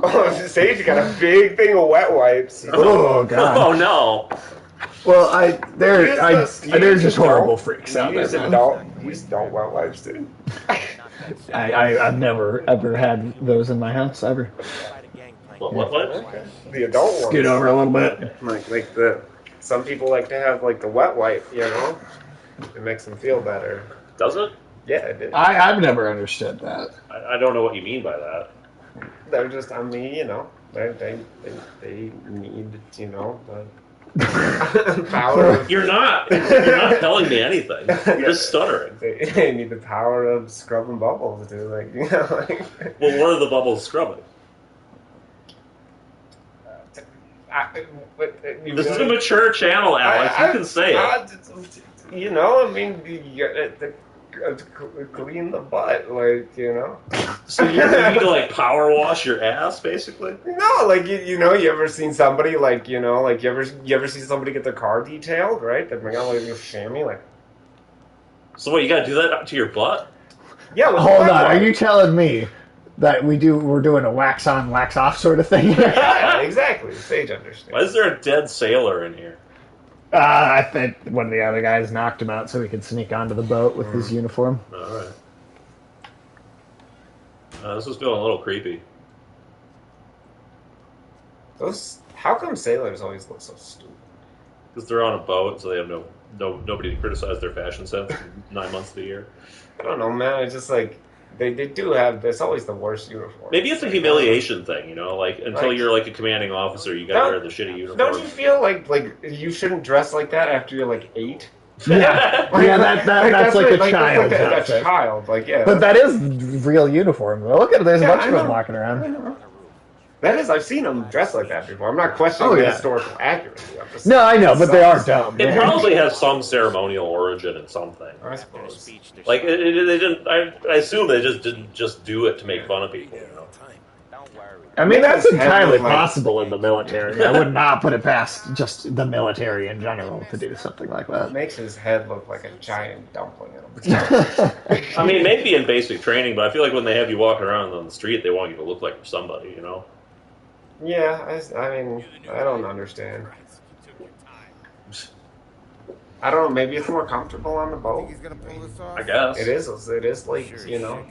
Oh, Sage got a big thing of wet wipes. Oh god. Oh no. Well, they're just horrible adult, freaks you out there, use man. adult wet wipes, dude. I've never ever had those in my house ever. What? Okay. The adult ones. Scoot over a little bit. Like some people like to have like the wet wipe, you know? It makes them feel better. Does it? Yeah, it did. I've never understood that. I don't know what you mean by that. They're just, I mean, you know, they need, you know, the power of... You're not telling me anything. You're just stuttering. They need the power of scrubbing bubbles, dude. Like, you know, like... Well, what are the bubbles scrubbing? This is a mature channel, Alex. You can say it. You know, I mean, clean the butt, like, you know. So you need to like power wash your ass, basically. No, like you know, you ever seen somebody like you know, like you ever see somebody get their car detailed, right? They bring out like a chamois, like. So what? You got to do that up to your butt? Yeah. Hold on, are you telling me that we're doing a wax on, wax off sort of thing? Yeah, exactly. Sage understands. Why is there a dead sailor in here? I think one of the other guys knocked him out so he could sneak onto the boat with his uniform. All right. This is feeling a little creepy. How come sailors always look so stupid? Because they're on a boat, so they have nobody to criticize their fashion sense 9 months of the year. I don't know, man. It's just like they do have. It's always the worst uniform. Maybe it's a humiliation thing, you know. Like until you're like a commanding officer, you gotta wear the shitty uniform. Don't you feel like you shouldn't dress like that after you're like 8? Yeah, that's like a child. That's a child, like yeah. But that is real uniform. Look at there's a bunch of them walking around. That is, I've seen them dressed like that before. I'm not questioning the historical accuracy. No, I know, but they are dumb. It probably has some ceremonial origin in something. I suppose. Like they didn't. I assume they didn't just do it to make fun of people. You know? I mean, that's entirely possible in the military. I would not put it past just the military in general to do something like that. It makes his head look like a giant dumpling. I mean, maybe in basic training, but I feel like when they have you walking around on the street, they want you to look like you're somebody, you know? Yeah, I mean, I don't understand. I don't know, maybe it's more comfortable on the boat. I guess. It is like, you know,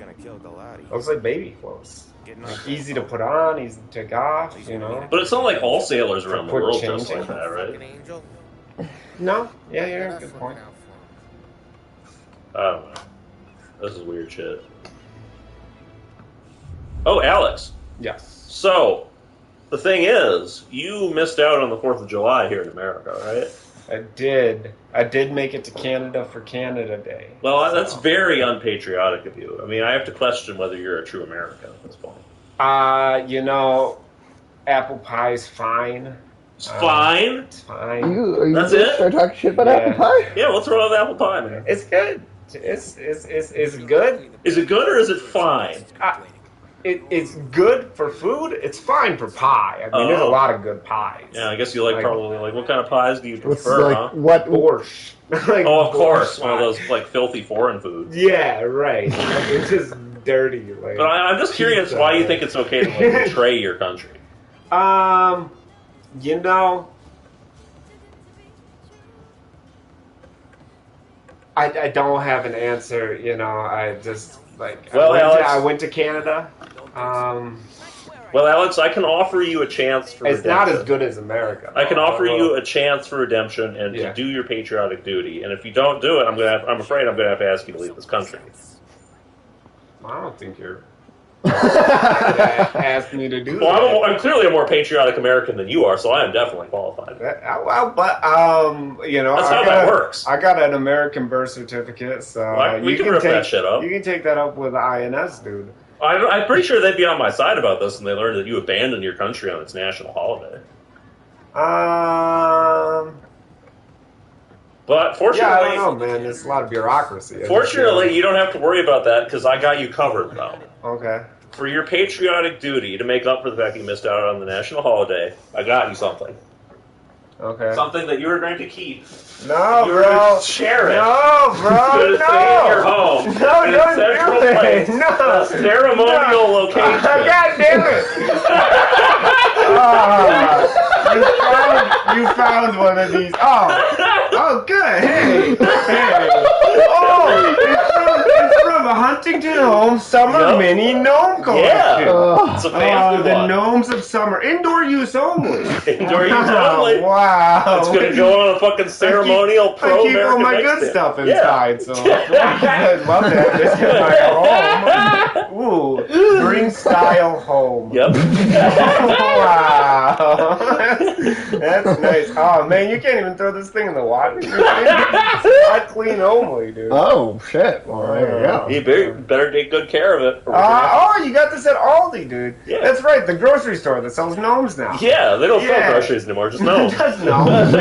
looks like baby clothes. Like, easy to put on, easy to take off, you know. But it's not like all sailors around the world dress like that, right? No? Yeah, you're a good point. I don't know. This is weird shit. Oh, Alex. Yes. So, the thing is, you missed out on the 4th of July here in America, right? I did make it to Canada for Canada Day. Well, that's very unpatriotic of you. I mean, I have to question whether you're a true American at this point. You know, apple pie's fine. It's fine? It's fine. Are you That's it? Start talking shit about apple pie? Yeah, what's wrong with apple pie, man? It's good. It's good. Is it good or is it fine? It's good for food. It's fine for pie. I mean, there's a lot of good pies. Yeah, I guess you probably what kind of pies do you prefer, huh? What borscht? Of course, one of those filthy foreign foods. Yeah, right. It's just dirty. But I'm just curious why you think it's okay to betray your country. You know, I don't have an answer. You know, I just I went to Canada. Well, Alex, I can offer you a chance for redemption. It's not as good as America. I can offer you a chance for redemption and to do your patriotic duty. And if you don't do it, I'm afraid I'm going to have to ask you to leave this country. I don't think you're asked me to do that. Well, I'm clearly a more patriotic American than you are, so I am definitely qualified. You know, that's how that works. I got an American birth certificate, so we can rip that shit up. You can take that up with the INS, dude. I'm pretty sure they'd be on my side about this, and they learned that you abandoned your country on its national holiday. But fortunately, I don't know, man. There's a lot of bureaucracy. Fortunately, you don't have to worry about that because I got you covered, though. Okay. For your patriotic duty to make up for the fact you missed out on the national holiday, I got you something. Okay. Something that you were going to keep. No, you were bro. going to share it. No, bro. It's going to stay in your home. No, in don't central do place. it. No. A ceremonial location. God damn it. You found one of these. Oh, good. Hey. Oh, it's from a Huntington Home Summer Mini Gnome Collection. Yeah. It's a fancy the one. Gnomes of Summer. Indoor use only. Indoor use only. Wow. It's going to go on a fucking ceremonial I keep all pro-American my mix good tent. stuff inside, so I'd love to have this in my home. Ooh, green style home. Yep. Wow. That's nice. Oh, man, you can't even throw this thing in the water. It's not clean only, dude. Oh, shit. Well, there you go. You better take good care of it. You got this at Aldi, dude. Yeah. That's right, the grocery store that sells gnomes now. Yeah, they don't sell groceries anymore, just gnomes. Just gnomes.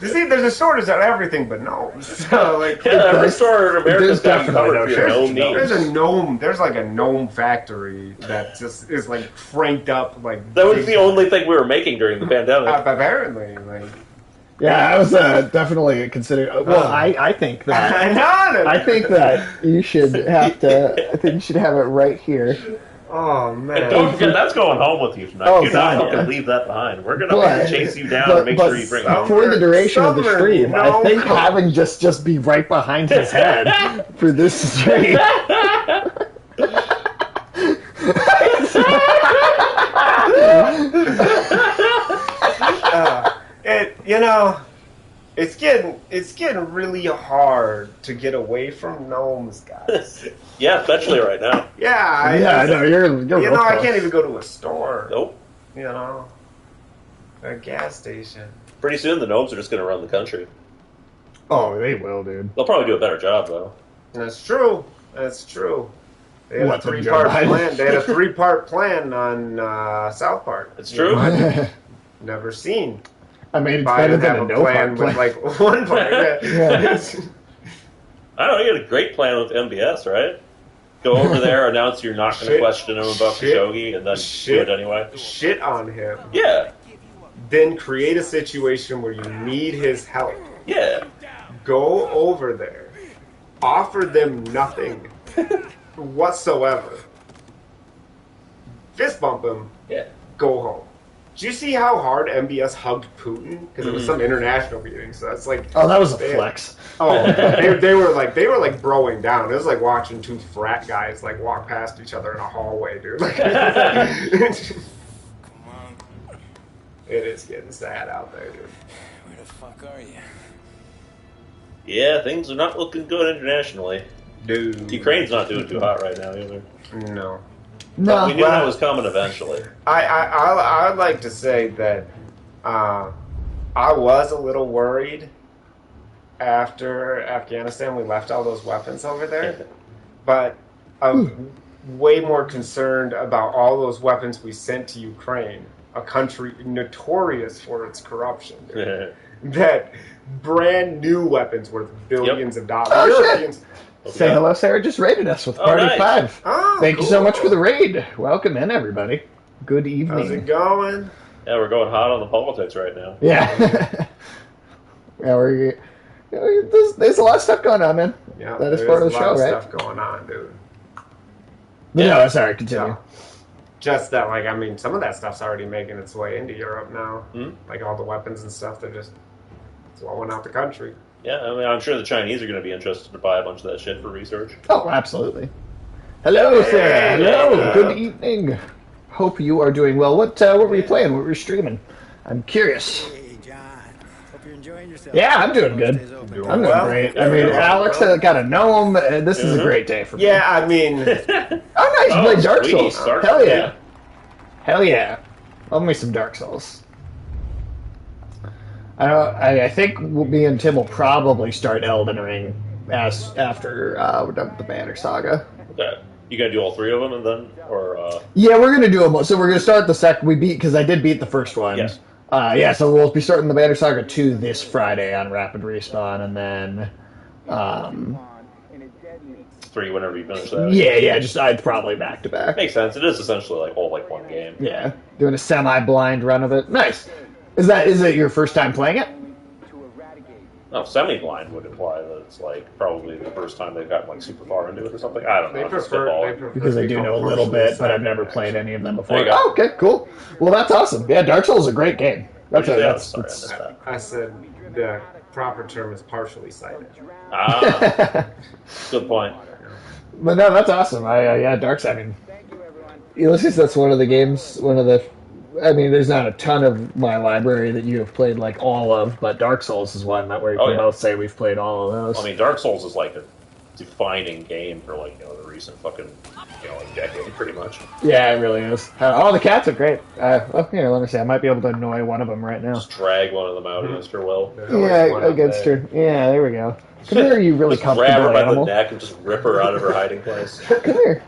You see, there's a shortage on everything but gnomes. So, like, every store in America's got you definitely covered for your gnome there's needs. a gnome. There's like a gnome factory that just is like cranked up. Like That was the only thing we were making during the pandemic. apparently, like. Yeah, I was definitely considering. Well, I think that I think that you should have to. I think you should have it right here. Oh And man! don't forget, that's going home with you tonight. Oh, You're not God, going to leave that behind. We're going to chase you down and make sure you bring it home. For the duration of the Summer stream, I gnome think collection. having just be right behind his head for this stream. It's getting really hard to get away from gnomes, guys. Yeah, especially right now. Yeah, I know you're real I close. can't even go to a store. Nope. You know, a gas station. Pretty soon the gnomes are just going to run the country. Oh, they will, dude. They'll probably do a better job, though. That's true. That's true. They had What, a the three-part Joe Biden? plan. They had a three-part plan on South Park. It's true. Never seen. I mean, it's better Biden than have a a no plan part with plan. like one part. Yeah. I don't know, you had a great plan with MBS, right? Go over there, announce you're not going to Shit. question him about Shit. Khashoggi, and then Shit. do it anyway. Shit on him. Yeah. Then create a situation where you need his help. Yeah. Go over there. Offer them nothing whatsoever. Fist bump him. Yeah. Go home. Did you see how hard MBS hugged Putin? Because it was some international meeting, so that's like. Oh, that was a they- flex. Oh, they were like broing down. It was like watching two frat guys like walk past each other in a hallway, dude. Like, it is getting sad out there, dude. Where the fuck are you? Yeah, things are not looking good internationally. Dude. Ukraine's not doing too hot right now, either. No. But we No. knew that was coming eventually. I'd like to say that I was a little worried after Afghanistan. We left all those weapons over there, but I'm way more concerned about all those weapons we sent to Ukraine, a country notorious for its corruption. Dude. That brand new weapons worth billions of dollars. Oh, shit. Europeans. Say hello, Sarah. Just raided us with Oh, Party nice. 5. Oh, Thank you cool. so much for the raid. Welcome in, everybody. Good evening. How's it going? Yeah, we're going hot on the politics right now. Yeah. Yeah, there's a lot of stuff going on, man. Yeah, That is there part of a the lot show, right? Stuff going on, dude. No, sorry, continue. Yeah. Just that, like, I mean, some of that stuff's already making its way into Europe now. Like all the weapons and stuff, they're just flowing out the country. Yeah, I mean, I'm sure the Chinese are going to be interested to buy a bunch of that shit for research. Oh, absolutely. Hello, Sarah. Hello. Hey. Good evening. Hope you are doing well. What were you playing? What were you streaming? I'm curious. Hey, John. Hope you're enjoying yourself. Yeah, I'm doing good. I'm doing well. great. I mean, Alex got a gnome. This is a great day for me. Yeah, I mean, Oh, nice. You played Dark sweet. Souls. Dark Hell Souls, yeah. yeah. Hell yeah. Love me some Dark Souls. I think me and Tim will probably start Elden Ring after we're done with the Banner Saga. Okay. You going to do all three of them and then, or Yeah, we're gonna do them. So we're gonna start the second. Because I did beat the first one. Yes. Yeah. So we'll be starting the Banner Saga 2 this Friday on Rapid Respawn, and then, three whenever you finish that? yeah. Just I'd probably back to back. Makes sense. It is essentially like all like one game. Yeah, doing a semi-blind run of it. Nice. Is it your first time playing it? No, semi-blind would imply that it's like probably the first time they've gotten like super far into it or something. I don't know. They prefer because I do know a little bit, but I've never played any of them before. Go. Oh, okay, cool. Well, that's awesome. Yeah, Dark Souls is a great game. I said the proper term is partially sighted. Good point. But no, that's awesome. Dark Souls. I mean, Ulysses, that's one of the games. I mean, there's not a ton of my library that you have played like all of, but Dark Souls is one that we can both say we've played all of those. I mean, Dark Souls is like a defining game for like the recent fucking like decade, pretty much. Yeah, it really is. The cats are great. Here, let me see. I might be able to annoy one of them right now. Just drag one of them out against her will. Yeah, against her. Yeah, there we go. Come here, you really comfortable grab her by animal. the neck and just rip her out of her hiding place. Come here.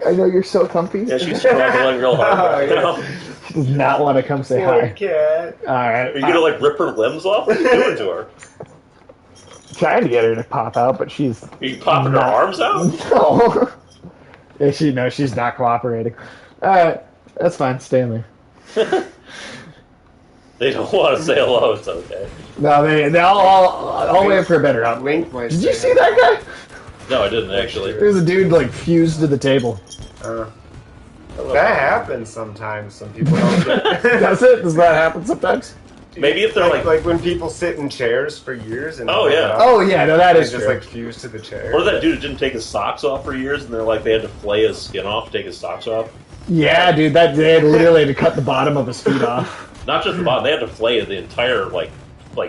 I know you're so comfy. Yeah, she's struggling real hard. She does not want to come say hi. Cat. All right. Are you gonna like rip her limbs off? What are you doing to her? Trying to get her to pop out, but she's. Are you popping her arms out? No. Yeah, she's not cooperating. All right, that's fine. Stay in there. They don't want to say hello. It's okay. No, I'll wait for a better out. Did you see that guy? No, I didn't actually. There's a dude like fused to the table. That happens sometimes. Some people don't get Does it? Does that happen sometimes? Maybe if they're like when people sit in chairs for years and Oh, yeah. No, that is just true. like fused to the chair. Or that dude didn't take his socks off for years, and they're like they had to flay his skin off to take his socks off. Yeah, dude, they had literally to cut the bottom of his feet off. Not just the bottom; they had to flay the entire like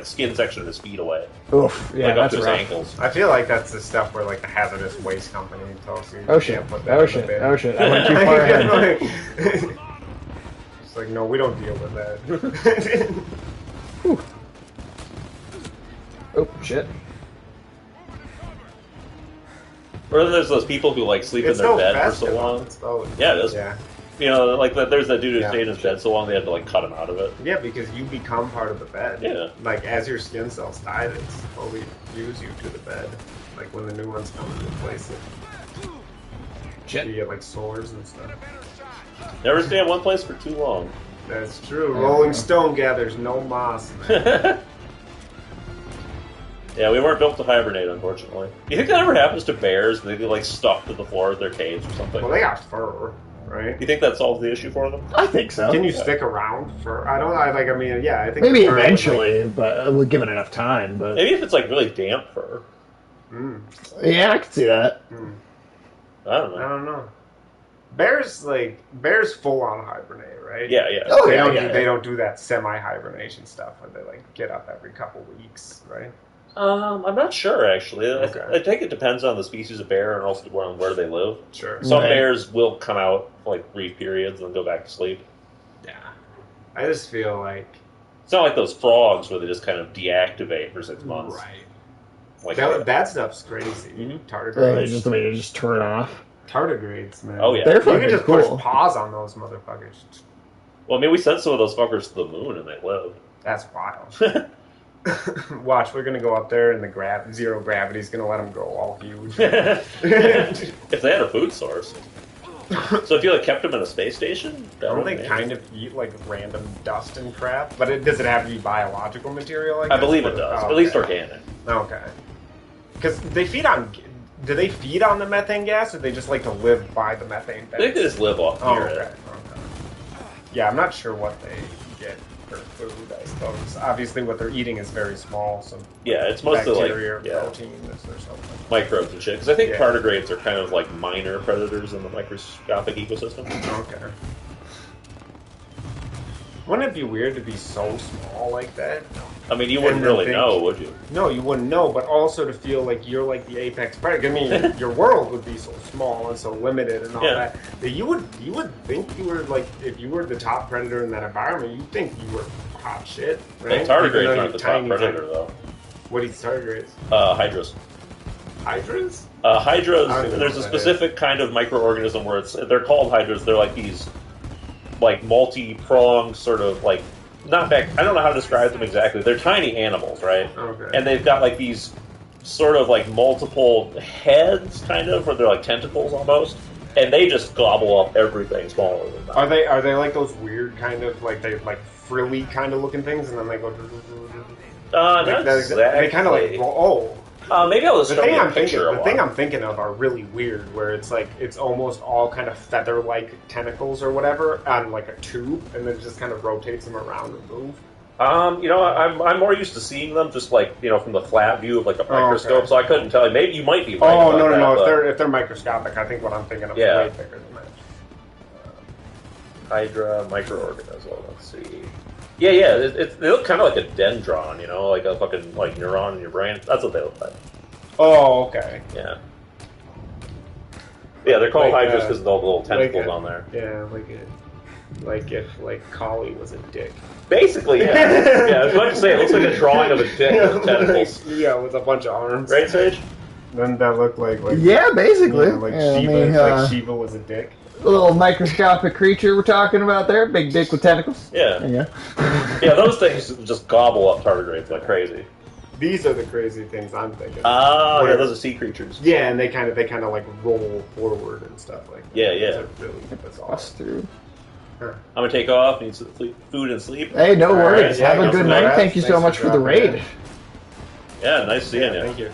skin section of his feet away. Oof, yeah, like up that's to his rough. ankles. I feel like that's the stuff where like the hazardous waste company tells you. Oh shit! Oh shit! I went too far ahead. It's like, no, we don't deal with that. Oh shit! Or then there's those people who like sleep in their bed for so long. Yeah, it is. Yeah. You know, like there's that dude who stayed in his bed so long they had to like cut him out of it. Yeah, because you become part of the bed. Yeah. Like as your skin cells die, they slowly fuse you to the bed. Like when the new ones come to replace it. Shit. You get like sores and stuff. Never stay in one place for too long. That's true. Rolling Stone gathers no moss. Yeah, we weren't built to hibernate, unfortunately. You think that ever happens to bears? They get like stuck to the floor of their cage or something? Well, they got fur, right? You think that solves the issue for them? I think so. Can you stick around for? I think Maybe fur, eventually, but we'll give it enough time. But maybe if it's like really damp fur. yeah, I can see that. I don't know. I don't know. Bears full on hibernate, right? Yeah, yeah. Oh, They don't do that semi-hibernation stuff where they like get up every couple weeks, right? I'm not sure actually. Okay. I think it depends on the species of bear and also on where they live. Sure. Some Right. bears will come out for like brief periods and then go back to sleep. Yeah. I just feel like It's not like those frogs where they just kind of deactivate for 6 months. Like that stuff's crazy. Mhm. Tardigrades. They just turn off. Tardigrades, man. Oh, yeah. They're You fucking can just cool. push pause on those motherfuckers. Well, I mean, we sent some of those fuckers to the moon and they lived. That's wild. Watch, we're gonna go up there and the zero gravity's gonna let them grow all huge. If they had a food source. So if you like kept them in a space station, Don't they kind of eat like random dust and crap? But does it have to be biological material? I believe it does. Oh, At least okay. organic. Okay. Because they feed on. Do they feed on the methane gas, or they just like to live by the methane gas? I think they just live off near okay. it. Yeah, I'm not sure what they get for food. I suppose. Obviously, what they're eating is very small. So Yeah, it's mostly bacteria, like protein, or something. microbes and shit. Because I think Yeah. tardigrades are kind of like minor predators in the microscopic ecosystem. Okay. Wouldn't it be weird to be so small like that? I mean, you wouldn't And then really think- know, would you? No, you wouldn't know, but also to feel like you're like the apex predator. I mean, your world would be so small and so limited and all Yeah. that you would think you were like, if you were the top predator in that environment, you'd think you were hot shit, right? Well, Even though tardigrades you're aren't the top tiny, predator, though. What eats tardigrades? Hydras. Hydras? Hydras, I don't even there's know a what that specific kind of microorganism where they're called hydras. They're like these, like multi-pronged sort of like, not back. I don't know how to describe them exactly. They're tiny animals, right? Okay. And they've got like these sort of like multiple heads, kind of, where they're like tentacles almost. and they just gobble up everything smaller than that. Are they like those weird kind of like they like frilly kind of looking things, and then they go. Not Like exactly. they kind of like roll. Maybe I'll just The show thing you a I'm thinking, picture of the one. thing I'm thinking of are really weird, where it's like it's almost all kind of feather-like tentacles or whatever on like a tube, and then just kind of rotates them around and move. I'm more used to seeing them just like from the flat view of like a microscope, okay. so I couldn't tell you. Maybe you might be right. Oh about no! that, If they're microscopic, I think what I'm thinking of Yeah. is way bigger than that. Hydra microorganism. Let's see. Yeah. They look kind of like a dendron, like a fucking like neuron in your brain. That's what they look like. Oh, okay. Yeah. Yeah, they're called Like, hydras because of all the little tentacles like on there. Yeah, like if Collie was a dick. Basically, yeah. Yeah, I was about to say, it looks like a drawing of a dick with tentacles. Yeah, with a bunch of arms. Right, Sage? Doesn't that look like Yeah, basically. yeah, like Yeah, Shiva, like Shiva was a dick? a little microscopic creature we're talking about there. Big dick with tentacles. Yeah. Yeah. Yeah, those things just gobble up tardigrades like crazy. These are the crazy things I'm thinking. Oh, yeah, Where- those are sea creatures. Yeah, and they kind of like roll forward and stuff like that. Yeah, yeah. Those are really bizarre. Bust through. I'm gonna take off, need some food and sleep. Hey, no All right, worries. yeah, Have a go good for night. that. Thank you so Thanks much for for the dropping raid. Yeah, nice seeing you. Thank you.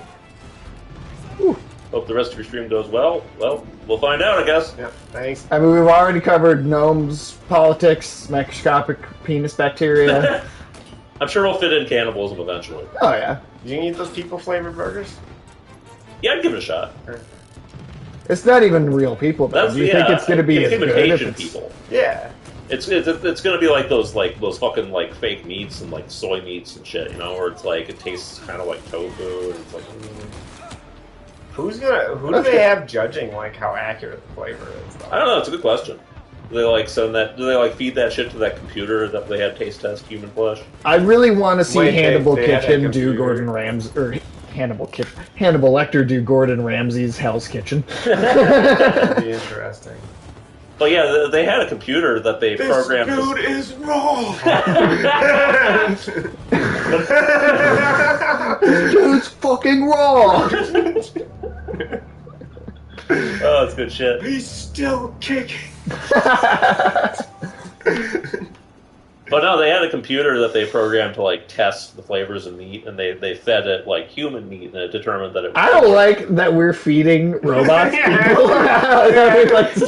Hope the rest of your stream goes well. Well, we'll find out, I guess. Yeah, thanks. I mean, we've already covered gnomes, politics, microscopic penis bacteria. I'm sure we'll fit in cannibalism eventually. Oh, yeah. Do you eat those people flavored burgers? Yeah, I'd give it a shot. It's not even real people, though. That's Do you think it's going to be as good if imitation it's... people. Yeah. It's gonna be like those fucking like fake meats and like soy meats and shit, where it's like it tastes kind of like tofu and it's like. Who do they have judging like how accurate the flavor is? Though? I don't know. It's a good question. Do they like send that? Do they like feed that shit to that computer that they have taste test human flesh? I really want to see Wait, Hannibal they had a Kitchen do computer. Gordon Ramsay... Or Hannibal Lecter do Gordon Ramsay's Hell's Kitchen. That'd be interesting. But yeah, they had a computer that they programmed. This food is wrong. Dude's fucking raw! Oh, it's good shit. He's still kicking. But no, they had a computer that they programmed to like test the flavors of meat, and they fed it like human meat, and it determined that it was. I don't like that we're feeding robots people. Can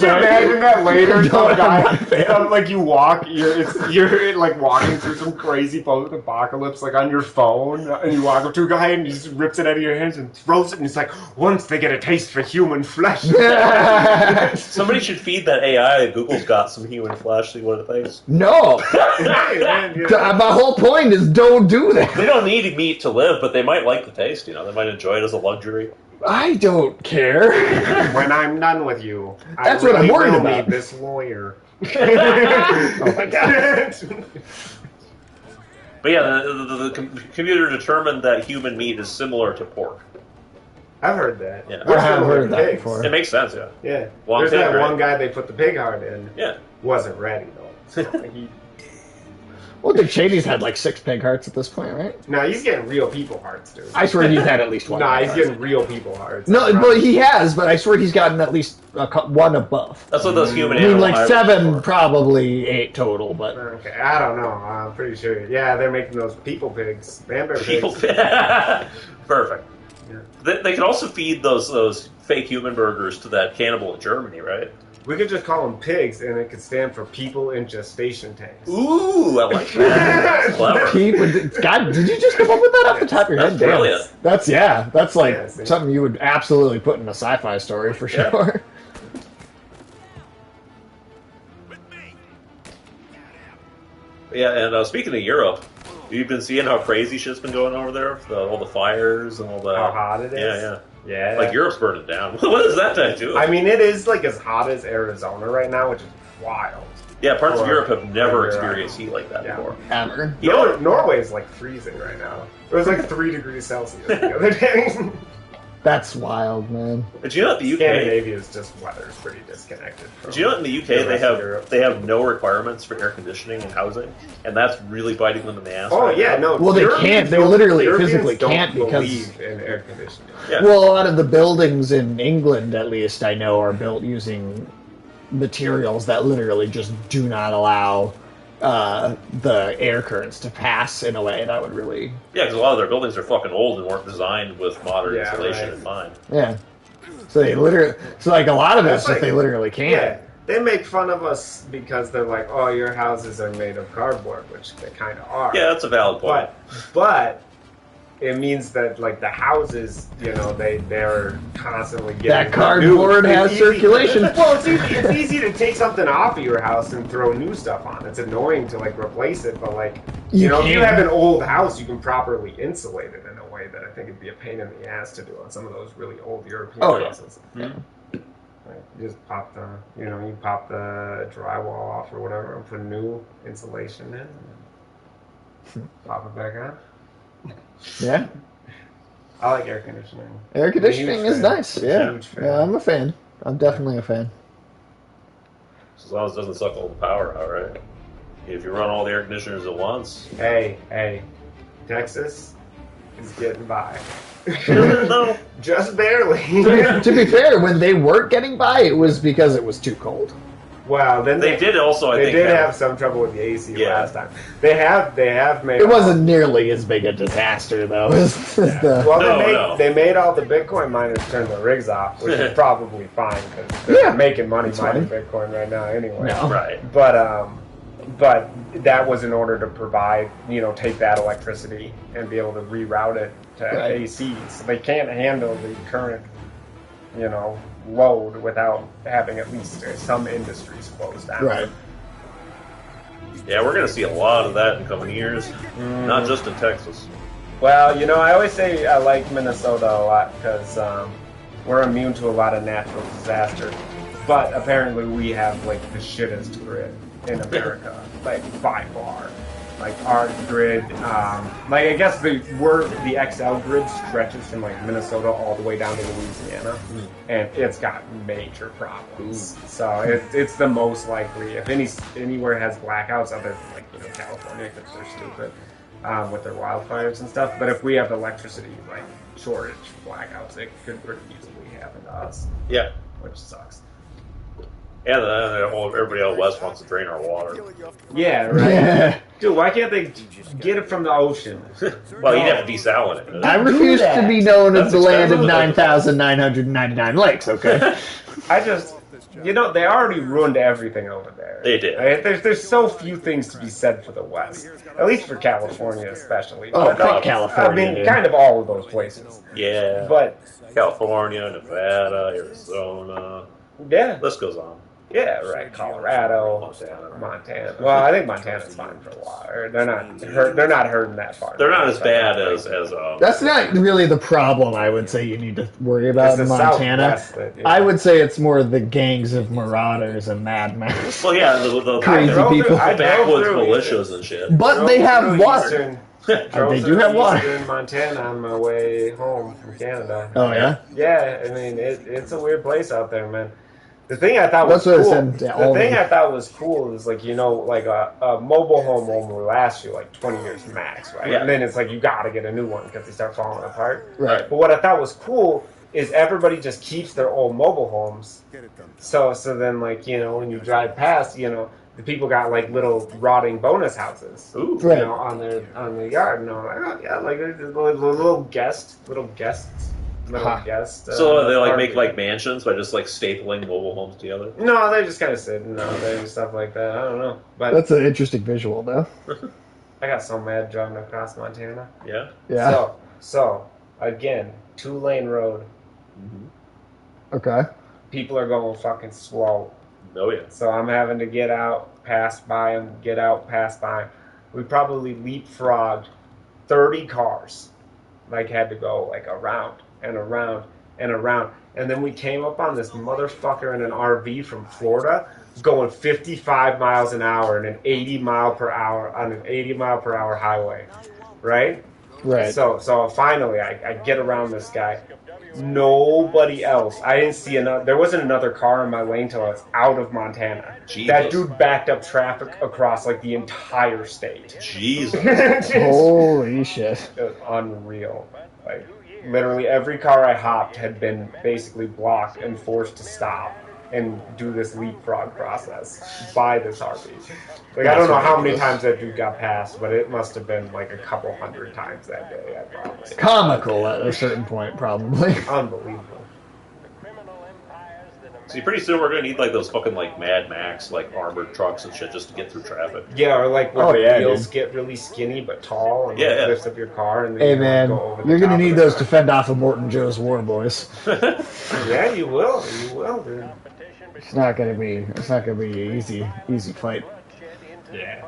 you imagine that later? Some guy, Don't like you walk, you're like walking through some crazy post-apocalypse, like on your phone, and you walk up to a guy and he just rips it out of your hands and throws it, and he's like, once they get a taste for human flesh. Somebody should feed that AI that Google's got some human flesh, see what it thinks. No! Hey, man, yeah. My whole point is don't do that. They don't need meat to live, but they might like the taste, They might enjoy it as a luxury. I don't care. When I'm done with you, That's I what I'm really worried will about. need this lawyer. Oh my god. But yeah, the computer determined that human meat is similar to pork. I've heard that. Yeah. I have heard that Pigs. before. It makes sense, yeah. Yeah. Long There's pig, that right? one guy they put the pig heart in. Yeah. Wasn't ready though. So he, Well, Dick Cheney's had like 6 pig hearts at this point, right? no, he's getting real people hearts, dude. I swear he's had at least one. Nah, pig he's heart. getting real people hearts. No, but he has, but I swear he's gotten at least one above. That's what those human I mean, animal like hybrids 7, are. probably 8 total, but... Okay, I don't know. I'm pretty sure. Yeah, they're making those people pigs. Vampire People. pigs. Perfect. Yeah. They can also feed those fake human burgers to that cannibal in Germany, right? We could just call them pigs, and it could stand for people in gestation tanks. Ooh, I like that. That's clever. God, did you just come up with that off the top of your That's head? Damn. brilliant. That's like Yeah, see? something you would absolutely put in a sci-fi story for Yeah. sure. Yeah, and speaking of Europe, you've been seeing how crazy shit's been going over there? All the fires and all the... How hot it is? Yeah. Yeah. Like, Europe's burning down. What does that have to do with it? I mean, it is like as hot as Arizona right now, which is wild. Yeah, parts of Or- Europe have never or, experienced heat like that yeah. before. Ever. Norway's like freezing right now. It was like 3 degrees Celsius the other day. That's wild, man. But you know, at the UK, Scandinavia's just weather's pretty disconnected. do you know in the UK they have no requirements for air conditioning and housing, and that's really biting them in the ass. Oh right yeah, now. no. Well, they Europeans can't. They don't- literally Europeans physically don't can't because- believe in air conditioning. Yeah. Well, a lot of the buildings in England, at least I know, are built using materials that literally just do not allow the air currents to pass in a way that would really... Yeah, because a lot of their buildings are fucking old and weren't designed with modern Yeah, insulation right. in mind. Yeah. So they literally... So, like, a lot of That's it's just like- they literally can't. Yeah, they make fun of us because they're like, "Oh, your houses are made of cardboard," which they kind of are. Yeah, that's a valid point. But it means that like the houses, you know, they're constantly getting That cardboard renewed. has It's easy- circulation. Well, it's easy to take something off of your house and throw new stuff on. It's annoying to like replace it, but like you know, if you can. have an old house, you can properly insulate it in a way that I think it'd be a pain in the ass to do on some of those really old European Oh, yeah. houses. Like, you just pop the, you know, you pop the drywall off or whatever and put new insulation in, and pop it back on. Yeah. I like air conditioning. Air conditioning I'm a huge is fan. nice. Yeah. Huge fan. Yeah, I'm a fan. I'm definitely a fan. As long as it doesn't suck all the power out, right? If you run all the air conditioners at once. Hey, Texas is getting by. No. Just barely. To be fair, when they weren't getting by, it was because it was too cold. Well, then They did also, I they think, did have some trouble with the AC Yeah. last time. They have made. It wasn't nearly as big a disaster, though. as the- Well, No. they made all the Bitcoin miners turn their rigs off, which is probably fine because they're Yeah. making money That's mining fine. Bitcoin right now anyway. No. Right. But that was in order to provide, you know, take that electricity and be able to reroute it to Right. AC. So they can't handle the current, you know, load without having at least some industries closed down. Right. Yeah, we're going to see a lot of that in coming years. Not just in Texas. Well, you know, I always say I like Minnesota a lot because we're immune to a lot of natural disasters. But apparently we have, like, the shittest grid in America, like, by far. Like, our grid, like, I guess the XL grid stretches from, like, Minnesota all the way down to Louisiana, and it's got major problems. So it's the most likely, if anywhere has blackouts, other than, like, you know, California, because they're stupid with their wildfires and stuff. But if we have electricity, like, shortage blackouts, it could pretty easily happen to us, Yeah. which sucks. And everybody out west wants to drain our water. Yeah, right. Yeah. Dude, why can't they get it from the ocean? Well, you'd have to desalinate it. I refuse to be known as That's the land of expensive. 9,999 lakes, okay? I just, you know, they already ruined everything over there. They did. There's so few things to be said for the West, at least for California, especially. Oh, But, fuck California, I mean, dude. kind of all of those places. Yeah. But California, Nevada, Arizona. yeah, List goes on. yeah, right. Colorado, Montana. Well, I think Montana's fine for a while. Or they're not hurting that far. They're not as bad as That's not really the problem I would say you need to worry about It's in the Montana. Southwest that, yeah. I would say it's more the gangs of marauders and madmen. Well, yeah, the Crazy people. backwoods militias and shit. But they have water. They do have water. Eastern Montana on my way home from Canada. Oh, yeah? Yeah, I mean it's a weird place out there, man. The thing I thought was That's what I cool. said, yeah, The all thing of I thought was cool is like, you know, like a mobile home will last you like 20 years max, right? Yeah. And then it's like you got to get a new one because they start falling apart. Right. But what I thought was cool is everybody just keeps their old mobile homes. So then like, you know, when you drive past, you know, the people got like little rotting bonus houses. Ooh. Right. You know, on the yard, and I'm like, oh yeah, like little guests. So they like make RV. like mansions by just like stapling mobile homes together. No, they just kind of sit and they stuff like that. I don't know, but That's an interesting visual, though. I got so mad driving across Montana. Yeah. Yeah. So again, 2-lane road. Okay. People are going fucking slow. Oh yeah. So I'm having to get out, pass by them, get out, pass by. We probably leapfrogged 30 cars. Like had to go like around and around and around. And then we came up on this motherfucker in an RV from Florida going 55 miles an hour in an 80 mile per hour on an 80 mile per hour highway. Right? Right. So finally I get around this guy Nobody else. I didn't see another. There wasn't another car in my lane till I was out of Montana. Jesus. That dude backed up traffic across like the entire state. Jesus. Holy shit. It was unreal. Like literally every car I hopped had been basically blocked and forced to stop and do this leapfrog process by this Harvey. Like I don't know how many times that dude got passed, but it must have been like a couple hundred times that day. I promise. Comical at a certain point, probably. Unbelievable. See, pretty soon we're gonna need like those fucking like Mad Max like armored trucks and shit just to get through traffic. Yeah, or like where Oh, the yeah, wheels dude. get really skinny but tall and Yeah, like, yeah. lifts up your car and then Hey you man, go over the you're gonna top need of those the to fend off of Morton Joe's War Boys. Yeah, you will. You will, dude. It's not gonna be an easy fight. Yeah.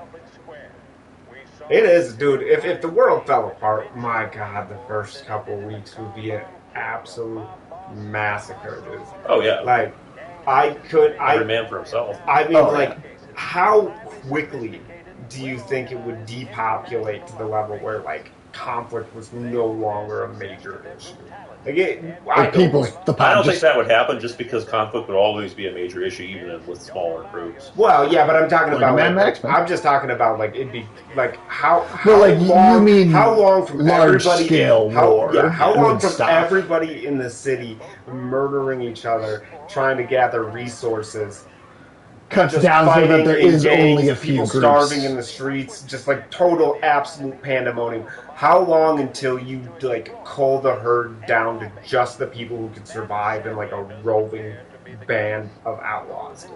It is, dude. If the world fell apart, my God, the first couple of weeks would be an absolute massacre, dude. Oh yeah. Like, Every man for himself. I mean, Oh, like, yeah. how quickly do you think it would depopulate to the level where, like, conflict was no longer a major issue? Like, Like people's the I don't just, think that would happen just because conflict would always be a major issue, even with smaller groups. Well, yeah, but I'm talking Like about Mad like, Max, man. I'm just talking about like it'd be like how But, like, you long, mean how long from large everybody scale war how long would from stop. everybody in the city murdering each other, trying to gather resources, cuts just down so fighting that there in is gangs, only a few people groups. starving in the streets, just like total absolute pandemonium. How long until you like cull the herd down to just the people who can survive in like a roving band of outlaws?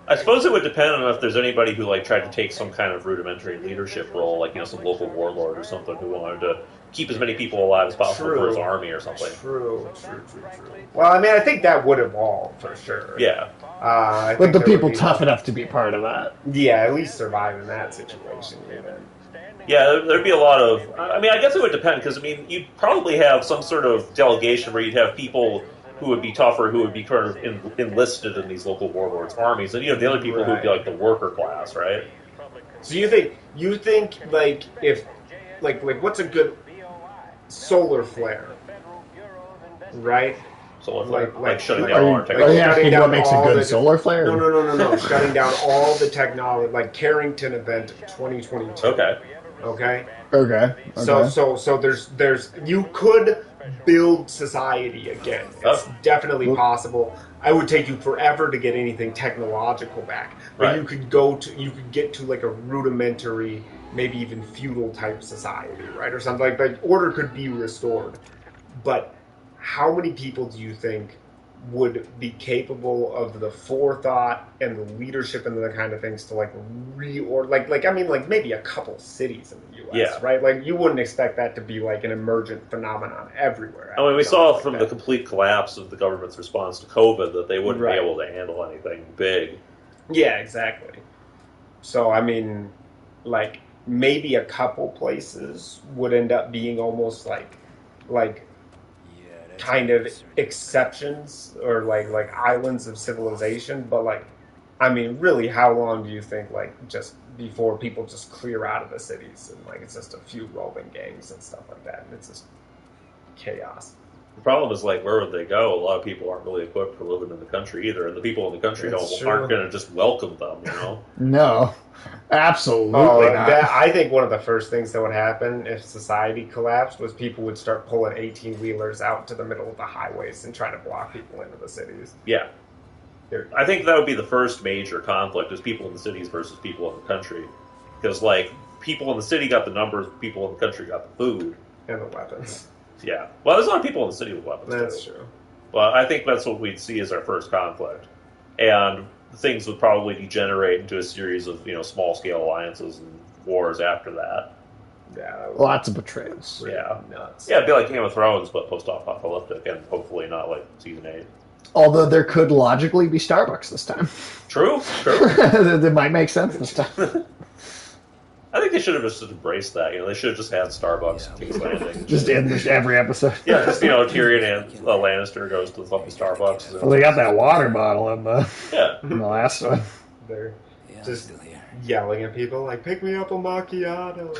I suppose it would depend on if there's anybody who like tried to take some kind of rudimentary leadership role, like some local warlord or something who wanted to keep as many people alive as possible for his army or something. True. Well, I mean, I think that would evolve for sure. Yeah. I But think the there would people be- tough enough to be part of that. Yeah, at least survive in that situation. Even. Yeah, there'd be a lot of. I mean, I guess it would depend because I mean, you'd probably have some sort of delegation where you'd have people who would be tougher, who would be kind of enlisted in these local warlords' armies, and you have the other people who would be like the worker class, right? So you think like if like what's a good solar flare, right? So it's Like- like shutting like- down Are all you, our are you technology. shutting asking down what makes a all good the- solar flare? No. Shutting down all the technology, like Carrington event 2022. Okay. Okay. Okay. So there's you could build society again. It's Oh. definitely possible. I would take you forever to get anything technological back, but Right. you could get to like a rudimentary, maybe even feudal type society, right, or something like that. Order could be restored, but how many people do you think would be capable of the forethought and the leadership and the kind of things to like I mean like maybe a couple cities in the U.S. Yeah. right? Like you wouldn't expect that to be like an emergent phenomenon everywhere. I mean, we Something saw like from that. the complete collapse of the government's response to COVID that they wouldn't Right. be able to handle anything big. Yeah, exactly. So I mean, like maybe a couple places would end up being almost like kind of exceptions or like islands of civilization, but like I mean really how long do you think like just before people just clear out of the cities and like it's just a few roving gangs and stuff like that and it's just chaos. The problem is, like, where would they go? A lot of people aren't really equipped for living in the country either, and the people in the country That's aren't true. going to just welcome them, you know? No, absolutely not. I think one of the first things that would happen if society collapsed was people would start pulling 18-wheelers out to the middle of the highways and trying to block people into the cities. Yeah. I think that would be the first major conflict, is people in the cities versus people in the country. Because, like, people in the city got the numbers, people in the country got the food. And the weapons. Yeah. Well, there's a lot of people in the city with weapons, That's too. true. Well, I think that's what we'd see as our first conflict. And things would probably degenerate into a series of, small-scale alliances and wars after that. Yeah, that would Lots of betrayals. be Yeah. nuts. Yeah, it'd be like Game of Thrones, but post-apocalyptic, and hopefully not like Season 8. Although there could logically be Starbucks this time. True. That might make sense this time. I think they should have just embraced that. They should have just had Starbucks in King's Landing. Just in every episode. Yeah, just, Tyrion and Lannister goes to the fucking Starbucks. Well, they got that water bottle in the Yeah. last one. They're Yeah, I'm just still here. yelling at people like, pick me up a macchiato.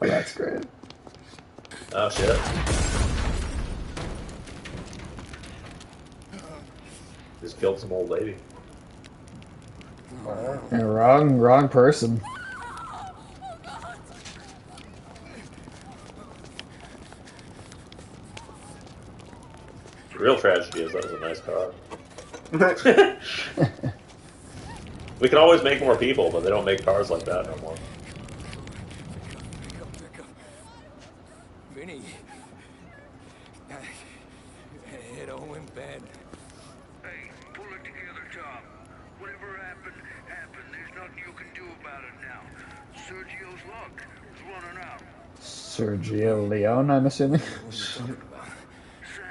Oh, that's great. Oh shit. Just killed some old lady. Yeah, wrong person. The real tragedy is that was a nice car. We can always make more people, but they don't make cars like that no more. Pick up. Vinny. It all went bad. Hey, pull it together, Tom. Whatever happened, happened. There's nothing you can do about it now. Sergio's luck is running out. Sergio Leone, I'm assuming. Sam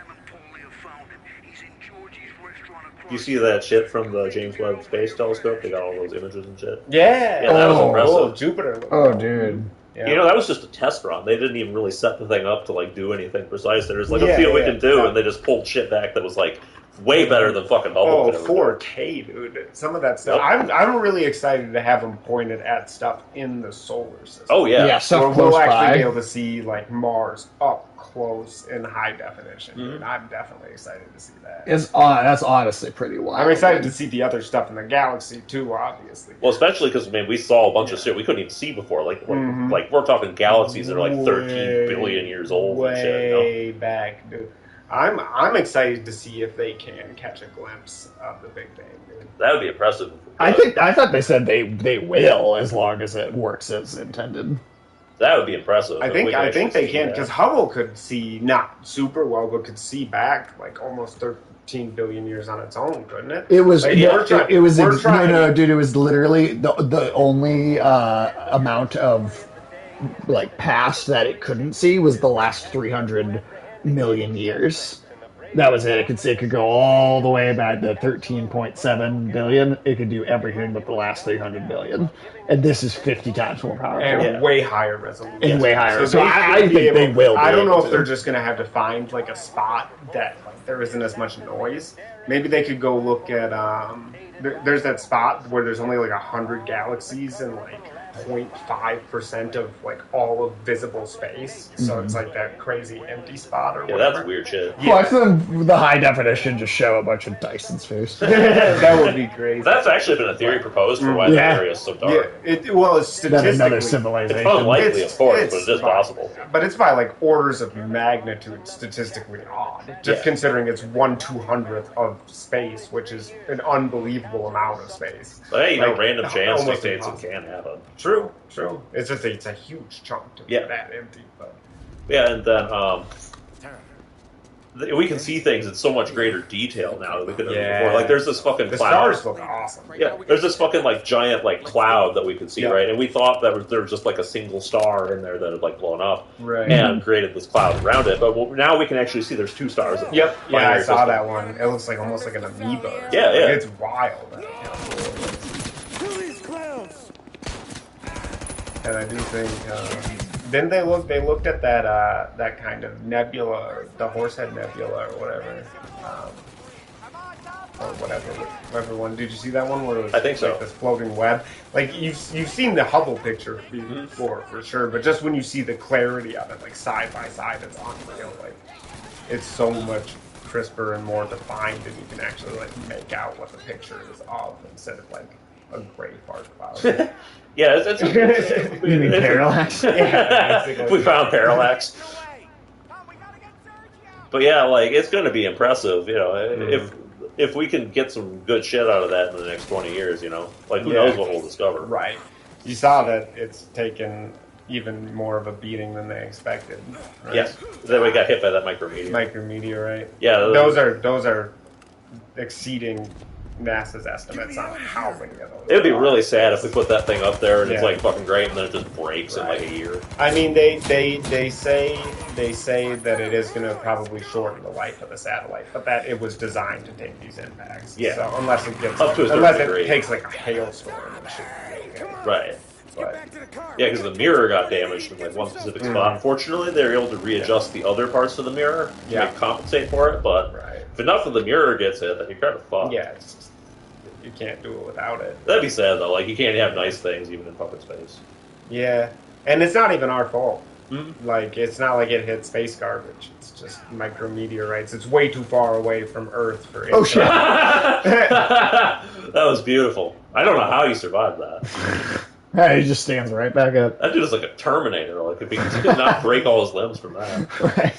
and Paulie have found him. He's in Georgie's restaurant across. You see that shit from the James Webb Space Telescope? They got all those images and shit. Yeah. Yeah, that was impressive. Oh, Jupiter. Oh, dude. Yeah. You know, that was just a test run. They didn't even really set the thing up to like do anything precise. There's like a few we can do, and they just pulled shit back that was like way better than fucking Hubble. Oh, could ever do. 4K, dude. Some of that stuff. I'm really excited to have them pointed at stuff in the solar system. Oh yeah, Yeah, stuff Where close we'll actually by. be able to see like Mars up close in high definition. And I'm definitely excited to see that. That's honestly pretty wild. I'm excited to see the other stuff in the galaxy too, obviously. Well, especially because we saw a bunch of shit we couldn't even see before. Like we're talking galaxies that are like 13 billion years old and shit. You know? Way back, dude. I'm excited to see if they can catch a glimpse of the Big Bang, dude. That would be impressive. I thought they said they will as long as it works as intended. That would be impressive. I think they can, because Hubble could see not super well, but could see back like almost 13 billion years on its own, couldn't it? It was Like, no, we're trying- it was we're trying- no, dude. It was literally the only amount of like past that it couldn't see was the last 300 million years. That was it. It could go all the way back to 13.7 billion. It could do everything but the last 300 billion. And this is 50 times more powerful. And way higher resolution. And way higher. So they I should be think they will. I don't know if to. they're just going to have to find like a spot that like, there isn't as much noise. Maybe they could go look at there's that spot where there's only like 100 galaxies and like 0.5% of like all of visible space. So it's like that crazy empty spot or Yeah, whatever. that's weird shit. Yeah. Watch the high definition just show a bunch of Dyson space. That would be crazy. That's actually been a theory proposed for why that area is so dark. Yeah, it's Then another statistically civilization. It's unlikely, It's- of course, it's but it is by- possible. But it's by like orders of magnitude statistically odd. Just Yeah. considering it's 1/200th of space, which is an unbelievable amount of space. But hey, Like, random chance almost dictates it impossible. can happen. True. It's just it's a huge chunk to be Yeah. that empty. But Yeah, and then we can see things in so much greater detail now than we could have before. Like there's this fucking the cloud. stars look awesome. Yeah, there's this fucking like giant like cloud that we could see, Yeah. right? And we thought that there was just like a single star in there that had like blown up Right. and created this cloud around it. But now we can actually see there's two stars. In the Yep. Yeah, I binary saw system. that one. It looks like almost like an amoeba. Or Yeah, something. yeah. It's wild. Kill these clowns! And I do think then they looked at that kind of nebula, the Horsehead Nebula or whatever, or whatever one. Did you see that one where it was I think so. like this floating web? Like you've seen the Hubble picture before for sure, but just when you see the clarity of it, like side by side, it's unreal. Like it's so much crisper and more defined, and you can actually like make out what the picture is of instead of like a gray fart cloud. Yeah, it's You mean parallax? Yeah, basically. we found parallax. But yeah, like it's going to be impressive, you know, if we can get some good shit out of that in the next 20 years, you know, like who knows what we'll discover. Right. You saw that it's taken even more of a beating than they expected. Right? Yeah, then we got hit by that micrometeor. Micrometeorite. Yeah, Those are exceeding NASA's estimates on how many of those. It would be there are. really sad if we put that thing up there and it's Yeah. like fucking great and then it just breaks in like a year. I mean, they say that it is going to probably shorten the life of the satellite, but that it was designed to take these impacts. Yeah. So unless it gets Up to a certain unless degree. it takes like a hailstorm, it should be okay. Right. But Yeah, because the mirror got damaged in like one specific spot. Unfortunately, they were able to readjust the other parts of the mirror to Yeah. make compensate for it. But Right. if enough of the mirror gets hit, then you're kind of fucked. yeah, it's just, you can't do it without it. That'd be sad though. Like you can't have nice things even in fucking space. Yeah, and it's not even our fault. Like, it's not like it hit space garbage. It's just micrometeorites. It's way too far away from Earth for it. Oh shit! That was beautiful. I don't know how you survived that. Yeah, he just stands right back up. That dude is like a Terminator. Like, if he did not break all his limbs from that. Right.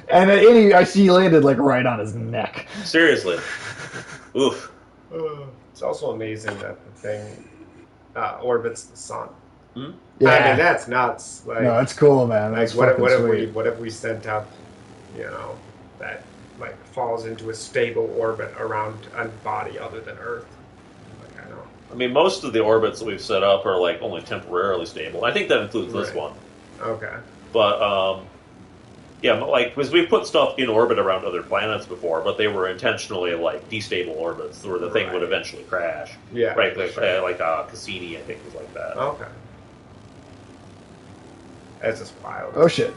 And I see he landed like right on his neck. Seriously. Oof. It's also amazing that the thing orbits the sun. Yeah. I mean, that's nuts. Like, No, that's cool, man. like That's what fucking if we sent up, that like falls into a stable orbit around a body other than Earth? Like, I don't. I mean, most of the orbits that we've set up are like only temporarily stable. I think that includes this Right. one. Okay. But yeah, like because we've put stuff in orbit around other planets before, but they were intentionally like destable orbits where the thing would eventually crash. Yeah. Right. Like Cassini, I think, was like that. Okay. That's just wild. Oh shit!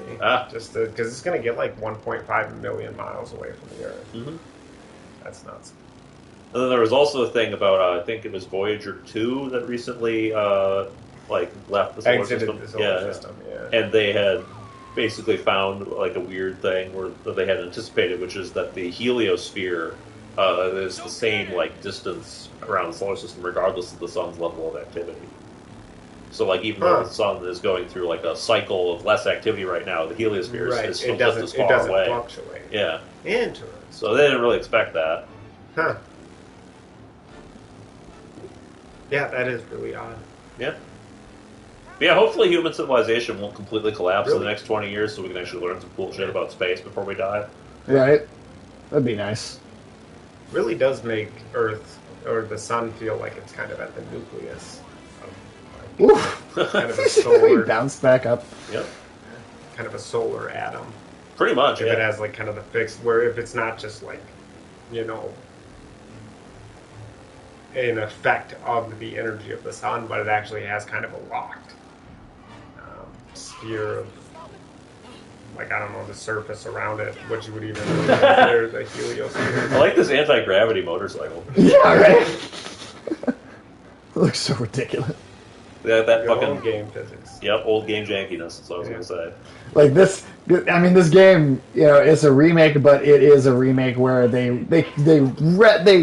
Just because it's going to get like 1.5 million miles away from the Earth. Mm-hmm. That's nuts. And then there was also a thing about I think it was Voyager 2 that recently like left the solar Exited system. the solar system. Yeah. And they had basically found like a weird thing where that they had anticipated, which is that the heliosphere is the same like distance around the solar system regardless of the sun's level of activity. So like even though the sun is going through like a cycle of less activity right now, the heliosphere is still just as far away. Fluctuate. Yeah. Interesting. So they didn't really expect that. Huh. Yeah, that is really odd. Yeah. But yeah, hopefully human civilization won't completely collapse in Really? the next 20 years so we can actually learn some cool shit about space before we die. Right? That'd be nice. Really does make Earth or the sun feel like it's kind of at the nucleus. Oof! Kind of a He solar, bounced back up. Yep. kind of a solar atom. Pretty much, If yeah. it has like kind of the fixed, where if it's not just like, an effect of the energy of the sun, but it actually has kind of a locked sphere of, like, I don't know, the surface around it, what you would even consider the heliosphere. I like this anti-gravity motorcycle. Yeah, right. It looks so ridiculous. That Your fucking own game physics. Yep, old game jankiness. That's what I was Yeah. gonna say. Like this, I mean, this game, it's a remake, but it is a remake where they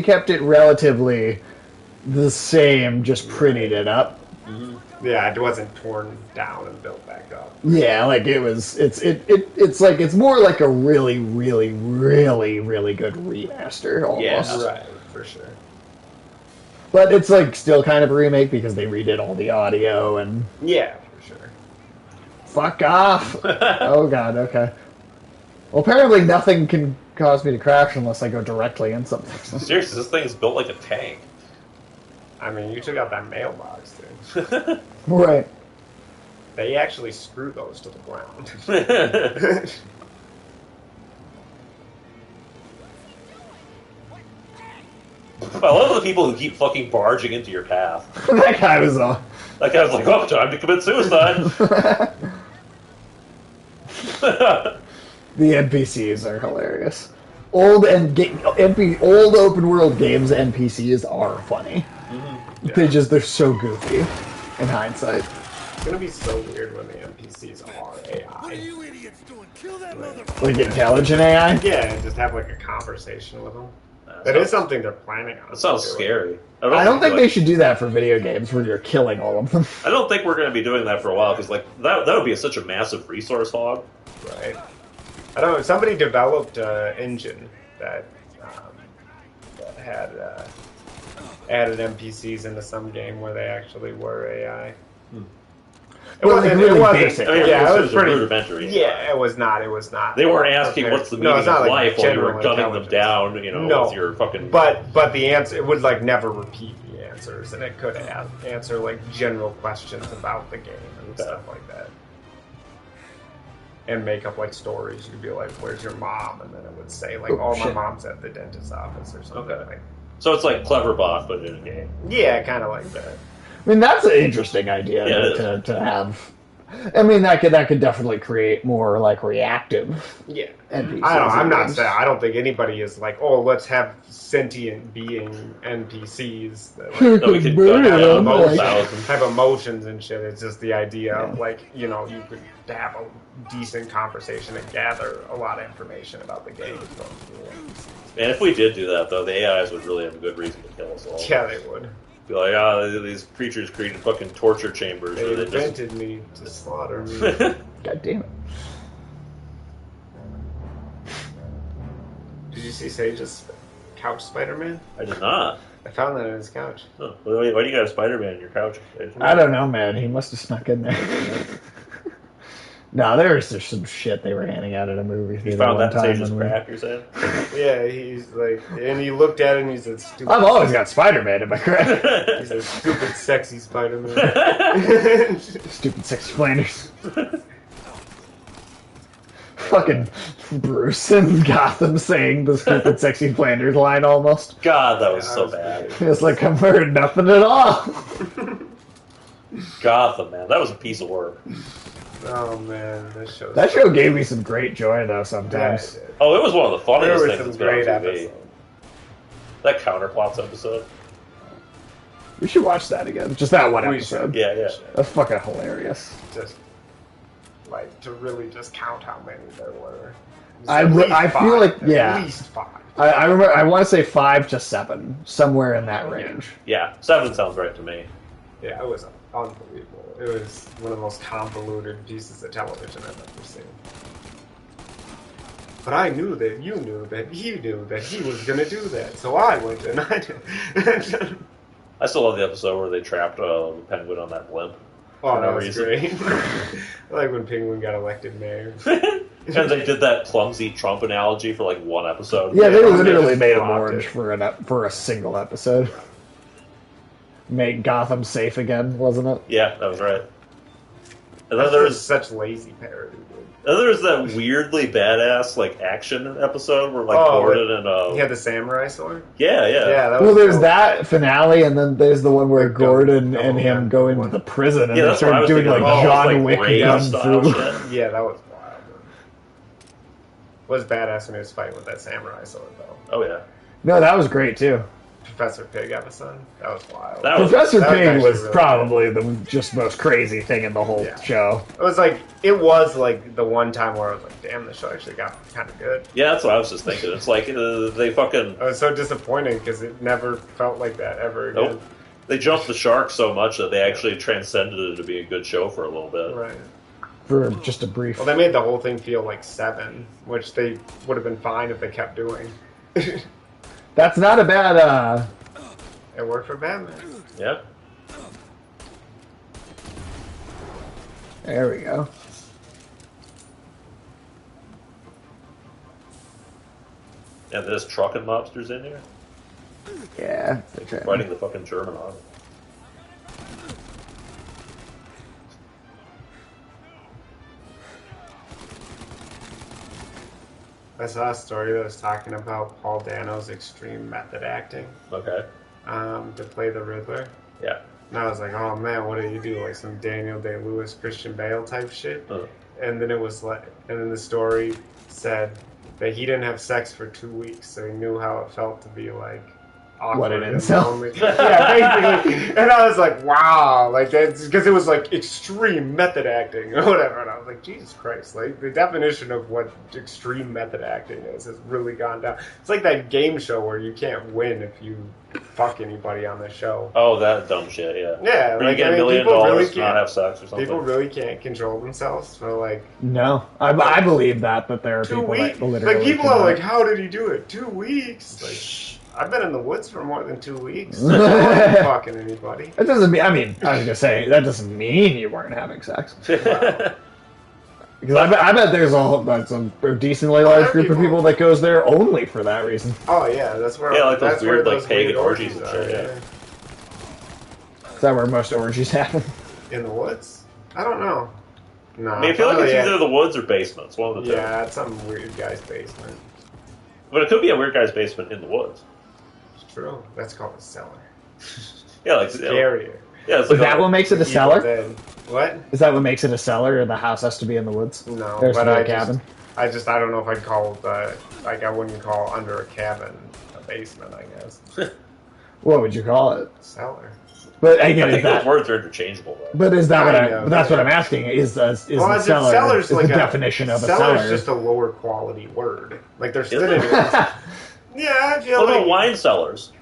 kept it relatively the same, just prettied it up. Yeah, it wasn't torn down and built back up. Yeah, like it's more like a really, really, really, really good remaster almost. Yeah. Right, for sure. But it's like still kind of a remake because they redid all the audio and Yeah, for sure. fuck off. Oh god, okay. Well, apparently nothing can cause me to crash unless I go directly in something. Seriously, this thing is built like a tank. I mean, you took out that mailbox, dude. Right. They actually screwed those to the ground. I love the people who keep fucking barging into your path. That guy was all. That guy's like, oh, time to commit suicide. The NPCs are hilarious. Old open world games NPCs are funny. Mm-hmm. Yeah. They're so goofy in hindsight. It's gonna be so weird when the NPCs are What are AI. you idiots doing? Kill that Right. motherfucker! Like intelligent AI. Yeah, and just have like a conversation with them. That That sounds- is something they're planning on. That sounds doing. scary. I don't think like, they should do that for video games where you're killing all of them. I don't think we're going to be doing that for a while because like that would be such a massive resource hog. Right. I don't know. Somebody developed an engine that had added NPCs into some game where they actually were AI. It Well, like, really basic. I mean, Yeah, it it was was pretty rudimentary. Yeah, it was not. It was not. They weren't asking Okay. what's the No, meaning it's not of like life while you were general gunning them intelligence. down, No. with your fucking... But the answer, it would like never repeat the answers, and it could answer like general questions about the game and Okay. stuff like that, and make up like stories. You'd be like, "Where's your mom?" And then it would say like, Oh, "Oh, my shit. mom's at the dentist's office" or something. Okay. Like, So it's like Cleverbot, but in a game. yeah, kind of like that. I mean, that's an interesting idea Yeah, it to have. I mean, that could definitely create more like reactive Yeah. NPCs. I'm not games. saying. I don't think anybody is like, oh, let's have sentient being NPCs that like, No, we could Burn gun it, down I'm a like- thousand. have emotions and shit. It's just the idea of Yeah. like, you know, you could have a decent conversation and gather a lot of information about the game. So, And if we did do that, though, the AIs would really have a good reason to kill us all. yeah, they would. Be like, oh, these creatures created fucking torture chambers. They where they just... invented me to slaughter me. God damn it. Did you see Sage's couch Spider-Man? I did not. I found that on his couch. Huh. Why do you got a Spider-Man in your couch? I don't know, man. He must have snuck in there. No, there was just some shit they were handing out at a movie theater You found one that time. Sage's when we- crack, you're saying? Yeah, he's like, and he looked at it and he said, "Stupid." I've always got Spider-Man in my crack. He said, "Stupid, sexy Spider-Man." Stupid sexy Flanders. Fucking Bruce in Gotham saying the stupid sexy Flanders line almost. God, that was Yeah, so that was bad. It's like I've heard nothing at all. Gotham, man. That was a piece of work. Oh man, That show gave me some great joy though sometimes. Oh, it was one of the There funniest were things some that's been on great TV. episodes. That Counterplots episode. We should watch that again. Just that one We episode. should. Yeah, yeah. That's fucking hilarious. Just like to really just count how many there were. I At least feel five. like- yeah. At least 5. I remember. I want to say 5 to 7, somewhere in that range. Yeah, 7 sounds right to me. Yeah, it was unbelievable. It was one of the most convoluted pieces of television I've ever seen. But I knew that you knew that he knew that he was going to do that, so I went and I did. I still love the episode where they trapped the penguin on that blimp. Oh, For that no was reason. great. I like when Penguin got elected mayor. And they did that clumsy Trump analogy for like one episode. Yeah, they Yeah, literally just made him flopped orange it. for a single episode. Make Gotham safe again, wasn't it? Yeah, that was right. And then That's there's just such lazy parody, dude. then there's that weirdly badass like action episode where like Oh, Gordon and He had the samurai sword? yeah. Yeah, that was Well, there's cool. that finale, and then there's the one where Like, double- Gordon double and him gun go into one. the prison and Yeah, they that's what I start was doing thinking like of. John Like Wick Ray gun style fu. shit. Yeah, that was wild. Was badass when he was fighting with that samurai sword, though. Oh yeah. No, that was great too. Professor Pig episode? That was wild. That was- Professor that was Pig actually was really probably the just most crazy thing in the whole Yeah. show. It was like the one time where I was like, damn, the show actually got kind of good. Yeah, that's what I was just thinking. It's like they fucking I was so disappointed because it never felt like that ever again. nope. They jumped the shark so much that they actually transcended it to be a good show for a little bit. Right. For just a brief. Well, they made the whole thing feel like 7, which they would have been fine if they kept doing. It That's not a bad. worked for Batman. Yeah. There we go. And there's trucking mobsters in here Yeah. they're trying- fighting the fucking German army. I saw a story that was talking about Paul Dano's extreme method acting Okay. to play the Riddler. Yeah. And I was like, oh man, what do you do? Like some Daniel Day-Lewis, Christian Bale type shit? Uh, And then it was like, and then the story said that he didn't have sex for 2 weeks, so he knew how it felt to be like awkward What an and incel. lonely. Yeah, basically. And I was like, wow, like that's because it was like extreme method acting or whatever. And I was like, Jesus Christ, like the definition of what extreme method acting is has really gone down. It's like that game show where you can't win if you fuck anybody on the show. oh, that dumb shit. Yeah. Yeah, Where you get $1 million people really to not can't. have sex or something. People really can't control themselves. So like No, I believe that there are 2 people weeks. that literally. Like people cannot. are like, how did he do it? 2 weeks. Like I've been in the woods for more than 2 weeks. I wasn't fucking anybody. That doesn't mean. I mean, I was gonna say that doesn't mean you weren't having sex. Because I bet there's some decently large group of people that goes there only for that reason. Oh yeah, that's where. Yeah, like those that's weird, where like, pagan orgies and shit, yeah. Is that where most orgies happen? In the woods? I don't know. No, I mean, I feel like probably, it's either the woods or basements. One of the two. yeah, it's some weird guy's basement. But it could be a weird guy's basement in the woods. It's true. That's called a cellar. Yeah, like Scarier. yeah, it's So like that one makes it a Evil cellar. Dead. What? Is that what makes it a cellar, or the house has to be in the woods? No, There's but no I cabin. I don't know if I'd call like I wouldn't call under a cabin a basement. I guess What would you call it? cellar. But I again, is think those that, words are interchangeable, though. but is that what Kind I? of. But that's what I'm asking. Is the Well, cellar is like the definition of a cellar cellar? is just a lower quality word. Like there's Is it? synonyms. Yeah, I feel What like. about wine cellars?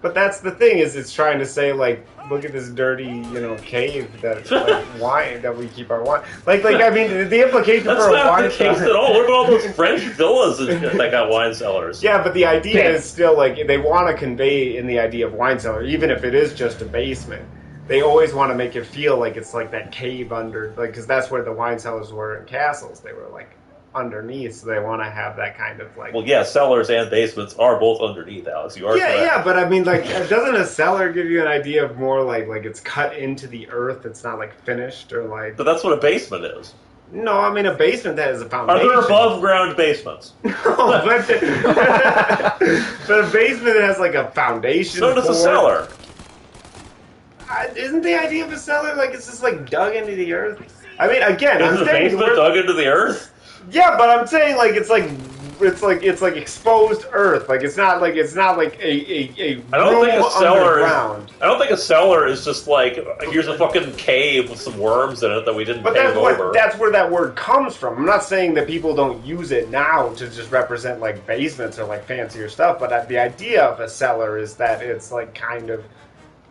But that's the thing is, it's trying to say like, look at this dirty, cave that like wine that we keep our wine. Like I mean, the implication That's for a not wine the case cellar. at all. What about all those French villas and shit that got wine cellars? Yeah, but the idea Yeah. is still like they want to convey in the idea of wine cellar, even if it is just a basement. They always want to make it feel like it's like that cave under, like because that's where the wine cellars were in castles. They were like underneath, so they want to have that kind of like. Well, yeah, cellars and basements are both underneath, Alex. You are Yeah, correct. yeah, but I mean, like, doesn't a cellar give you an idea of more like it's cut into the earth? It's not like finished or like. But that's what a basement is. No, I mean a basement that is a Are foundation. there above ground basements? No, but, but a basement that has like a foundation. So does a for it. cellar. Isn't the idea of a cellar like it's just like dug into the earth? I mean, again, Is I'm the saying basement dug into the earth? yeah, but I'm saying like it's like exposed earth. Like it's not like a I don't room think a cellar is. underground. I don't think a cellar is just like here's a fucking cave with some worms in it that we didn't But pave over. that's where that word comes from. I'm not saying that people don't use it now to just represent like basements or like fancier stuff, but the idea of a cellar is that it's like kind of.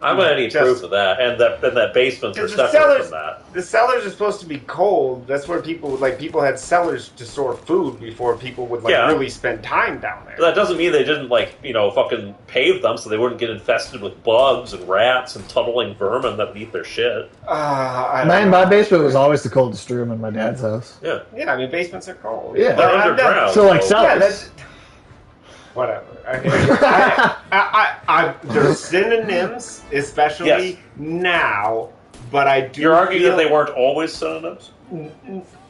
I'm gonna need Just- proof of that, and that basements are Because the separate cellars, from that. the cellars are supposed to be cold. That's where people had cellars to store food before people would like Yeah. really spend time down there. But that doesn't mean they didn't fucking pave them so they wouldn't get infested with bugs and rats and tunneling vermin that eat their shit. I don't My know. basement was always the coldest room in my dad's house. Yeah, Yeah, I mean basements are cold. Yeah. they're But I'm underground. So like so- Yeah, cellars. that's whatever. There's synonyms, especially Yes. now. But I do. You're arguing feel, that they weren't always synonyms?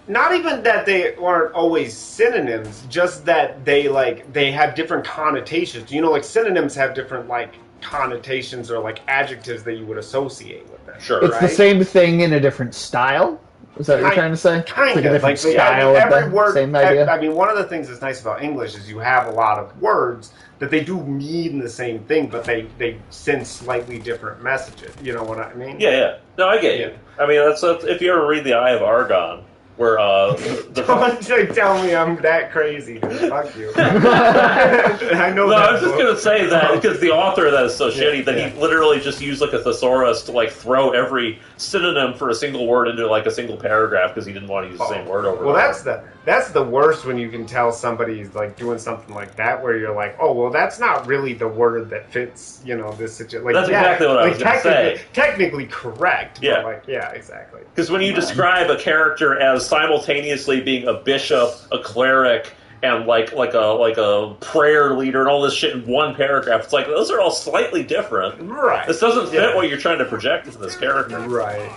not even that they weren't always synonyms, just that they have different connotations. Like synonyms have different like connotations or like adjectives that you would associate with them. Sure. It's the right? same thing in a different style. Is that what you're trying to say? Kind It's like a of different like style every of the word. same idea. I mean, one of the things that's nice about English is you have a lot of words that they do mean the same thing, but they send slightly different messages. You know what I mean? Yeah, yeah. No, I get you. Yeah. I mean, that's if you ever read The Eye of Argon, where Don't tell me I'm that crazy. Fuck you. I know No, that I was just book. gonna say that because the author of that is so shitty that yeah. he literally just used like a thesaurus to like throw every synonym for a single word into like a single paragraph because he didn't want to use the same word over. Well, and over. that's the worst when you can tell somebody's like doing something like that where you're like, oh, well, that's not really the word that fits, this situation. Like, That's exactly what I was gonna say. Technically correct. Yeah. But like, yeah, exactly. Because when you describe a character as simultaneously being a bishop, a cleric, and like a prayer leader and all this shit in one paragraph, it's like those are all slightly different. Right. This doesn't fit Yeah. what you're trying to project into this character. Right.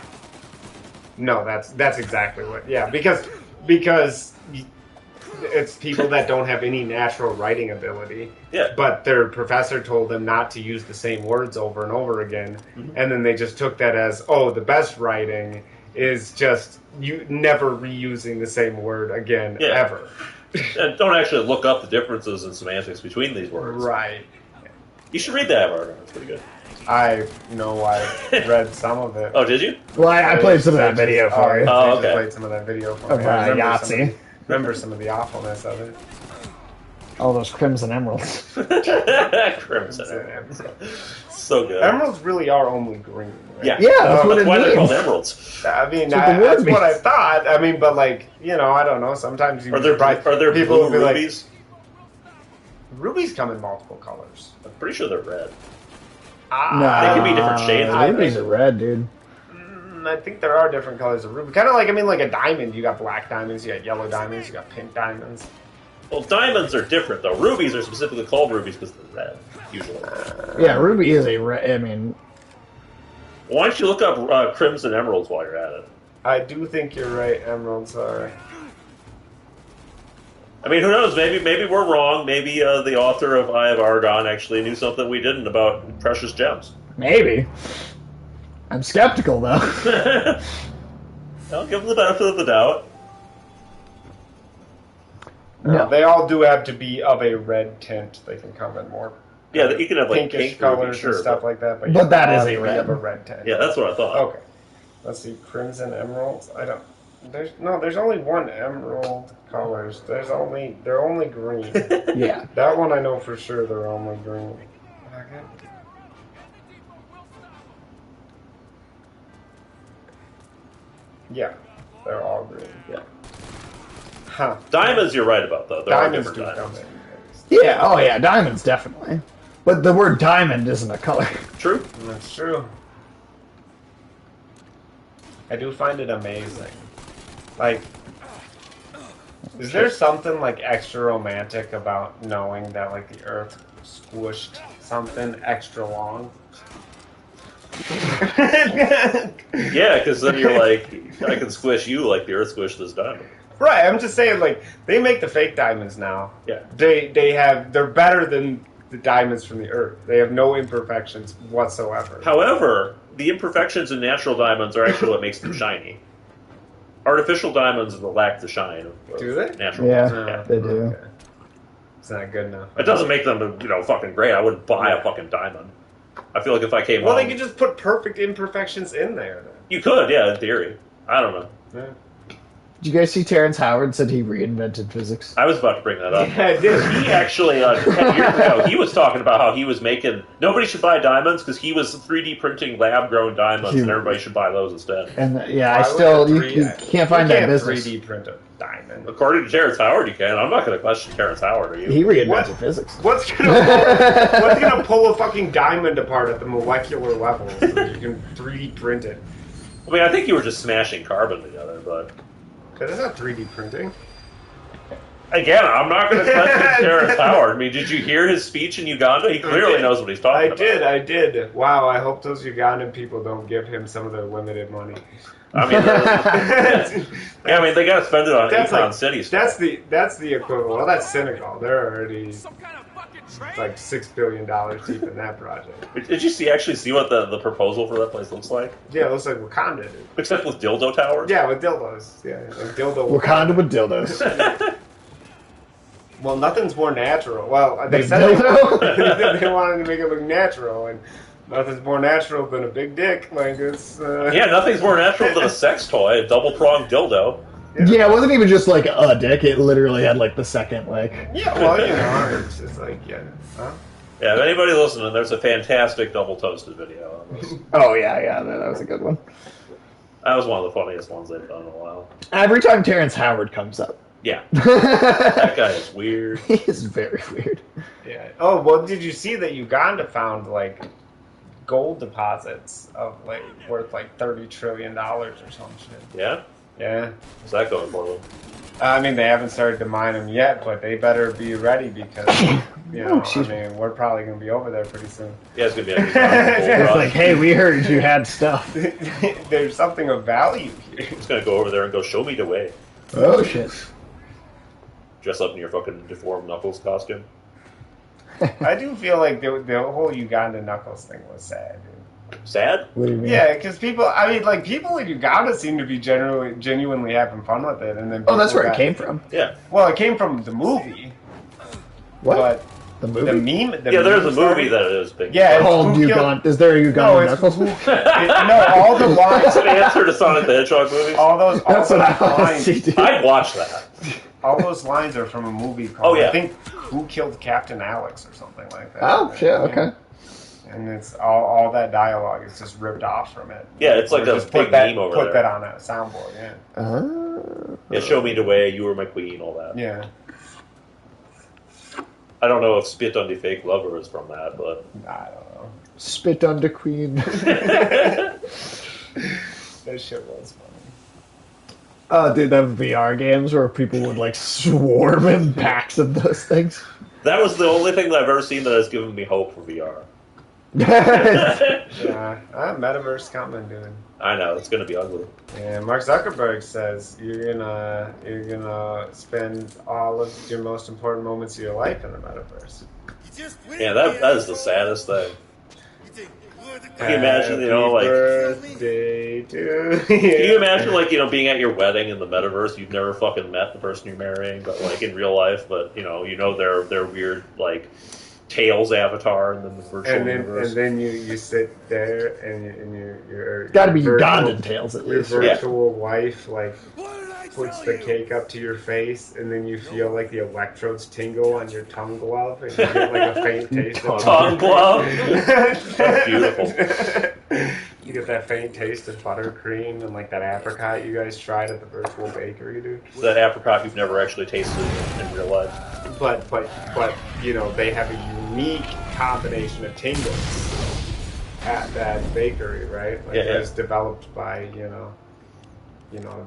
No, that's exactly what. Yeah, because it's people that don't have any natural writing ability. Yeah. But their professor told them not to use the same words over and over again, and then they just took that as, oh, the best writing is just you never reusing the same word again Yeah. ever. And don't actually look up the differences in semantics between these words. Right. You should read that, Martin. It's pretty good. I read some of it. Oh, did you? Well, I played some of that video for you. Oh, I okay. played some of that video for Of, me. I Yahtzee. remember some of the awfulness of it. All those crimson emeralds. Crimson Emeralds. So good. Emeralds really are only green. Right? Yeah, Yeah, that's what it why they're means. called emeralds. I mean, That's what the that's word what I means. thought. I mean, but like, I don't know. Sometimes you Are there people blue will be like, rubies? rubies come in multiple colors. I'm pretty sure they're red. Ah, They can be different shades of Rubies are red, dude. I think there are different colors of ruby. Kind of like, like a diamond. You got black diamonds, you got yellow diamonds, you got pink diamonds. Well, diamonds are different though. Rubies are specifically called rubies because they're red, usually. Yeah, ruby is a red. I mean, Why don't you look up crimson emeralds while you're at it? I do think you're right. Emeralds are. I mean, who knows? Maybe we're wrong. Maybe the author of Eye of Argon actually knew something we didn't about precious gems. maybe. I'm skeptical though. I'll give them the benefit of the doubt. No. They all do have to be of a red tint. They can come in more Yeah, you can have like pinkish pink colors sure, and stuff but- like that. But, But that they is all a have to be red. of a red tint. Yeah, that's what I thought. Okay. Let's see. Crimson emeralds. I don't. There's only one emerald colors. They're only green. Yeah. That one I know for sure. They're only green. Okay. Yeah, they're all green. Yeah. Huh. Diamonds, you're right about though. There Diamonds are do different come diamonds. in. Yeah, oh yeah, diamonds definitely. But the word diamond isn't a color. True. That's true. I do find it amazing. Like, is there something like extra romantic about knowing that like the Earth squished something extra long? Yeah, because then you're like, I can squish you like the Earth squished this diamond. Right. I'm just saying, like, they make the fake diamonds now. Yeah. They're better than the diamonds from the Earth. They have no imperfections whatsoever. However, the imperfections in natural diamonds are actually what makes them shiny. Artificial diamonds lack the shine of Do they? natural Yeah, ones. Yeah. they do. Okay. It's not good enough. It doesn't make them, fucking great. I wouldn't buy a fucking diamond. I feel like if I came Well, home... they could just put perfect imperfections in there. Then. You could, yeah, in theory. I don't know. Yeah. Did you guys see Terrence Howard said he reinvented physics? I was about to bring that up. Yeah, I did. He actually, 10 years ago, he was talking about how he was making... Nobody should buy diamonds because he was 3D printing lab-grown diamonds and everybody should buy those instead. And yeah, Why I would still a you 3D can't find you that can't business. 3D print a diamond. According to Terrence Howard, you can. I'm not going to question Terrence Howard, are you? He reinvented What? physics. What's gonna pull a fucking diamond apart at the molecular level so that you can 3D print it? I mean, I think you were just smashing carbon together, but... That is not 3D printing. Again, I'm not going to question Terrence Howard. I mean, did you hear his speech in Uganda? He clearly knows what he's talking about. I did. Wow, I hope those Ugandan people don't give him some of their limited money. I mean, yeah, I mean, they got to spend it on That's Econ like- City stuff. That's the equivalent. Well, that's Senegal. They're already like $6 billion deep in that project. Did you actually see what the proposal for that place looks like? Yeah, it looks like Wakanda, dude. Except with dildo towers? Yeah, with dildos. Yeah, like dildo. Wakanda with dildos. Well, nothing's more natural. Well, they Big said dildo? they wanted to make it look natural, and nothing's more natural than a big dick. Like it's. Yeah, nothing's more natural than a sex toy, a double-pronged dildo. Yeah, it wasn't even just like a dick. It literally had like the second like. Yeah, well, you know, it's just like Huh? Yeah, if anybody listening, there's a fantastic double-toasted video on this. Oh yeah, that was a good one. That was one of the funniest ones they've done in a while. Every time Terrence Howard comes up, Yeah, that guy is weird. he is very weird. Yeah. Oh well, did you see that Uganda found like gold deposits of like worth like $30 trillion or some shit? Yeah? Yeah. How's that going for them? I mean, they haven't started to mine them yet, but they better be ready because, you know, excuse I mean, we're probably going to be over there pretty soon. Yeah, it's going to be like It's like, hey, we heard you had stuff. There's something of value here. It's going to go over there and go, show me the way. Oh shit. Dress up in your fucking deformed Knuckles costume. I do feel like the whole Uganda Knuckles thing was sad, dude. Sad? What do you mean? Yeah, because people in Uganda seem to be genuinely having fun with it, and then Oh, that's people where it came from. Yeah. Well, it came from the movie, What? but The the movie? meme. Yeah, there's a meme movie started- that is big. Yeah, it's Called who killed- Uganda. Is there a No, Uganda it's Knuckles? no, all the lines, It's an answer to Sonic the Hedgehog movies. all those That's what I want to lines, see, dude. I'd watch that. all those lines are from a movie called. Oh, yeah. I think Who Killed Captain Alex or something like that. Oh shit. Okay. And it's all that dialogue is just ripped off from it. Yeah, it's like Or a just big put that, meme over put there. that on a soundboard. Yeah. Yeah, show me the way, you were my queen, all that. Yeah. I don't know if Spit on the Fake Lover is from that, but... I don't know. Spit on the queen. That shit was funny. Oh, dude, them VR games where people would like swarm in packs of those things. That was the only thing that I've ever seen that has given me hope for VR. Yeah. Metaverse coming, dude. I know, it's going to be ugly. Yeah, Mark Zuckerberg says you're gonna spend all of your most important moments of your life in the metaverse. Yeah, that is the saddest thing. Can you imagine, birthday to can you imagine, being at your wedding in the metaverse? You've never fucking met the person you're marrying, but in real life, but their weird Tails avatar in the virtual universe. And then you sit there and you're Got to be Ugandan Tails at your least. virtual wife puts the cake up to your face, and then you feel like the electrodes tingle on your tongue glove, and you get like a faint taste of Tongue glove? That's beautiful. You get that faint taste of buttercream and like that apricot you guys tried at the virtual bakery, dude. That apricot you've never actually tasted in real life. But they have a unique combination of tingles at that bakery, right? It was developed by a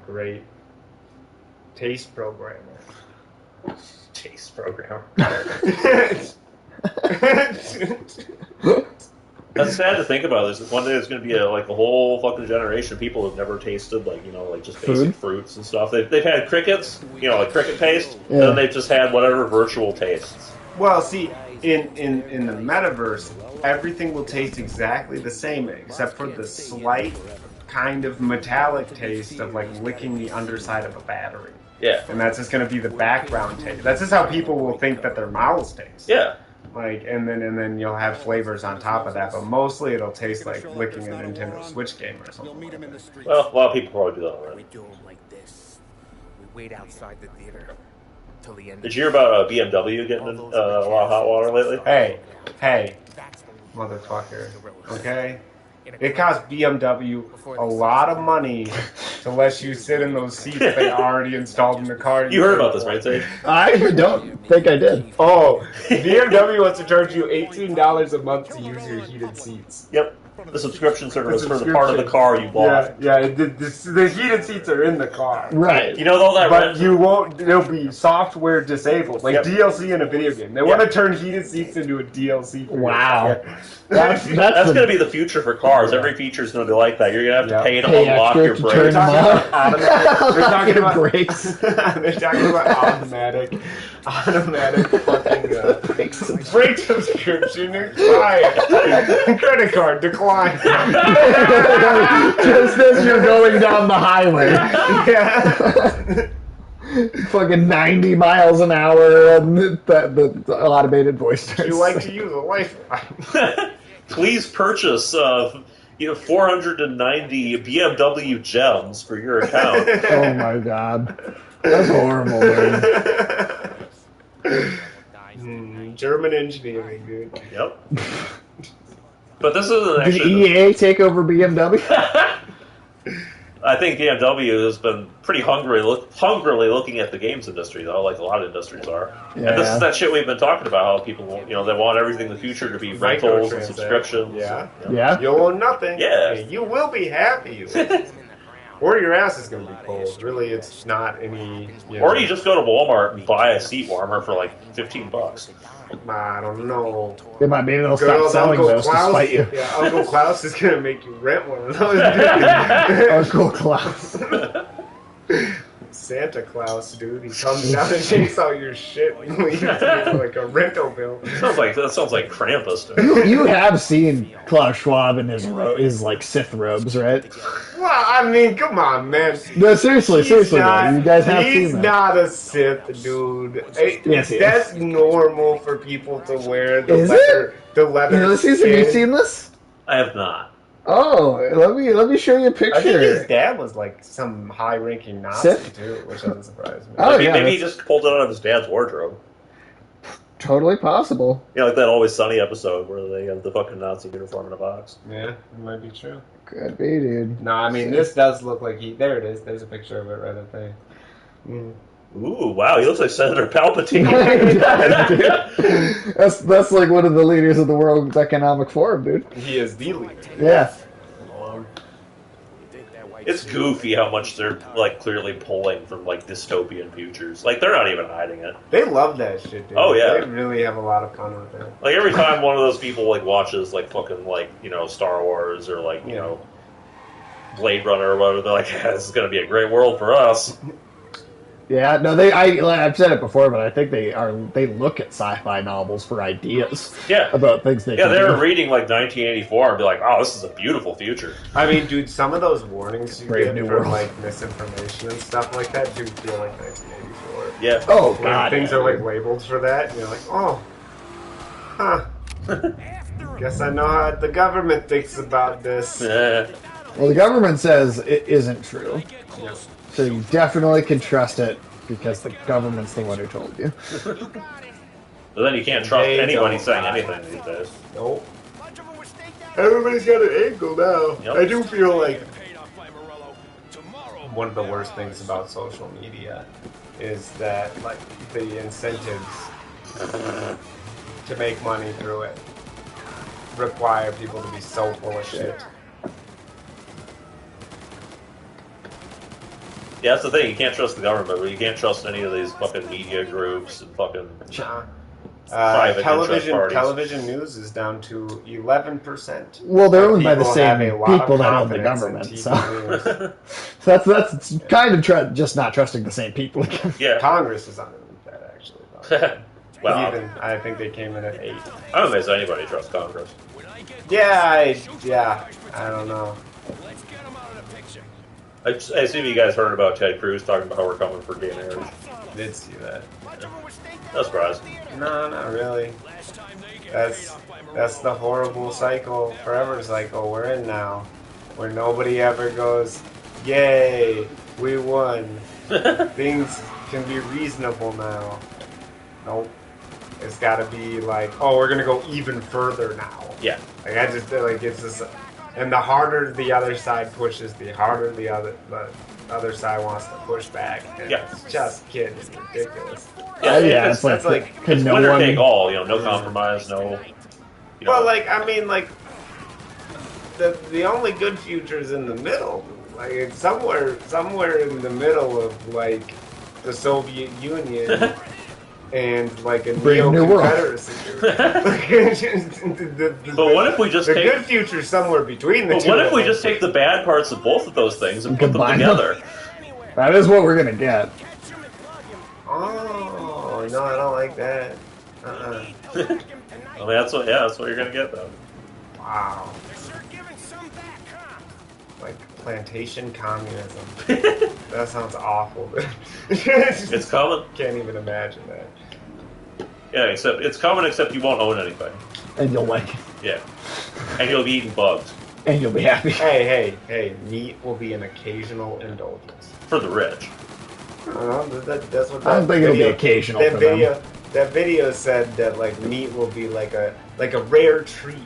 great taste programmer. Taste programmer. That's sad to think about. One day there's going to be a whole fucking generation of people who've never tasted just basic fruits and stuff. They've had crickets, cricket taste, and then they've just had whatever virtual tastes. Well, see, in the metaverse, everything will taste exactly the same except for the slight kind of metallic taste of licking the underside of a battery. Yeah. And that's just going to be the background taste. That's just how people will think that their mouths taste. Yeah. And then you'll have flavors on top of that, but mostly it'll taste like licking a Nintendo Switch game or something. Well, a lot of people probably do that already. We do them like this. We wait outside the theater till the end. Did you hear about BMW getting in a lot of hot water lately? Hey, motherfucker. Okay? It costs BMW a lot of money to let you sit in those seats they already installed in the car. You heard about this, right, Sage? I don't think I did. Oh, BMW wants to charge you $18 a month to use your heated seats. Yep. The subscription service for the part of the car you bought. Yeah. The heated seats are in the car. Right. All that But you won't. They'll be software disabled, like DLC in a video game. They want to turn heated seats into a DLC. Wow. Yeah. That's going to be the future for cars. Every feature is going to be like that. You're going to have to pay to unlock your extra to turn brakes. them on. They're talking about brakes. They're talking about automatic fucking brake subscription expired. Credit card declined. Just as you're going down the highway. Yeah. Fucking 90 miles an hour and the automated voice starts. You like to use a lifeline. Please purchase 490 BMW gems for your account. Oh my god. That's horrible, man. German engineering, dude. Yep. But this isn't Did actually... EA take over BMW? I think BMW has been pretty hungrily looking at the games industry, though, like a lot of industries are. Yeah. And this is that shit we've been talking about, how people, they want everything in the future to be rentals and subscriptions. Yeah. Yeah. You'll own nothing. Yeah. You will be happy. Or your ass is going to be cold. Really, it's not any... Or you just go to Walmart and buy a seat warmer for $15. I don't know. Maybe they'll Good stop old selling Uncle those to Klaus. spite you. Yeah, Uncle Klaus is going to make you rent one of those. Uncle Klaus. Santa Claus, dude. He comes down and takes all your shit and leaves you like a rental bill. That sounds like Krampus. Dude. You have seen Klaus Schwab in his Sith robes, right? Well, I mean, come on, man. No, seriously, though. You guys have He's seen that. not a Sith, dude. Yes, he is. That's normal for people to wear the Is leather. it? The leather. Have you seen this? I have not. Oh, let me show you a picture. I think his dad was like some high-ranking Nazi Sith? too, which doesn't surprise me. Oh, Maybe he just pulled it out of his dad's wardrobe. Totally possible. Like that Always Sunny episode where they have the fucking Nazi uniform in a box. Yeah, it might be true. Could be, dude. No, I mean this does look like he. There it is. There's a picture of it right up there. Ooh, wow, he looks like Senator Palpatine. That's like one of the leaders of the World Economic Forum, dude. He is the leader. Yeah. It's goofy how much they're clearly pulling from dystopian futures. They're not even hiding it. They love that shit, dude. Oh, yeah. They really have a lot of fun with it. Every time one of those people watches Star Wars or Blade Runner or whatever, they're like, yeah, this is gonna be a great world for us. Yeah, no, I've said it before, but I think they look at sci-fi novels for ideas Yeah. about things they Yeah, can they were do. reading like 1984 and be like, "Oh, this is a beautiful future." I mean, dude, some of those warnings you Brave get New for World. like misinformation and stuff like that do feel like 1984. Yeah. Oh When god, things yeah, are like dude. labeled for that, and you're like, oh, huh. Guess I know how the government thinks about this. Well, the government says it isn't true, Yep. so you definitely can trust it because the government's the one who told you. But then you can't trust They anybody don't saying lie. anything these days. Nope. Everybody's got an angle now. Yep. I do feel like one of the worst things about social media is that like the incentives to make money through it require people to be so full of shit. Yeah, that's the thing. You can't trust the government, but you can't trust any of these fucking media groups and fucking private interest parties. Television news is down to 11%. Well, they're owned by the People same have a lot of people that own the confidence in government, TV so news. so that's kind of just not trusting the same people again. Yeah. Congress is underneath that, actually. Though. Well, Even, I think they came in at 8. I don't think anybody trusts Congress. Yeah, I don't know. I assume you guys heard about Ted Cruz talking about how we're coming for gay marriage. Did see that. No surprise. No, not really. That's the horrible cycle, forever cycle we're in now, where nobody ever goes, "Yay, we won. Things can be reasonable now." Nope. It's got to be like, "Oh, we're gonna go even further now." Yeah. Like I just feel like it's just, and the harder the other side pushes, the harder the other side wants to push back. And Yeah. it's just kidding, ridiculous. Yeah, it's it's like it's no winner one- take all. You know, no compromise, no. You know, Well, like I mean, like the only good future is in the middle. Like it's somewhere in the middle of like the Soviet Union and like a Brave New World. neo-confederacy. But what if we just the take? good future somewhere between the But two? what if of we them. just take the bad parts of both of those things and put them Combine them? together? That is what we're gonna get. Oh no, I don't like that. I mean, that's what you're gonna get though. Wow. Like plantation communism. That sounds awful. It's coming. Can't even imagine that. Yeah, except it's coming. Except you won't own anything. And you'll like it. Yeah, and you'll be eating bugs And you'll be happy. Hey, meat will be an occasional indulgence. for the rich. I don't know, that's what I don't that think it'll be video- occasional that for video, them. That video said that like meat will be like a rare treat.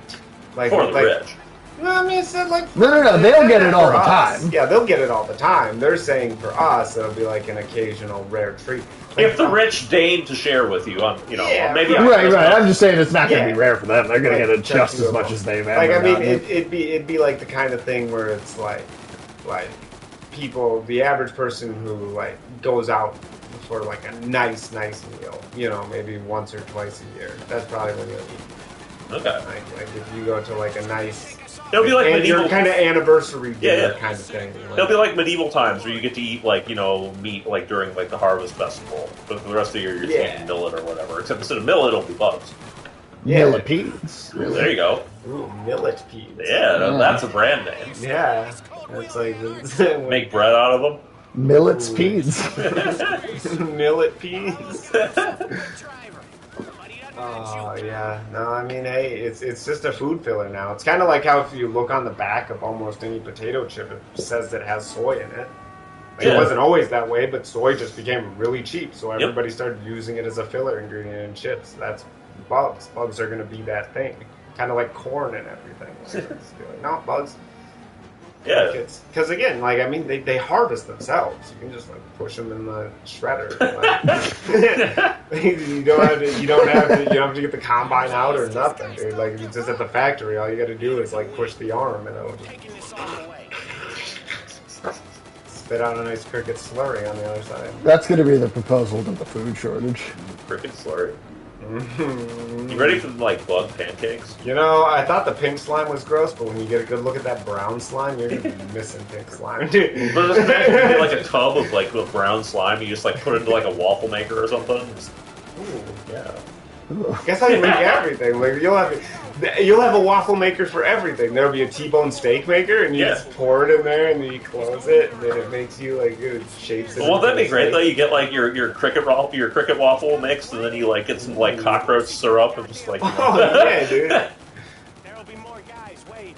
Like For the like, rich. No, I mean it said like No, they'll it said get that it all for the us. time. Yeah, they'll get it all the time. They're saying for us it'll be like an occasional rare treat. Like, If the rich deign to share with you, on Yeah, maybe right. on Right. Christmas. I'm just saying it's not going to Yeah. be rare for them. They're going to Like, get it just check as you much out. as they've Like I ever mean, gotten. it'd be like the kind of thing where it's like people, the average person who like goes out for like a nice meal, you know, maybe once or twice a year. That's probably when you'll eat. Okay. Like if you go to like a nice, It'll be like and medieval. your kind of anniversary dinner Yeah. kind of thing. It'll be like medieval times where you get to eat meat like during like the harvest festival, but for the rest of the year you're just Yeah. eating millet or whatever. Except instead of millet, it'll be bugs. Yeah. Millipedes. Really. There you go. Ooh, millet peas. Yeah, that's a brand name. Yeah. It's like Make bread out of them. Millet's peas. millet peas. Oh yeah, no, I mean, hey, it's just a food filler now. It's kind of like how if you look on the back of almost any potato chip, it says that it has soy in it. Like, Yeah. It wasn't always that way, but soy just became really cheap, so everybody started using it as a filler ingredient in chips. That's bugs. Bugs are going to be that thing, kind of like corn and everything. It's like, no, bugs. Yeah. Because again, like I mean, they harvest themselves. You can just like push them in the shredder. Like, you don't have to get the combine out or nothing, dude. Like if it's just at the factory, all you got to do is like push the arm and it'll just spit out a nice cricket slurry on the other side. That's going to be the proposal to the food shortage. Cricket slurry. You ready for like bug pancakes? You know, I thought the pink slime was gross, but when you get a good look at that brown slime, you're gonna be missing pink slime, dude. But just imagine you get like a tub of like the brown slime, you just like put it into like a waffle maker or something. Just, Ooh. yeah. Guess how you make everything. Like you'll have a waffle maker for everything. There'll be a T-bone steak maker, and you just pour it in there, and then you close it, and then it makes you like good shapes. Well, that'd be great though. You get like your cricket waffle mixed, and then you like get some like cockroach syrup and just like. Oh yeah, dude. There'll be more guys. Wait.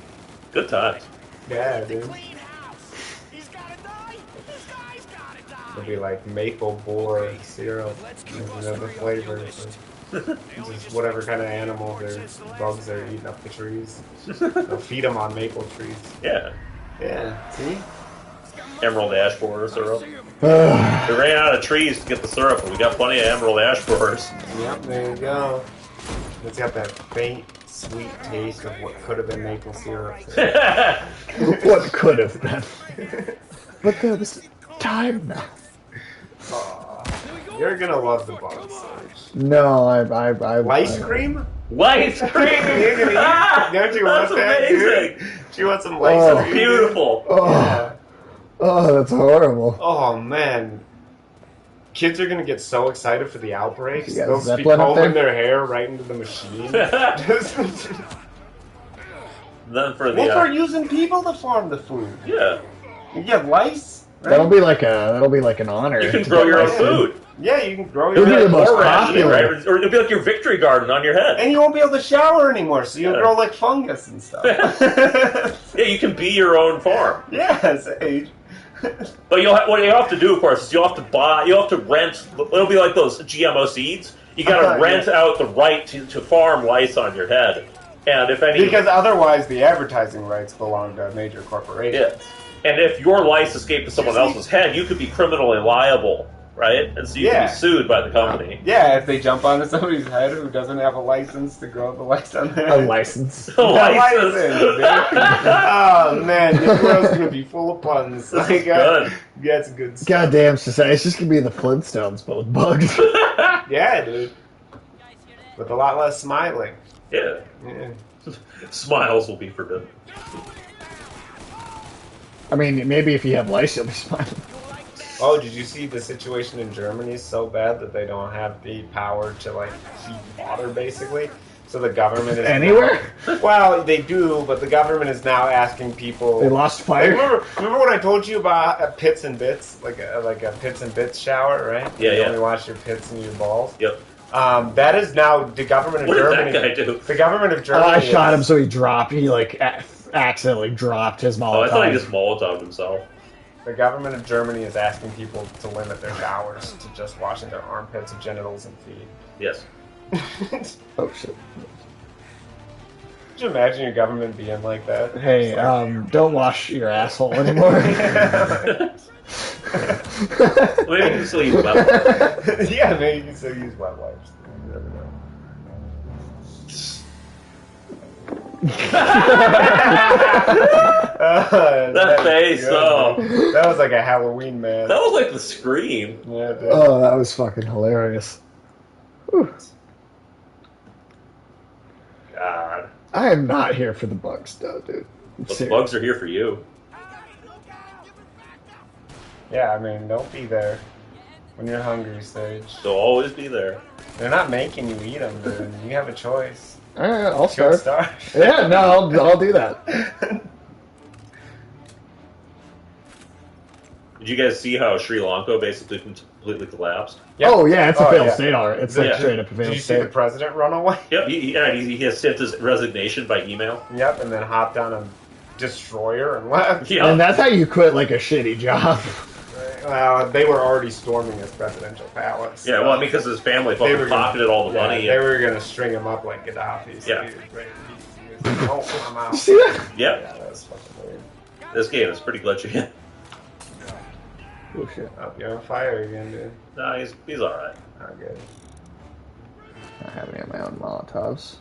Good times. Yeah, dude. Clean house. He's gotta die. This guy's gotta die. It'll be like maple boar syrup, the flavors. Just whatever kind of animals or bugs are eating up the trees. They'll feed them on maple trees. Yeah. Yeah, see? Emerald ash borer syrup. We ran out of trees to get the syrup, but we got plenty of emerald ash borers. Yep, there you go. It's got that faint, sweet taste of what could have been maple syrup. What could have been? But there was time now. You're gonna love the bugs, Serge. No, Ice cream? Lice cream! You're gonna eat? Don't you want That's that, amazing! dude? Do you want some lice cream? Beautiful! Yeah. Oh, that's horrible. Oh man. Kids are gonna get so excited for the outbreaks. Yeah, They'll be Zeppelin up combing there? their hair right into the machine. Then for the Well, we're using people to farm the food. yeah, You get lice. Right? That'll be like an honor. you can to grow get your own lice. food. Yeah, you can grow It'll your be the own. most Or rationing, popular. right? Or it'll be like your victory garden on your head. And you won't be able to shower anymore, so you'll Yeah. grow like fungus and stuff. Yeah, you can be your own farm. Yes, Age. But what you have to do, of course, is you have to rent. It'll be like those GMO seeds. You got to rent out the right to farm lice on your head. And if any, Because otherwise, the advertising rights belong to major corporations. yeah. And if your lice escaped to someone else's head, you could be criminally liable, right? And so you can be sued by the company. Yeah, if they jump onto somebody's head who doesn't have a license to grow the lice on their A head. license. A license. Dude. Oh man, this world's gonna be full of puns. Like, Good. That's good stuff. Goddamn society. It's just gonna be the Flintstones, but with bugs. Yeah, dude. With a lot less smiling. Yeah. Yeah. Smiles will be forbidden. I mean, maybe if you have lice, you'll be smiling. Oh, did you see the situation in Germany is so bad that they don't have the power to like heat water, basically? So the government is Anywhere? Well, they do, but the government is now asking people. They lost fire. Remember when I told you about pits and bits, like a pits and bits shower, right? Yeah, you yeah. only wash your pits and your balls. Yep. That is now the government of What Germany. did that guy do? The government of Germany. I shot him, so he dropped. He like accidentally dropped his Molotov. Oh, I thought he just Molotov'd himself. The government of Germany is asking people to limit their showers to just washing their armpits, genitals, and feet. Yes. Oh shit. Could you imagine your government being like that? Hey, don't wash your asshole anymore. Maybe you can still use wet. Yeah, maybe you can still use wet wipes. You never know. That face, though. That was like a Halloween mask. That was like the scream. Yeah, dude. Oh, that was fucking hilarious. Whew. God. I am not here for the bugs, though, dude. But the bugs are here for you. Yeah, I mean, don't be there when you're hungry, Sage. They'll always be there. They're not making you eat them, dude. You have a choice. Alright, I'll Don't start. starve. Yeah, no, I'll do that. Did you guys see how Sri Lanka basically completely collapsed? Yep. Oh, yeah, it's a failed yeah. state already. It's like Yeah. straight up a Did failed you see the state. president run away? Yep, he has sent his resignation by email. Yep, and then hopped on a destroyer and left. Yeah. And that's how you quit like a shitty job. Well, they were already storming his presidential palace. Yeah, well, because his family They were fucking gonna- pocketed all the money. They were going to string him up like Gaddafi. So Yeah. he was ready. He was like, oh, I'm out. See that? Yep, Yeah, that was fucking weird. this game is pretty glitchy. Oh, shit. Oh, you're on fire again, dude. Nah, he's alright. Not good. I have any of my own Molotovs.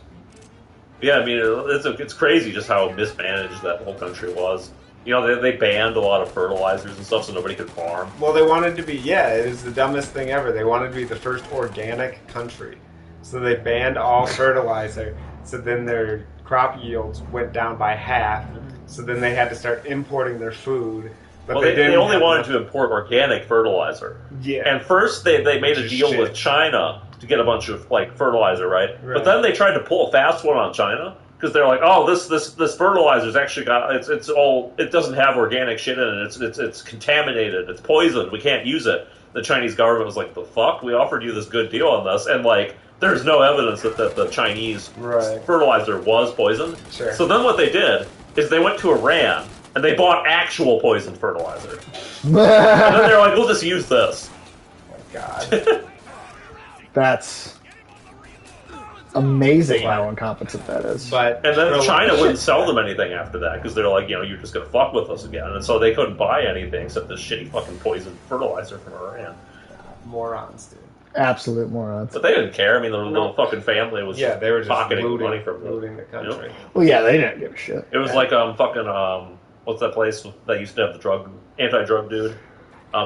Yeah, I mean, it's crazy just how mismanaged that whole country was. You know, they banned a lot of fertilizers and stuff so nobody could farm. Well, they wanted to be, yeah, it was the dumbest thing ever. They wanted to be the first organic country. So they banned all fertilizer. So then their crop yields went down by half. So then they had to start importing their food. But Well, they only wanted to import organic fertilizer. Yeah. And first they made a deal Shit. with China to get a bunch of like fertilizer, right? But then they tried to pull a fast one on China because they're like, oh, this fertilizer's actually got it doesn't have organic shit in it. It's contaminated. It's poisoned. We can't use it. The Chinese government was like, the fuck? We offered you this good deal on this, and like there's no evidence that the Chinese fertilizer was poisoned. Sure. So then what they did is they went to Iran and they bought actual poisoned fertilizer. And then they're like, we'll just use this. Oh my God. That's amazing how incompetent that is. And then China wouldn't sell them anything after that because they're like, you're just going to fuck with us again. And so they couldn't buy anything except this shitty fucking poisoned fertilizer from Iran. Morons, dude. Absolute morons. But they didn't care. I mean, the little fucking family was they were just pocketing looting, money from the country. Well, yeah, they didn't give a shit. It was like what's that place that used to have the anti-drug dude?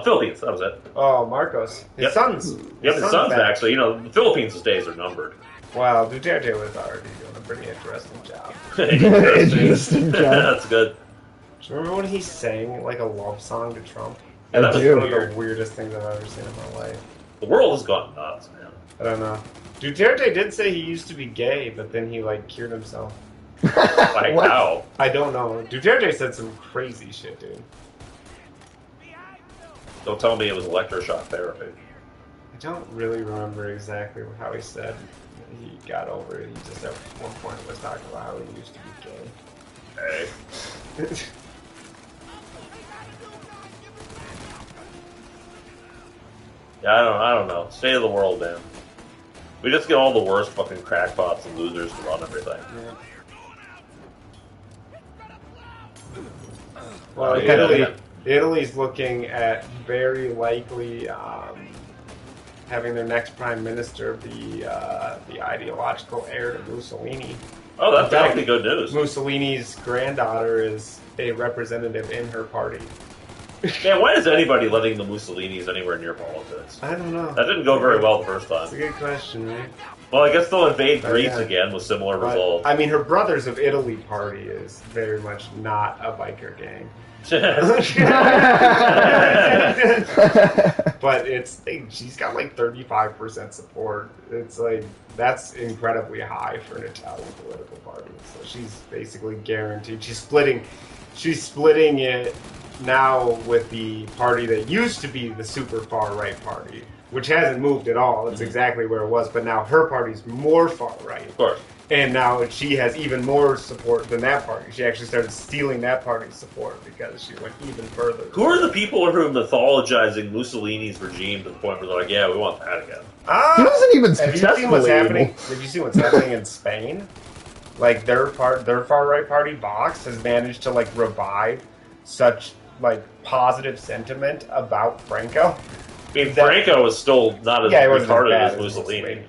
Philippines, that was it. Oh, Marcos. His son's. His son's back. So, the Philippines' days are numbered. Wow, Duterte was already doing a pretty interesting job. Interesting job. That's good. Do you remember when he sang like a love song to Trump? Yeah, that I was do. One of the weirdest things I've ever seen in my life. The world has gone nuts, man. I don't know. Duterte did say he used to be gay, but then he like cured himself. Like What? how? I don't know. Duterte said some crazy shit, dude. Don't tell me it was electroshock therapy. I don't really remember exactly how he said he got over it. He just at one point was talking about how he used to be gay. Hey. Yeah, I don't know. State of the world, man. We just get all the worst fucking crackpots and losers to run everything. Well, Italy's looking at very likely having their next prime minister be the ideological heir to Mussolini. Oh, that's definitely good news. Mussolini's granddaughter is a representative in her party. Man, why is anybody letting the Mussolinis anywhere near politics? I don't know. That didn't go very well the first That's a time. good question, right? Well, I guess they'll invade Oh, Greece yeah. again with similar But, results. I mean, her Brothers of Italy party is very much not a biker gang. But she's got like 35% support. It's like, that's incredibly high for an Italian political party. So she's basically guaranteed. She's splitting it now with the party that used to be the super far right party, which hasn't moved at all. It's exactly where it was, but now her party's more far right. Of course. And now she has even more support than that party. She actually started stealing that party's support because she went even further. Who are the people who are mythologizing Mussolini's regime to the point where they're like, yeah, we want that again? He wasn't even Have you seen what's successfully happening? evil. Have you seen what's happening in Spain? Like their far right party Vox has managed to like revive such like positive sentiment about Franco. I mean, Franco is still not as It wasn't retarded bad as Mussolini.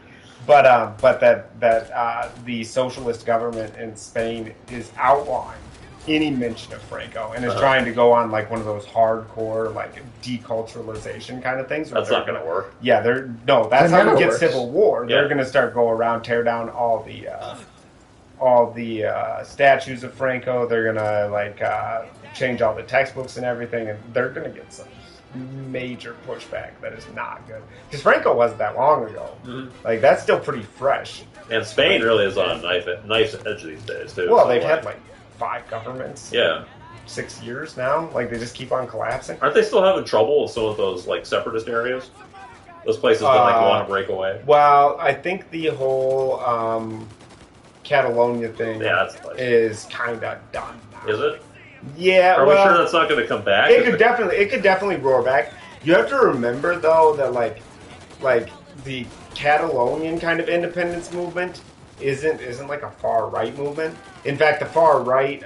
But that the socialist government in Spain is outlawing any mention of Franco and is trying to go on like one of those hardcore like deculturalization kind of things. That's not going to work. Yeah, that's It how never you get works. civil war. Yeah. They're going to start go around, tear down all the statues of Franco. They're going to change all the textbooks and everything, and they're going to get some major pushback that is not good. Because Franco wasn't that long ago. Mhm. Like, that's still pretty fresh. And Spain really is on a knife edge these days, too. Well, So, they've had like 5 governments. Yeah. 6 years now. Like, they just keep on collapsing. Aren't they still having trouble with some of those, like, separatist areas? Those places that, want to break away? Well, I think the whole Catalonia thing is kind of done now. Is it? Yeah, Are we sure that's not going to come back? It could definitely roar back. You have to remember though that like the Catalonian kind of independence movement isn't like a far right movement. In fact, the far right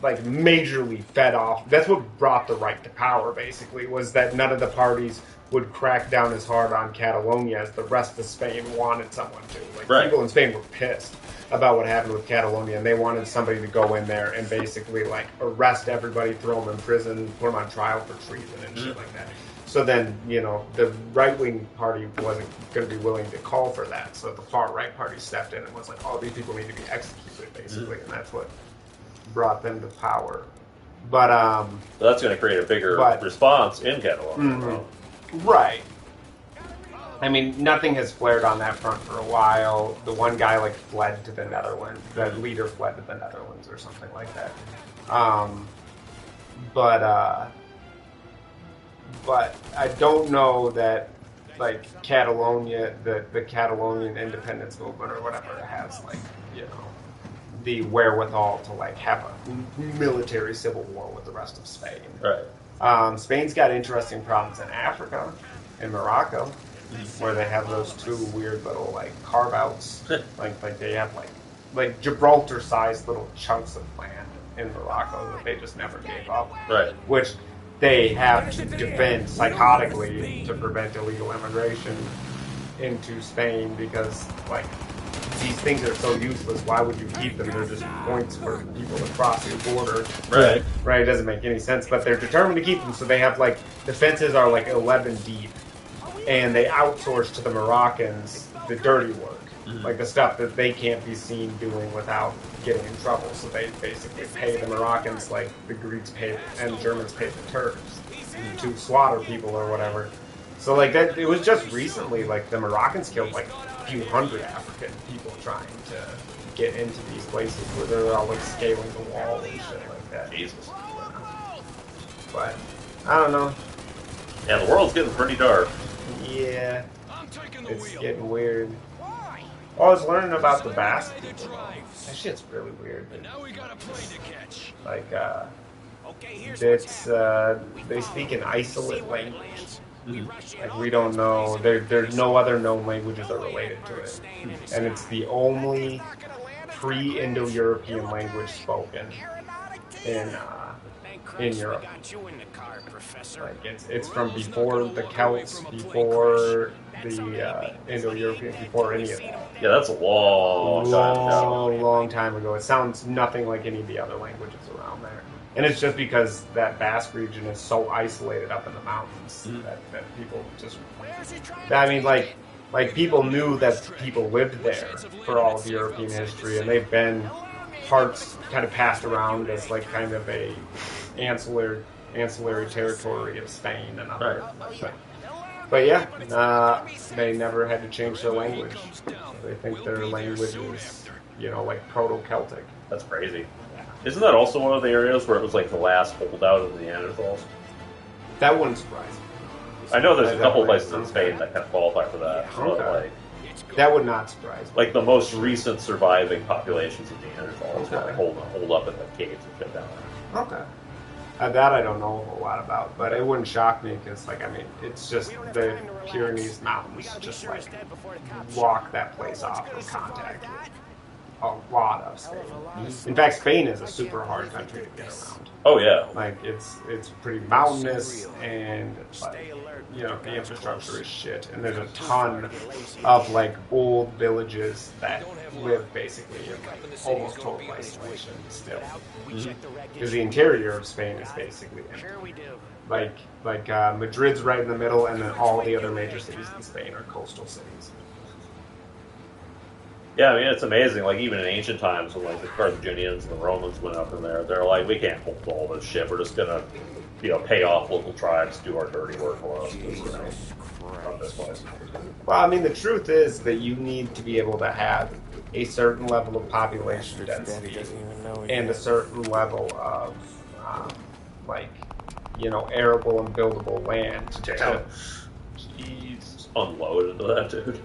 majorly fed off. That's what brought the right to power. Basically, was that none of the parties would crack down as hard on Catalonia as the rest of Spain wanted someone to. Like Right. people in Spain were pissed. about what happened with Catalonia, and they wanted somebody to go in there and basically like arrest everybody, throw them in prison, put them on trial for treason and shit like that. So then, the right-wing party wasn't going to be willing to call for that. So the far-right party stepped in and was like, oh, these people need to be executed, basically. And that's what brought them to power. But, So that's going to create a bigger response in Catalonia. Right. I mean, nothing has flared on that front for a while. The one guy, like, fled to the Netherlands. The leader fled to the Netherlands or something like that. But I don't know that, like, Catalonia, the Catalonian independence movement or whatever has, like, the wherewithal to, like, have a military civil war with the rest of Spain. Right. Spain's got interesting problems in Africa, in Morocco, where they have those two weird little, like, carve-outs. like they have, like Gibraltar-sized little chunks of land in Morocco that they just never gave up. Right. Which they have to defend psychotically to prevent illegal immigration into Spain because, like, these things are so useless. Why would you keep them? They're just points for people to cross your border. Right. Right, it doesn't make any sense. But they're determined to keep them, so they have, like, the fences are, like, 11 deep, and they outsource to the Moroccans the dirty work. Like, the stuff that they can't be seen doing without getting in trouble. So they basically pay the Moroccans like the Greeks pay and Germans pay the Turks to slaughter people or whatever. So, like, that, it was just recently, like, the Moroccans killed, like, a few hundred African people trying to get into these places where they're all, like, scaling the wall and shit like that. Jesus. But, I don't know. Yeah, the world's getting pretty dark. Yeah, it's getting weird. Oh, I was learning about the Basque people. That shit's really weird. Like, it's, they speak an isolate language. Like, we don't know, there's no other known languages that are related to it. And it's the only pre-Indo-European language spoken in Europe. Like, it's from before the Celts, before the Indo-Europeans, before any of that. Yeah, that's a long time ago. It sounds nothing like any of the other languages around there. And it's just because that Basque region is so isolated up in the mountains that people just... I mean, like people knew that people lived there for all of European history, and they've been parts kind of passed around as, like, kind of a ancillary territory of Spain and other. Right. But yeah, they never had to change their language. They think their language is, like Proto-Celtic. That's crazy. Isn't that also one of the areas where it was like the last holdout of the Neanderthals? That wouldn't surprise me. I know there's a couple of places in Spain that kind of qualify for that. Okay. But, like, that would not surprise me. like the most recent surviving populations of Neanderthals were like hold up in the caves and shit down there. Okay. That I don't know a whole lot about, but it wouldn't shock me because, like, I mean, it's just the Pyrenees Mountains just, like, walk that place off from contact with a lot of Spain. In fact, Spain is a super hard country to get around. Oh, yeah. Like, it's pretty mountainous, and, like, the infrastructure is shit. And there's a ton of, like, old villages that live basically in, like, almost total isolation still. Because the interior of Spain is basically empty. Like Madrid's right in the middle, and then all the other major cities in Spain are coastal cities. Yeah, I mean, it's amazing. Like, even in ancient times, when, like, the Carthaginians and the Romans went up in there, they're like, we can't hold all this shit. We're just gonna, pay off local tribes to do our dirty work for us. Run this place. Well, I mean, the truth is that you need to be able to have a certain level of population density and a certain level of, arable and buildable land to Jeez. Unload into that, dude.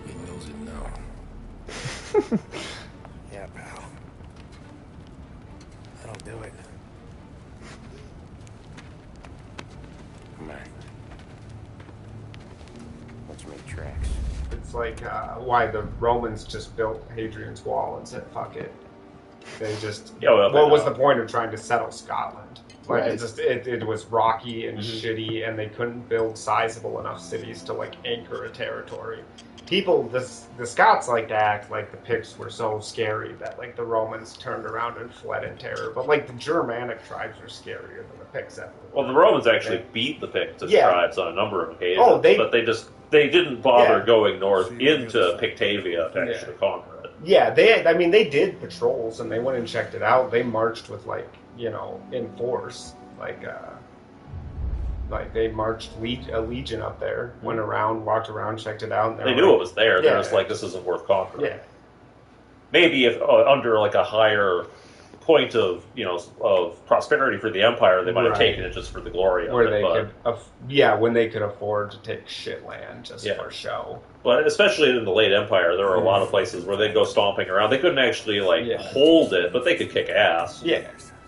Yeah, pal. That'll do it. Come on. Let's make tracks. It's like why the Romans just built Hadrian's Wall and said, fuck it. They just... what was the point of trying to settle Scotland? Like, it was rocky and shitty, and they couldn't build sizable enough cities to, like, anchor a territory. people, the Scots like to act like the Picts were so scary that like the Romans turned around and fled in terror. But like the Germanic tribes are scarier than the Picts ever were. Well, the Romans actually beat the Pictish tribes on a number of occasions. Oh, but they didn't bother going north into Pictavia to actually conquer it. Yeah, they did patrols and they went and checked it out. They marched with in force, like they marched a legion up there, went around, walked around, checked it out. And they knew it was there. They're just like, this isn't worth conquering. Yeah. Maybe if under like a higher point of of prosperity for the empire, they might have taken it just for the glory of it. When they could afford to take shit land just for show. But especially in the late empire, there were a lot of places where they'd go stomping around. They couldn't actually hold it, but they could kick ass. Yeah.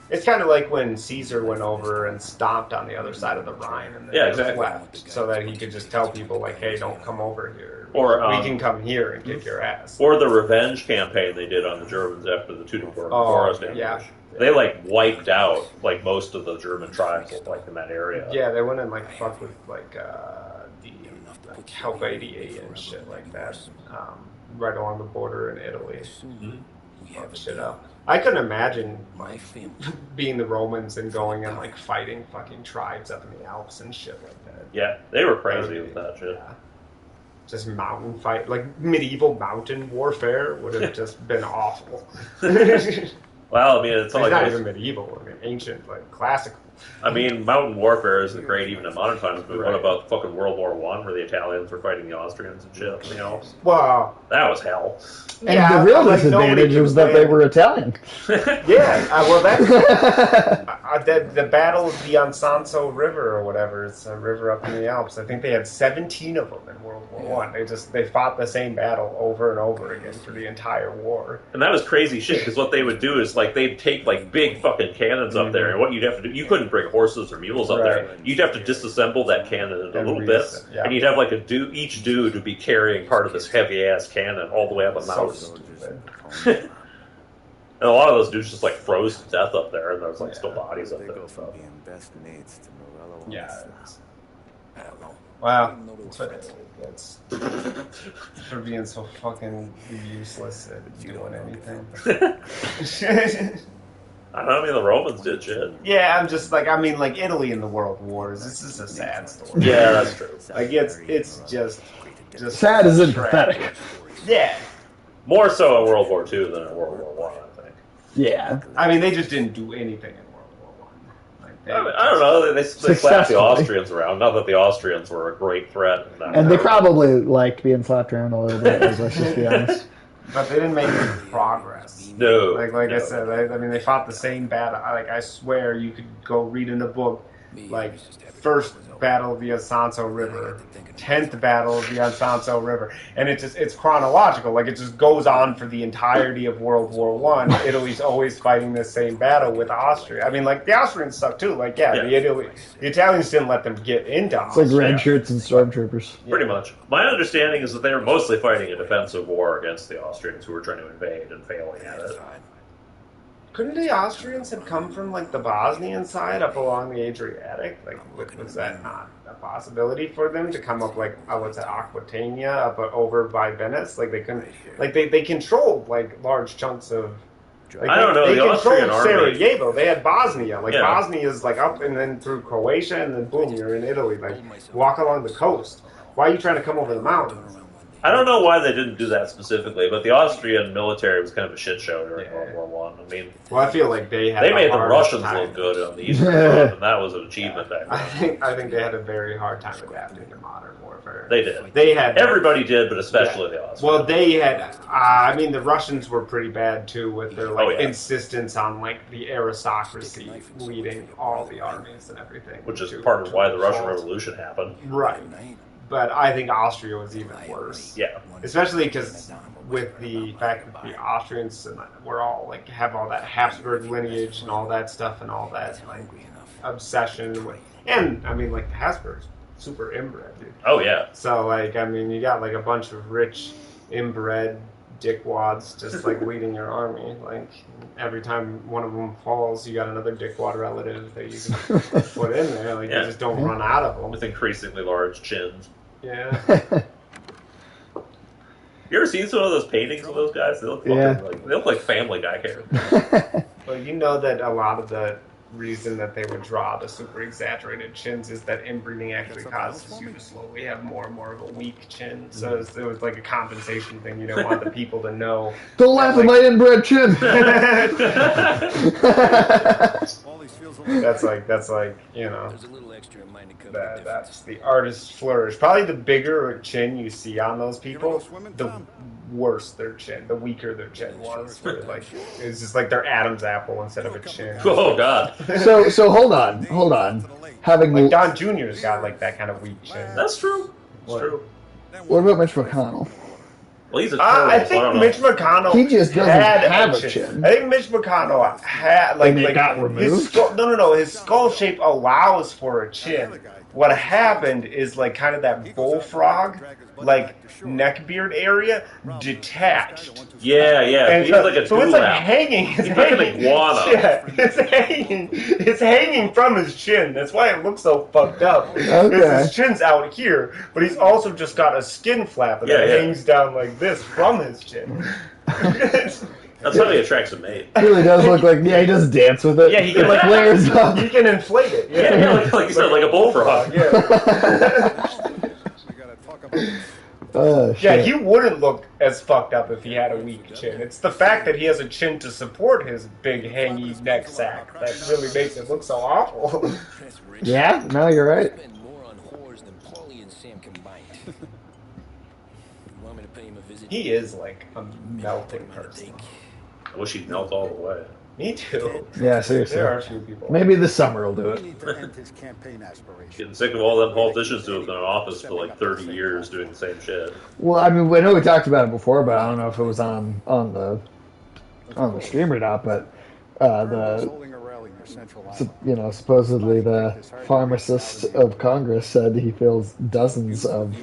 It's kind of like when Caesar went over and stomped on the other side of the Rhine and then just left, so that he could just tell people like, "Hey, don't come over here. Or we can come here and kick your ass." Or the revenge campaign they did on the Germans after the Teutoburg Forest ambush. Yeah. They wiped out most of the German tribes in that area. Yeah, they went and fucked with the Helvetii and shit like that, right along the border in Italy. Fucked shit up. I couldn't imagine being the Romans and going and fighting fucking tribes up in the Alps and shit like that. Yeah, they were crazy with that shit. Yeah. Just mountain fight, medieval mountain warfare would have just been awful. Well, I mean, it's not even medieval. I mean, ancient, classical. I mean, mountain warfare isn't great even in modern times, but what about fucking World War I, where the Italians were fighting the Austrians and shit in the Alps? Well, that was hell. And the real disadvantage was that they were Italian. Yeah, well, that's the Battle of the Ansanso River or whatever. It's a river up in the Alps. I think they had 17 of them in World War I. They fought the same battle over and over again for the entire war. And that was crazy shit, because what they would do is they'd take big fucking cannons up there, and what you'd have to do, you couldn't bring horses or mules up there. You'd have to disassemble that cannon into little bits, and you'd have each dude would be carrying part of this heavy ass cannon all the way up a mountain. And a lot of those dudes just froze to death up there, and there's still bodies up there. Yeah. I don't know. Wow. That's for being so fucking useless at doing anything. I don't know, I mean, the Romans did shit. Yeah, I'm just Italy in the World Wars. This is a sad story. Yeah, that's true. It's just sad isn't pathetic. Yeah. More so in World War II than in World War I think. Yeah. I mean, they just didn't do anything in World War I. I don't know. They slapped the Austrians around. Not that the Austrians were a great threat. And they probably liked being slapped around a little bit, let's just be honest. But they didn't make any progress. No. I said, they fought the same battle. I swear you could go read in a book, first battle of the Ansanso River, 10th battle of the Ansanso River, and it's chronological. It just goes on for the entirety of World War I. Italy's always fighting this same battle with Austria. I mean, the Austrians suck too. The Italians didn't let them get into Austria. It's like red shirts and stormtroopers. Pretty much. My understanding is that they were mostly fighting a defensive war against the Austrians, who were trying to invade and failing at it. Couldn't the Austrians have come from the Bosnian side up along the Adriatic? Was that not a possibility for them to come up Aquitania up over by Venice? They couldn't. They controlled large chunks of. I don't know. They the Austrian controlled army. Sarajevo. They had Bosnia. Bosnia is up and then through Croatia and then boom, you're in Italy. Walk along the coast. Why are you trying to come over the mountains? I don't know why they didn't do that specifically, but the Austrian military was kind of a shit show during World War I. I mean, I feel like they made the Russians look good on the Eastern Front, and that was an achievement back then. I think they had a very hard time adapting to modern warfare. They did. They had everybody did, but especially the Austrians. Well, they had. The Russians were pretty bad too, with their insistence on the aristocracy leading all the armies and everything, which is part of why the Russian Revolution happened. Right. But I think Austria was even worse. Yeah. Especially because with the fact that the Austrians were all have all that Habsburg lineage and all that stuff and all that obsession with, and the Habsburgs super inbred, dude. Oh yeah. So you got a bunch of rich inbred dickwads just leading your army. Every time one of them falls, you got another dickwad relative that you can put in there. You just don't run out of them. With increasingly large chins. Yeah. You ever seen some of those paintings of those guys? They look fucking they look like Family Guy characters. Well, you know that a lot of the reason that they would draw the super exaggerated chins is that inbreeding actually causes you to slowly have more and more of a weak chin. So it was like a compensation thing. You don't want the people to know. Don't laugh at my inbred chin. That's like that's the artist's flourish. Probably the bigger chin you see on those people, the worse their chin, the weaker their chin was. Where it's just like their Adam's apple instead of a chin. Oh God. So hold on. Having like Don Jr.'s got like that kind of weak chin. That's true. It's true. What about Mitch McConnell? Well, he's a turtle, I think Mitch McConnell. He just doesn't have a chin. I think Mitch McConnell had like it got removed. His skull, no. His skull shape allows for a chin. What happened is like kind of that bullfrog, like neck beard area detached. Yeah. And he's like a so it's like hanging. He's like an iguana. Yeah, it's hanging from his chin. That's why it looks so fucked up. Okay. His chin's out here, but he's also just got a skin flap that hangs down like this from his chin. That's how he attracts a mate. He really does look like, he does dance with it. Yeah, he can like layers up. He can inflate it. Yeah, like you said, like a bullfrog. Yeah, he wouldn't look as fucked up if he had a weak chin. It's the fact that he has a chin to support his big hangy neck sack that really makes it look so awful. Yeah, no, you're right. He is like a melting person. I wish he'd melt all the way. Me too. Yeah, seriously. There are a few people. Maybe this summer will do it. Getting sick of all them politicians who have been in office for like 30 years doing the same shit. Well, I mean, I know we talked about it before, but I don't know if it was on the stream or not. But supposedly the pharmacist of Congress said he feels dozens of.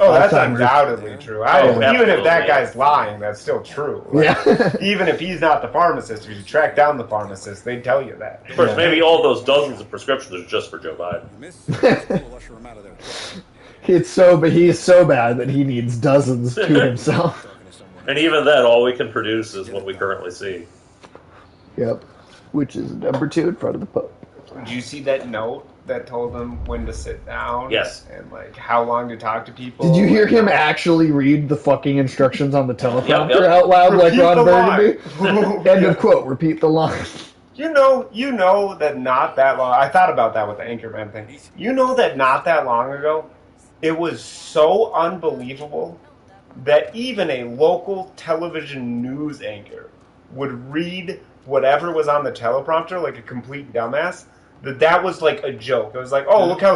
Oh, that's undoubtedly true. Even if that guy's lying, that's still true. Like, even if he's not the pharmacist, if you track down the pharmacist, they tell you that. Of course, maybe all those dozens of prescriptions are just for Joe Biden. But he is so bad that he needs dozens to himself. And even then, all we can produce is what we currently see. Yep. Which is number 2 in front of the Pope. Did you see that note that told them when to sit down? Yes. And like how long to talk to people? Did you hear him actually read the fucking instructions on the teleprompter out loud like Ron Burgundy? End of quote. Repeat the line. You know that not that long. I thought about that with the Anchorman thing. You know that not that long ago, it was so unbelievable that even a local television news anchor would read whatever was on the teleprompter like a complete dumbass. That was like a joke. It was like, oh, look how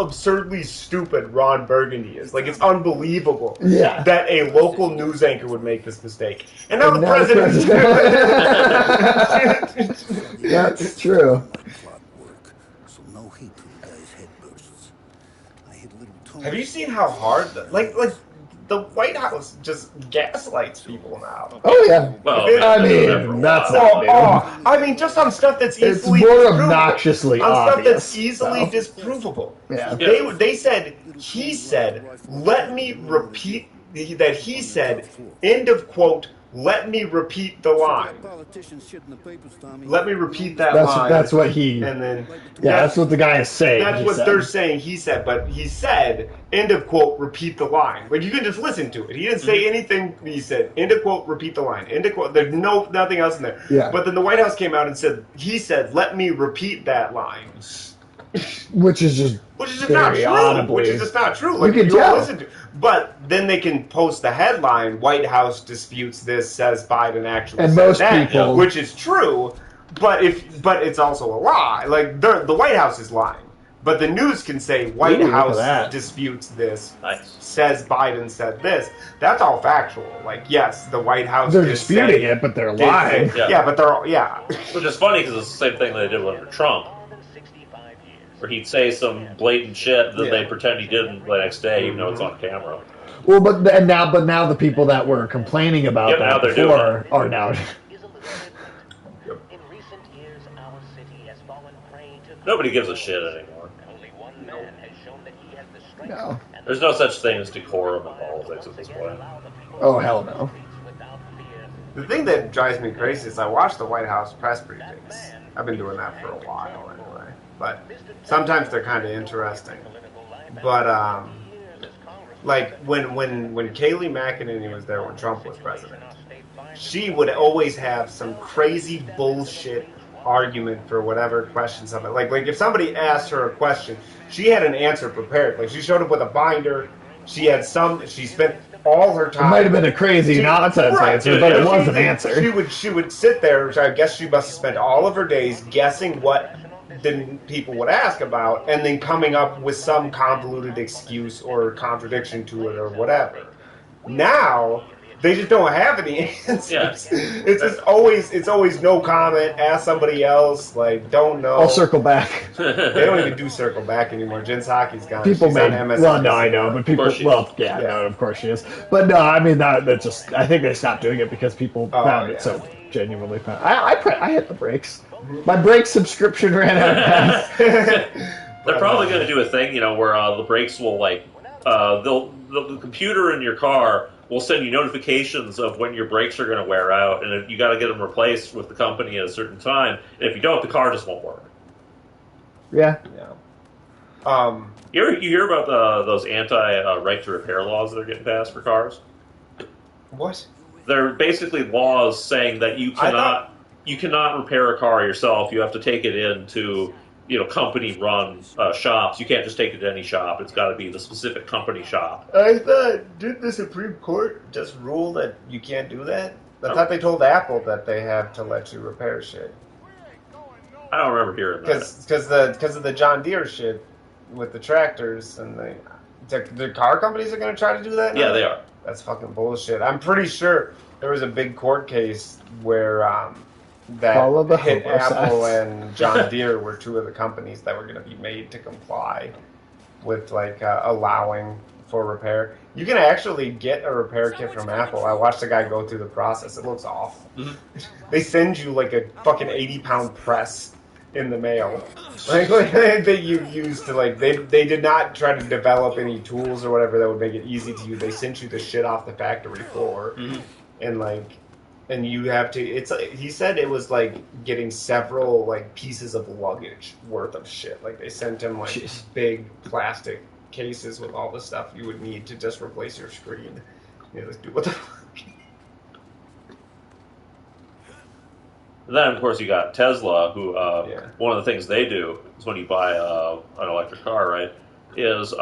absurdly stupid Ron Burgundy is. Like, it's unbelievable that a local news anchor would make this mistake. And now the president. That's true. Have you seen how hard, the White House just gaslights people now? Oh, yeah. Well, that's not new. I mean, just on stuff that's easily It's more obnoxiously on obvious. stuff that's easily disprovable. Yeah. They said, he said, let me repeat that he said, end of quote, let me repeat the line. Let me repeat that line. That's what he... And then... Yeah, that's what the guy is saying. That's what they're saying he said, but he said, end of quote, repeat the line. Like, you can just listen to it. He didn't say anything. He said, end of quote, repeat the line. End of quote. There's nothing else in there. Yeah. But then the White House came out and said, he said, let me repeat that line. Which is just not true. audibly. Which is just not true. Like, you can tell. Listen to. But then they can post the headline: White House disputes this, says Biden actually and said most that, people, which is true. But it's also a lie. Like the White House is lying. But the news can say White House disputes this, says Biden said this. That's all factual. Like, yes, the White House. They're disputing it, but they're lying. But they're Which is funny because it's the same thing they did under Trump, where he'd say some blatant shit, and then they pretend he didn't the next day, even though it's on camera. Well, but now the people that were complaining about that before are now. Nobody gives a shit anymore. No. There's no such thing as decorum in politics at this point. Oh, hell no. The thing that drives me crazy is I watch the White House press briefings. I've been doing that for a while anyway, but sometimes they're kind of interesting. But like when Kayleigh McEnany was there when Trump was president, she would always have some crazy bullshit argument for whatever question somebody like if somebody asked her a question, she had an answer prepared. Like she showed up with a binder. She spent all her time. It might have been a crazy nonsense answer, but it was an answer. She would sit there, which I guess she must have spent all of her days guessing what people would ask about, and then coming up with some convoluted excuse or contradiction to it or whatever. Now they just don't have any answers. Yeah. It's always no comment. Ask somebody else. Like don't know. I'll circle back. They don't even do circle back anymore. Jen Psaki's gone. People She's made on MSNBC. well, no, I know, but people. Well, yeah, Yeah. no, of course she is. But no, I mean that just. I think they stopped doing it because people found yeah. it so genuinely fun. I hit the brakes. My brake subscription ran out of gas. They're probably going to do a thing, where the brakes will the computer in your car will send you notifications of when your brakes are going to wear out, and if you got to get them replaced with the company at a certain time. And if you don't, the car just won't work. Yeah. You hear about those anti right to repair laws that are getting passed for cars? What? They're basically laws saying that you cannot repair a car yourself. You have to take it into company-run shops. You can't just take it to any shop. It's got to be the specific company shop. I thought, did the Supreme Court just rule that you can't do that? I thought they told Apple that they have to let you repair shit. I don't remember hearing that. Because of the John Deere shit with the tractors and the car companies are going to try to do that now? Yeah, they are. That's fucking bullshit. I'm pretty sure there was a big court case where that hit Apple and John Deere were two of the companies that were going to be made to comply with allowing for repair. You can actually get a repair kit from Apple. I watched a guy go through the process. It looks awful. Mm-hmm. They send you like a fucking 80-pound press in the mail, that you use to they did not try to develop any tools or whatever that would make it easy to use. They sent you the shit off the factory floor, and you have to. He said it was like getting several pieces of luggage worth of shit. Like they sent him big plastic cases with all the stuff you would need to just replace your screen. You're like, dude, what the fuck? And then, of course, you got Tesla, who one of the things they do is when you buy an electric car, right, is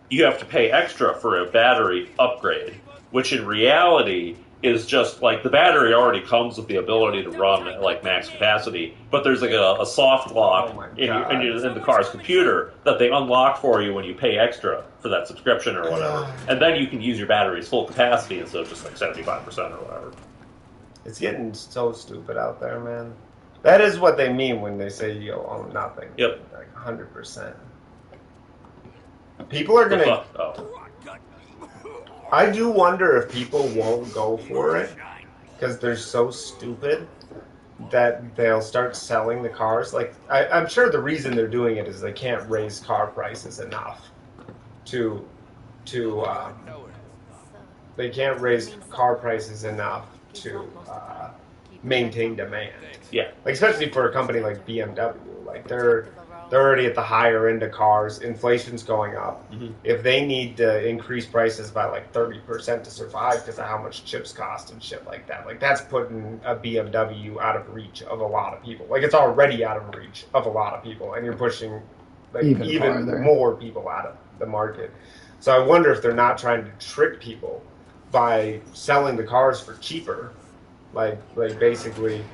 you have to pay extra for a battery upgrade, which in reality is just the battery already comes with the ability to run at max capacity, but there's a soft lock in the car's computer that they unlock for you when you pay extra for that subscription or whatever, and then you can use your battery's full capacity instead of just 75% or whatever. It's getting so stupid out there, man. That is what they mean when they say you'll own nothing. Yep. 100%. People are gonna... I do wonder if people won't go for it because they're so stupid that they'll start selling the cars. I'm sure the reason they're doing it is they can't raise car prices enough they can't raise car prices enough to maintain demand. Yeah. Especially for a company like BMW. They're already at the higher end of cars. Inflation's going up. Mm-hmm. If they need to increase prices by 30% to survive because of how much chips cost and shit like that, that's putting a BMW out of reach of a lot of people. It's already out of reach of a lot of people, and you're pushing even more people out of the market. So I wonder if they're not trying to trick people by selling the cars for cheaper, basically.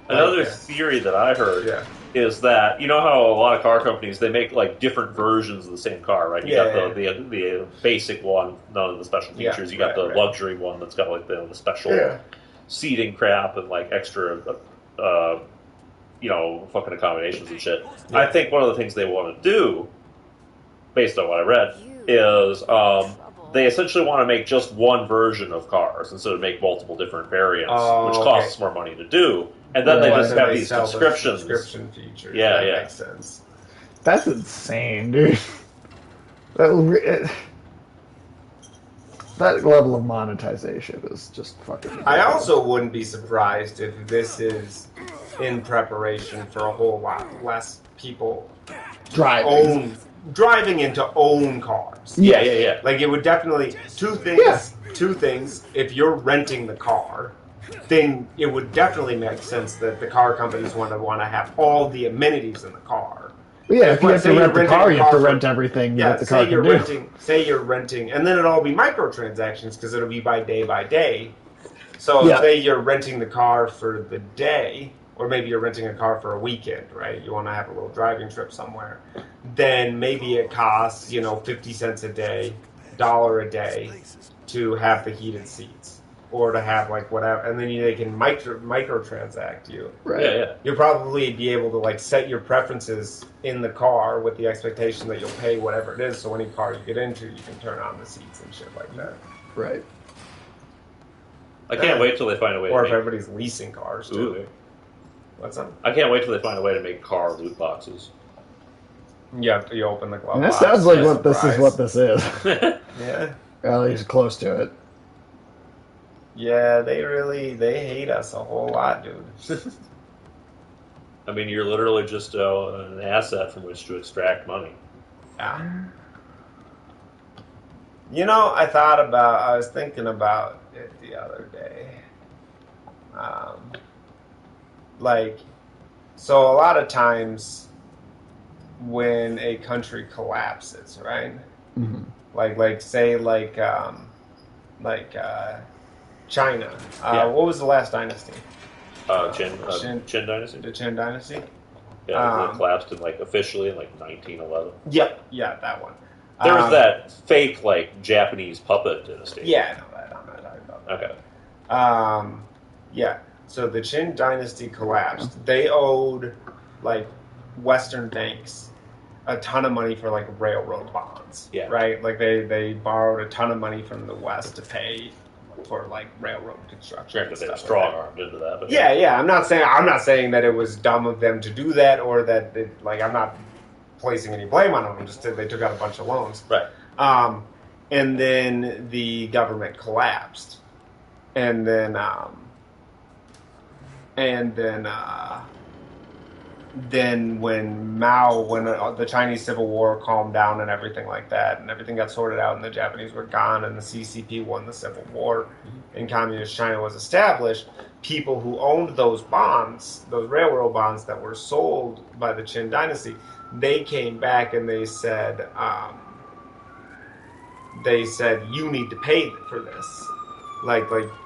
Another theory that I heard is that how a lot of car companies they make different versions of the same car, right? You got the basic one, none of the special features. You got the luxury one that's got the special seating crap and extra fucking accommodations and shit. Yeah. I think one of the things they want to do, based on what I read, is they essentially want to make just one version of cars instead of make multiple different variants, which costs more money to do. And then they just have these subscriptions. Subscription features. Yeah, that makes sense. That's insane, dude. That that level of monetization is just fucking ridiculous. I also wouldn't be surprised if this is in preparation for a whole lot less people driving. driving into own cars. Yeah. Like it would definitely two things. Yeah. Two things. If you're renting the car, then it would definitely make sense that the car companies want to have all the amenities in the car. Yeah, if you have to rent the car, you have to for- rent everything Yeah, that the car say you're can do. renting. Say you're renting, and then it'll all be microtransactions because it'll be by day. So Yeah. say you're renting the car for the day, or maybe you're renting a car for a weekend, right? You want to have a little driving trip somewhere. Then maybe it costs 50 cents a day, $1 a day to have the heated seats, or to have like whatever, and then they can microtransact you. Right. Yeah. You'll probably be able to like set your preferences in the car with the expectation that you'll pay whatever it is. So any car you get into, you can turn on the seats and shit like that. Right. I can't wait till they find a way. Or to if make... everybody's leasing cars too. Ooh. What's up? I can't wait till they find a way to make car loot boxes. You open the glove And that box. sounds like That's what this is. surprise. What this is. Yeah. At least close to it. Yeah, they hate us a whole lot, dude. I mean, you're literally just an asset from which to extract money. Yeah. I was thinking about it the other day. So a lot of times when a country collapses, right? Mm-hmm. China. Yeah. What was the last dynasty? Qin Dynasty? The Qin Dynasty? Yeah, it collapsed officially in 1911. Yep. Yeah, that one. There was that fake Japanese puppet dynasty. Yeah, I know that. I'm not talking about that. Okay. Yeah. So the Qin Dynasty collapsed. They owed Western banks a ton of money for railroad bonds. Yeah. Right? They borrowed a ton of money from the West to pay for railroad construction. Granted, they were and stuff strong like armed into that. But yeah. I'm not saying that it was dumb of them to do that, or that I'm not placing any blame on them. Just they took out a bunch of loans. Right. And then the government collapsed, and then when the Chinese Civil War calmed down and everything like that, and everything got sorted out, and the Japanese were gone, and the CCP won the Civil War, and Communist China was established, people who owned those bonds, those railroad bonds that were sold by the Qin Dynasty, they came back and they said, you need to pay for this.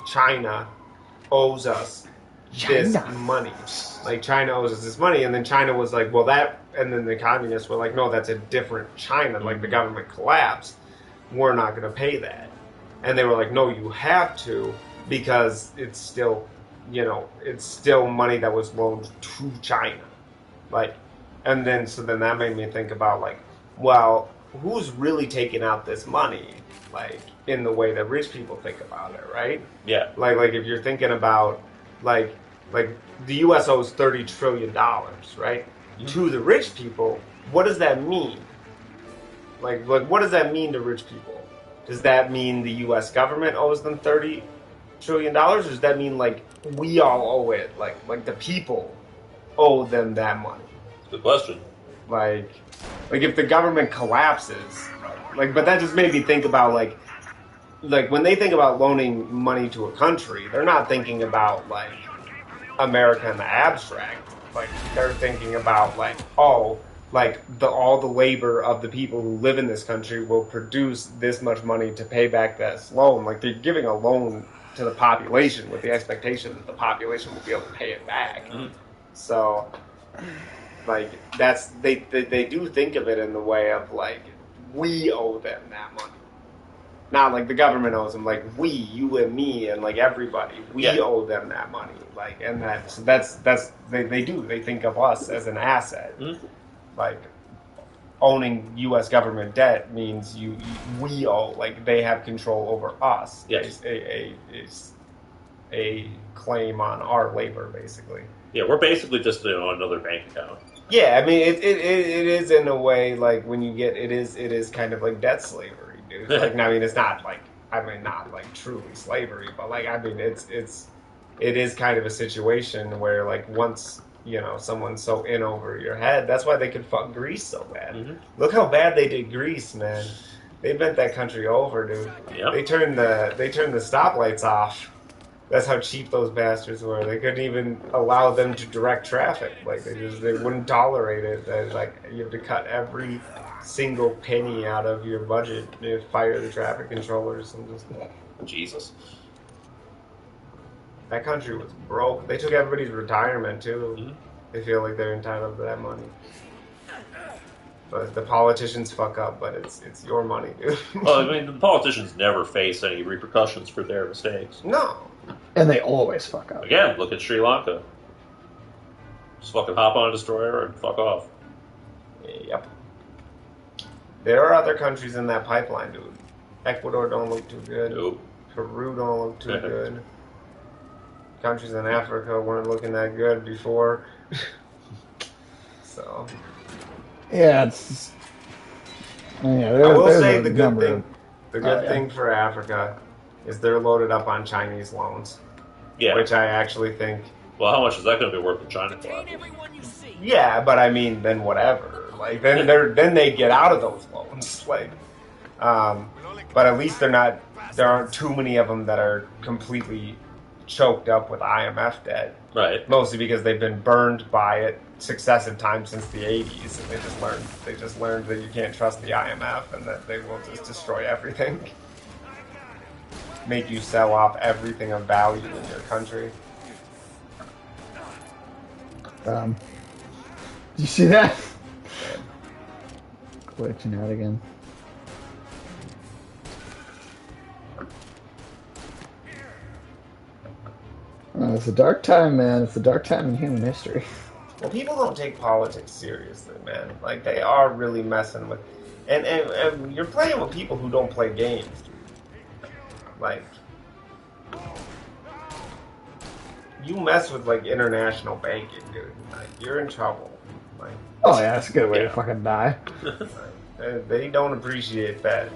China owes us this money. China owes us this money, and then China was like, well, that, and then the communists were like, no, that's a different China. The government collapsed. We're not going to pay that. And they were like, no, you have to, because it's still, it's still money that was loaned to China. And then that made me think about well, who's really taking out this money? In the way that rich people think about it, right? Yeah. If you're thinking about the U.S. owes $30 trillion, right? Mm-hmm. To the rich people, what does that mean? What does that mean to rich people? Does that mean the U.S. government owes them $30 trillion, or does that mean we all owe it? The people owe them that money? Good question. If the government collapses, but that just made me think about when they think about loaning money to a country, they're not thinking about America in the abstract. They're thinking about all the labor of the people who live in this country will produce this much money to pay back this loan. They're giving a loan to the population with the expectation that the population will be able to pay it back. Mm-hmm. So they do think of it in the way of we owe them that money. Not the government owes them, we, you and me, and everybody, we owe them that money. And that's they think of us as an asset. Mm-hmm. Owning U.S. government debt means we owe, they have control over us. Yes. A claim on our labor, basically. Yeah, we're basically just another bank account. Yeah, I mean it is in a way like when you get it is kind of like debt slavery, dude. Like I mean it's not like not like truly slavery, but like I mean it is kind of a situation where like once someone's so in over your head, that's why they could fuck Greece so bad. Mm-hmm. Look how bad they did Greece, man. They bent that country over, dude. Yep. They turned the stoplights off. That's how cheap those bastards were. They couldn't even allow them to direct traffic. Like they wouldn't tolerate it. Like you have to cut every single penny out of your budget. You fire the traffic controllers and just Jesus. that country was broke. They took everybody's retirement too. Mm-hmm. They feel like they're entitled to that money. But the politicians fuck up, but it's your money, dude. Well, I mean, the politicians never face any repercussions for their mistakes. No. And they always fuck up. Again, look at Sri Lanka. Just fucking hop on a destroyer and fuck off. Yep. There are other countries in that pipeline, dude. Ecuador don't look too good. Nope. Peru don't look too good. Countries in Africa weren't looking that good before. So. Yeah, it's. Yeah, I will say the good thing for Africa is they're loaded up on Chinese loans. Yeah. Which I actually think. Well, how much is that going to be worth in China? Yeah, but I mean, then whatever. Like then they get out of those loans. Like, but at least there aren't too many of them that are completely choked up with IMF debt. Right. Mostly because they've been burned by it successive times since the 80s, and they just learned that you can't trust the IMF and that they will just destroy everything. Make you sell off everything of value in your country. Did you see that? Glitching out again. It's a dark time, man. It's a dark time in human history. Well, people don't take politics seriously, man. Like, they are really messing with... And you're playing with people who don't play games, dude. Like... You mess with, like, international banking, dude. Like, you're in trouble. Like, oh, yeah, that's a good way to fucking die. they don't appreciate that.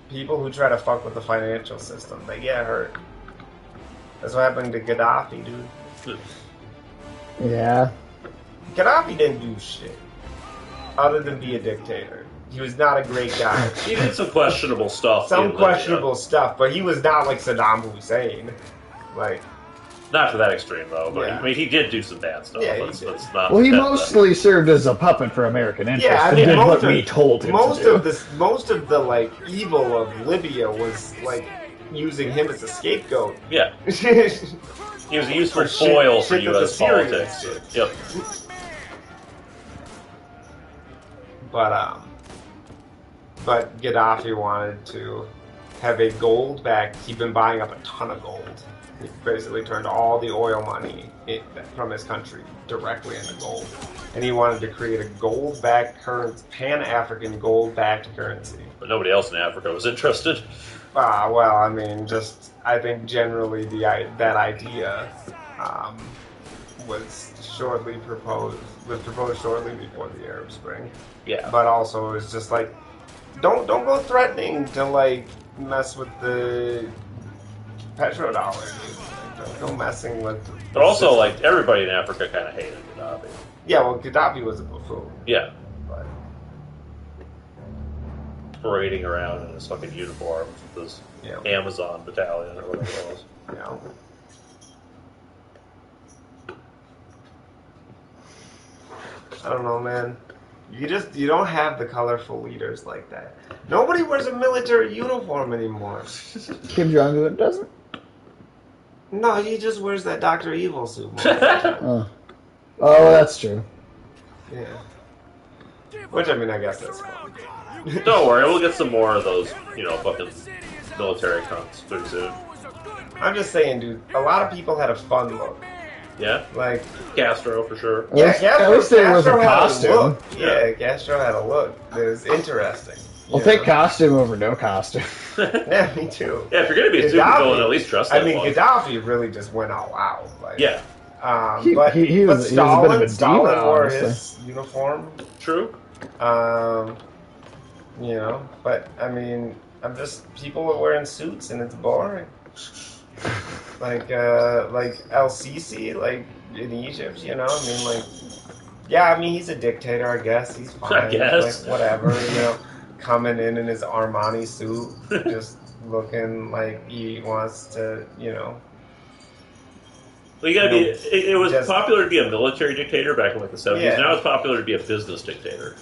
People who try to fuck with the financial system, they get hurt. That's what happened to Gaddafi, dude. Yeah. Gaddafi didn't do shit other than be a dictator. He was not a great guy. He did some questionable stuff. Some questionable stuff, but he was not like Saddam Hussein. Like, not to that extreme, though. But Yeah. I mean, he did do some bad stuff. Yeah, let's not. Well, he forget mostly served as a puppet for American interests. yeah, I and mean, did most what we told him most to do. of this, most of the like evil of Libya was like using him as a scapegoat. that. Yeah, he was a useful For shit- foil for shit that the U.S. Syrians politics. did. Yep. But Gaddafi wanted to have a gold back. He'd been buying up a ton of gold. He basically turned all the oil money from his country directly into gold. And he wanted to create a gold-backed currency, Pan-African gold-backed currency. But nobody else in Africa was interested. Well, I mean, I think generally that idea was proposed shortly before the Arab Spring. Yeah. But also, it's just like, don't go threatening to like mess with the petrodollar. Like, don't go messing with. But also, like, everybody in Africa kind of hated Gaddafi. Yeah, well, Gaddafi was a buffoon. Yeah. But Parading around in his fucking uniform with his Amazon battalion or whatever it was. you know. I don't know, man. You don't have the colorful leaders like that. Nobody wears a military uniform anymore. Kim Jong-un doesn't? No, he just wears that Dr. Evil suit. Most of the time. Oh, that's true. Yeah. Which, I mean, I guess that's fine. Don't worry, we'll get some more of those, fucking military cunts pretty soon. I'm just saying, dude, a lot of people had a fun look. Yeah? Like, Castro, for sure. At least there was a Castro had costume. look. Yeah, Castro had a look. It was interesting. I'll take costume over no costume. Yeah, me too. Yeah, if you're going to be a supervillain, at least dress that I mean, way. Gaddafi really just went all out. Like, Yeah. But he was a bit of a Stalin diva, wore honestly. his uniform. True. You know, but I mean, people are wearing suits and it's boring. Like El Sisi, like in Egypt, you know. I mean, like, yeah, I mean, he's a dictator, I guess. He's fine. I guess. Like, whatever, you know, coming in his Armani suit, just looking like he wants to, you know. Well, you gotta be. It was just- popular to be a military dictator back in like the 70s. Yeah. Now it's popular to be a business dictator.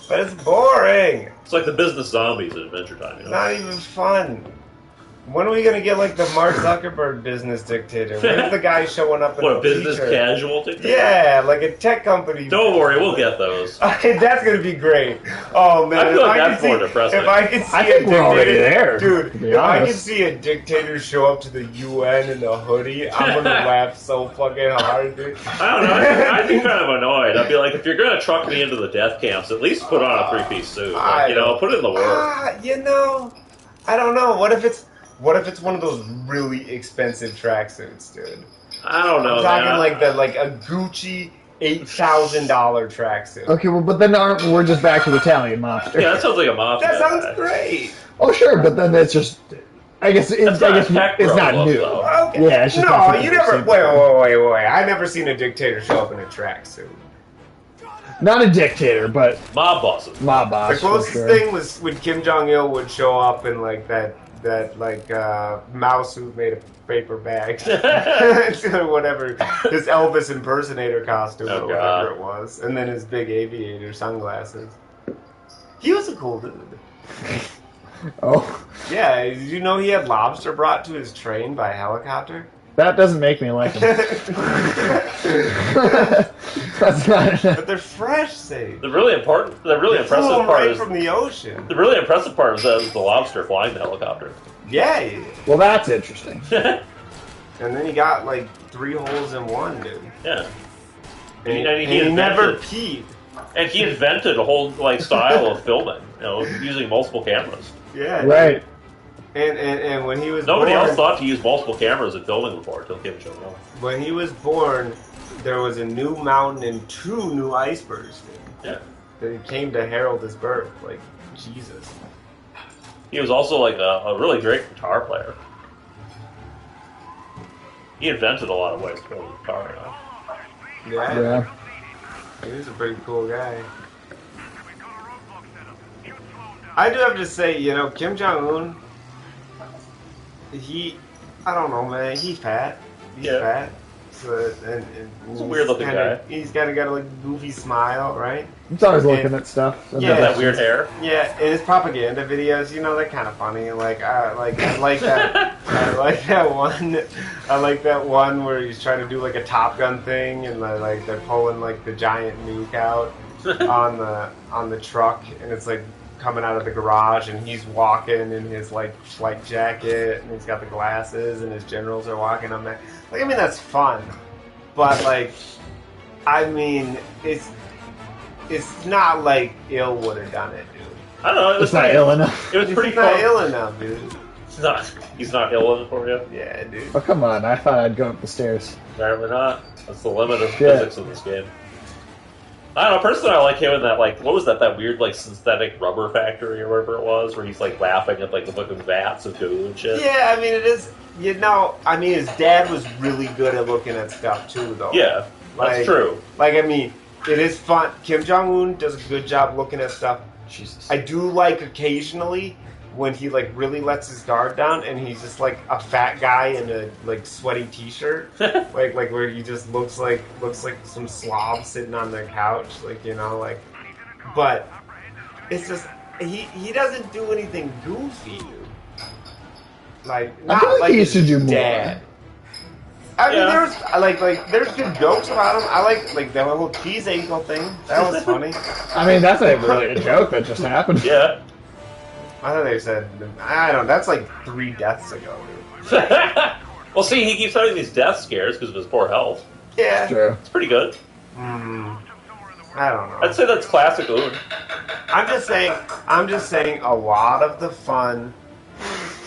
But it's boring. It's like the business zombies at Adventure Time. You know? Not even fun. When are we gonna get like the Mark Zuckerberg business dictator? Where's the guy showing up in What, a a business t-shirt? casual dictator? Yeah, like a tech company. Don't worry, we'll get those. That's gonna be great. Oh man, I feel like that's more depressing. If I could see I think we're already there, dude. to be If I could honest. see a dictator show up to the UN in a hoodie, I'm gonna laugh so fucking hard, dude. I don't know. I'd be kind of annoyed. I'd be like, if you're gonna truck me into the death camps, at least put on a three-piece suit. Like, you know, put in the work. You know, I don't know. What if it's one of those really expensive tracksuits, dude? I don't know. I'm talking man. like a Gucci $8,000 tracksuit. Okay, well, but then we're just back to Italian mobster. Yeah, that sounds like a mafia. That sounds guy. great. Oh, sure, but then it's just. I guess That's not it's tech not bro new. look, Okay. Yeah, it's just no, not you 50% never. the Wait. I never seen a dictator show up in a tracksuit. Not a dictator, but Mob bosses. mob boss. The closest for sure. thing was when Kim Jong Il would show up in like that mouse suit made of paper bags, whatever, his Elvis impersonator costume Oh, or whatever God. it was, and then his big aviator sunglasses. He was a cool dude. Oh, Yeah, did you know he had lobster brought to his train by helicopter? that doesn't make me like him. That's not. But they're fresh, say. The really important, the really Flew impressive them part right is from the ocean. the really impressive part is that the lobster flying the helicopter. Yeah, Well, that's interesting. and then he got like 3 holes in one, dude. Yeah, And, And he he never invented- peed. and he invented a whole like style of filming, you know, using multiple cameras. Yeah, Right. And when he was Nobody born, else thought to use multiple cameras in filming before until Kim Jong Il. when he was born, there was a new mountain and 2 new icebergs. Dude. Yeah, That he came to herald his birth. Like Jesus. he was also like a really great guitar player. He invented a lot of ways to play the guitar. You know? Yeah, Yeah. he was a pretty cool guy. I do have to say, you know, Kim Jong Un. I don't know, man. He's fat. He's Yeah. fat. So, and He's a weird-looking guy. He's got a like goofy smile, right? It's always looking at stuff. Yeah. That weird hair. Yeah, and his propaganda videos, you know, they're kind of funny. Like, I like that. I like that one. I like that one where he's trying to do like a Top Gun thing, and like they're pulling like the giant nuke out on the truck, and it's like coming out of the garage, and he's walking in his like flight jacket, and he's got the glasses, and his generals are walking on that. Like, I mean, that's fun, but like, I mean, it's not like Il would have done it, dude. I don't know. It was It's not ill enough. It was He's pretty not fun. ill enough, dude. He's not ill enough for you. Yeah, dude. Oh, come on. I thought I'd go up the stairs. Apparently not. That's the limit of Yeah. physics in this game. I don't know. Personally, I like him in that, like, what was that weird, like, synthetic rubber factory or whatever it was, where he's, like, laughing at, like, the fucking vats of goo and shit. Yeah, I mean, it is. You know, I mean, his dad was really good at looking at stuff too, though. Yeah, that's true. Like, I mean, it is fun. Kim Jong Un does a good job looking at stuff. Jesus. I do like occasionally when he like really lets his guard down and he's just like a fat guy in a like sweaty t-shirt, like where he just looks like some slob sitting on the couch, like, you know, like. But it's just he doesn't do anything goofy, dude. Like, I not feel like like he used to his do more. dad. I mean, Yeah. there's good jokes about him. I like the whole cheese ankle thing. That was funny. I mean, that's a really a joke that just happened. Yeah. I thought they said, I don't know, that's like 3 deaths ago, dude. Well, see, he keeps having these death scares because of his poor health. Yeah. True. It's pretty good. I don't know. I'd say that's classic Un. I'm just saying a lot of the fun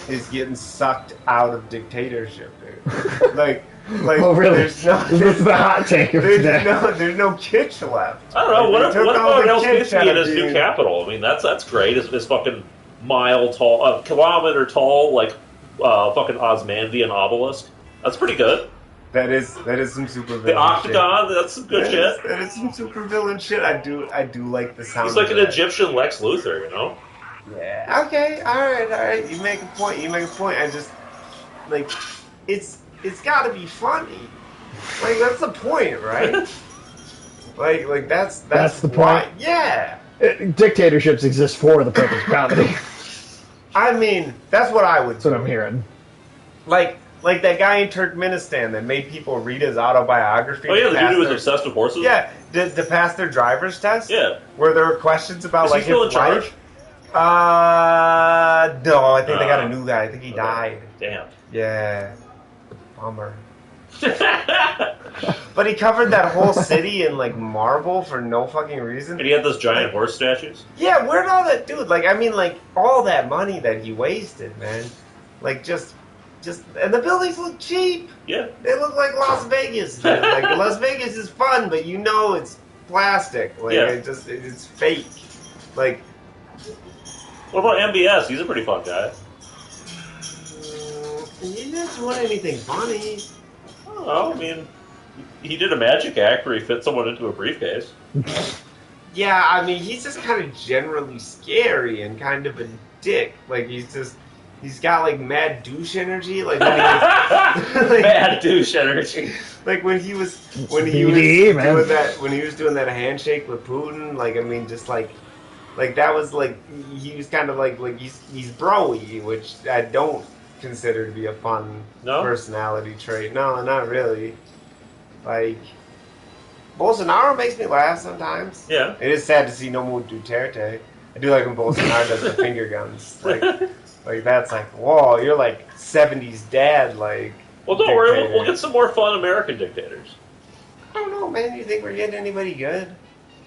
is getting sucked out of dictatorship, dude. Like, Oh, really? There's no, This is the hot take of today. there's no kitsch left. I don't know. Like, What about El kitsch Spacey in out of his new being- capital? I mean, that's great. His fucking mile tall, kilometer tall, like fucking Osmandian obelisk. That's pretty good. That is some super villain The octagon. shit. That's some good shit. That is some super villain shit. I do like the sound. He's like of an that. Egyptian Lex Luthor, you know? Yeah. Okay. All right. You make a point. I just like it's got to be funny. Like that's the point, right? like that's the why- point? Yeah. Dictatorships exist for the purpose of comedy. I mean, that's what I would. That's what I'm hearing. Like that guy in Turkmenistan that made people read his autobiography. Oh yeah, to the pass dude who was their- obsessed with horses. Yeah, to pass their driver's test. Yeah. Where there were questions about Is he like still in his charge? life. No, I think they got a new guy. I think he Okay. died. Damn. Yeah. Bummer. But he covered that whole city in like marble for no fucking reason. And he had those giant horse statues. Yeah, where'd all that dude? Like, I mean, like all that money that he wasted, man. Like, just, and the buildings look cheap. Yeah. They look like Las Vegas. Dude. Like Las Vegas is fun, but you know it's plastic. Like, Yeah. it's fake. Like, What about MBS? He's a pretty fun guy. he didn't do anything funny. I don't know. I mean, he did a magic act where he fit someone into a briefcase. Yeah, I mean, he's just kind of generally scary and kind of a dick. Like, he's got like mad douche energy. Like, when he was, Bad douche energy. like when he was BD, man. doing that when he was doing that handshake with Putin. Like, I mean, just like that was like he was kind of like he's bro-y, which I don't consider to be a fun No? personality trait. No, not really. Like, Bolsonaro makes me laugh sometimes. Yeah. It is sad to see no more Duterte. I do like when Bolsonaro does the finger guns. Like that's like, whoa, you're like 70s dad, like. Well, don't worry. dictator. We'll get some more fun American dictators. I don't know, man. You think we're getting anybody good?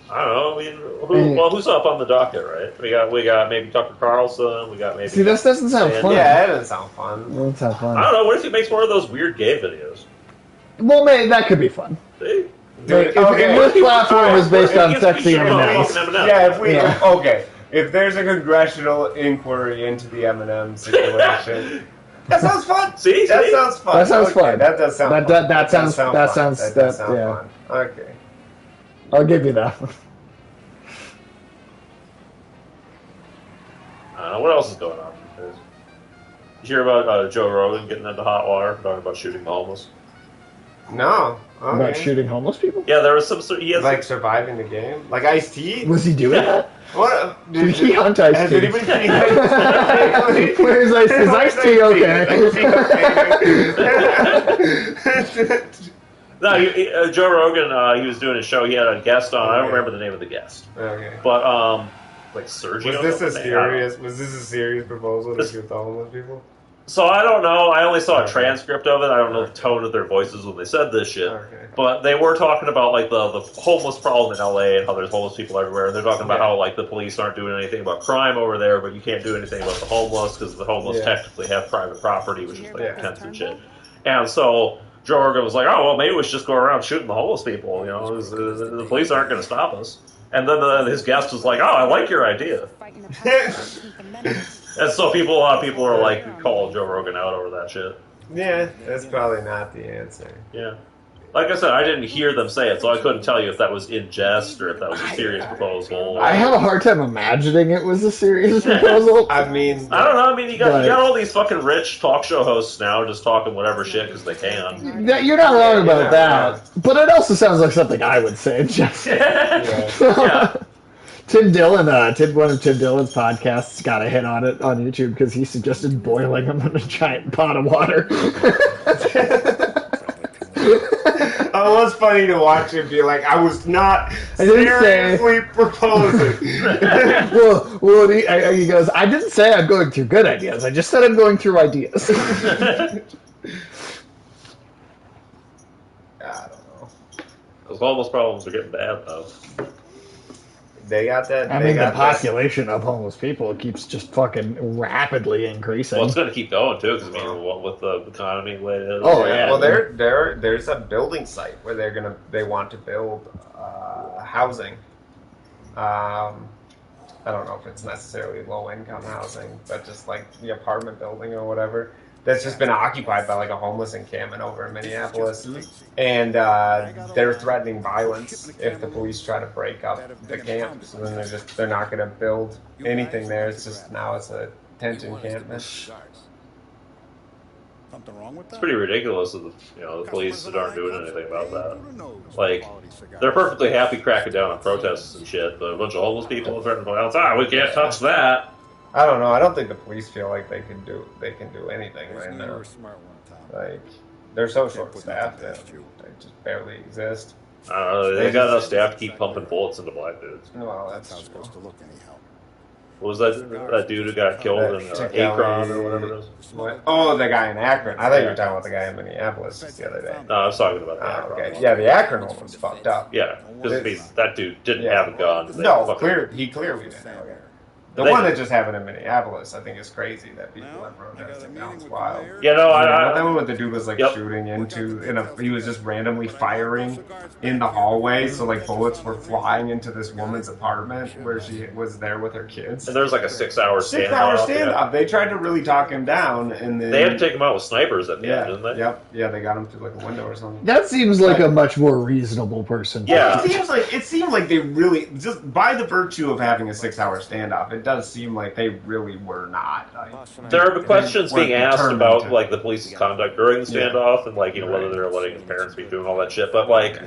I don't know. I mean, who's up on the docket, right? We got maybe Tucker Carlson. We got maybe. See, this doesn't sound Yeah, fun. Yeah, that doesn't sound fun. That sounds I fun. don't know. What if he makes more of those weird gay videos? Well, man, that could be fun. See? Like, if okay. this platform is based on He gets sexy to show off M&Ms. fucking M&Ms. Yeah, if we Yeah. okay, if there's a congressional inquiry into the M&M situation, that sounds fun. See? That See? sounds fun. That sounds Okay, fun. That does sound. That- fun. that sounds- does that fun. sounds- That does that- sound yeah. fun. Okay. I'll give you that. What else is going on? You hear about Joe Rogan getting into hot water, talking about shooting the homeless? No. Okay. About shooting homeless people? Yeah, there was some sort. He has Like surviving the game, like Ice-T. Was he doing that? What? Did he hunt Ice-T? Has anybody seen Ice-T? Where's Ice? Is Ice-T okay? no. Joe Rogan. He was doing a show. He had a guest on. I don't remember the name of the guest, Okay. but like Sergio. Was this a something? I don't know. serious proposal to shoot the homeless people? So I don't know. I only saw a Okay. transcript of it. I don't know the tone of their voices when they said this shit. Okay. But they were talking about like the homeless problem in LA and how there's homeless people everywhere. And they're talking about Yeah. how like the police aren't doing anything about crime over there, but you can't do anything about the homeless because the homeless Yeah. technically have private property, which is like Yeah. tents and shit. And so Joe Rogan was like, "Oh well, maybe we should just go around shooting the homeless people. You know, the police aren't going to stop us." And then his guest was like, "Oh, I like your idea." And so a lot of people are like calling Joe Rogan out over that shit. Yeah, that's probably not the answer. Yeah. Like I said, I didn't hear them say it, so I couldn't tell you if that was in jest or if that was a serious proposal. I have a hard time imagining it was a serious proposal. I mean, I don't know. I mean, you got Right. all these fucking rich talk show hosts now just talking whatever shit because they can. You're not wrong about Yeah. that, but it also sounds like something I would say. Just Yeah. Tim Dillon, one of Tim Dillon's podcasts, got a hit on it on YouTube because he suggested boiling them in a giant pot of water. Oh, it was funny to watch him be like, I was not I didn't say- seriously proposing. He goes, I didn't say I'm going through good ideas. I just said I'm going through ideas. I don't know. Those homeless problems are getting bad, though. they got that. I they mean, the got that. population of homeless people keeps just fucking rapidly increasing. Well, it's going to keep going too, because I mean, with the economy the way it is. Oh, yeah. Well, there's a building site where they want to build housing. I don't know if it's necessarily low income housing, but just like the apartment building or whatever. That's just been occupied by like a homeless encampment over in Minneapolis, and they're threatening violence if the police try to break up the camp. So then they're not going to build anything there. It's just now it's a tent encampment. Something wrong with that? It's pretty ridiculous that the police that aren't doing anything about that. Like, they're perfectly happy cracking down on protests and shit, but a bunch of homeless people threatening violence. We can't touch that. I don't know. I don't think the police feel like they can do anything right now. Like they're so short-staffed that they just barely exist. They got enough staff to keep pumping bullets into black dudes. Well, that's How it's true. supposed to look anyhow. What was that dude who got killed in Akron or whatever it is? What? Oh, the guy in Akron. I thought you were talking about the guy in Minneapolis just the other day. No, I was talking about the Oh, Akron okay. one. Yeah, the Akron one was fucked up. Yeah, because that dude didn't Yeah. have a gun. They No, fucking- he clearly didn't. The They- one that just happened in Minneapolis, I think, is crazy that people are protesting. That was wild. Yeah, no, That one with the dude was like Yep. shooting into, he was just randomly firing in the hallway, so like bullets were flying into this woman's apartment where she was there with her kids. And there was like a 6-hour 6-hour standoff. standoff. They tried to really talk him down, and then They had to take him out with snipers at the yeah, end, didn't they? yep, yeah, they got him through like a window or something. That seems like a much more reasonable person. Yeah. It seemed like they really, just by the virtue of having a 6-hour standoff, it does seem like they really were not. Like, There are questions weren't being asked determined about to- like the police's conduct during the standoff, and like whether they're letting his parents be doing all that shit. But like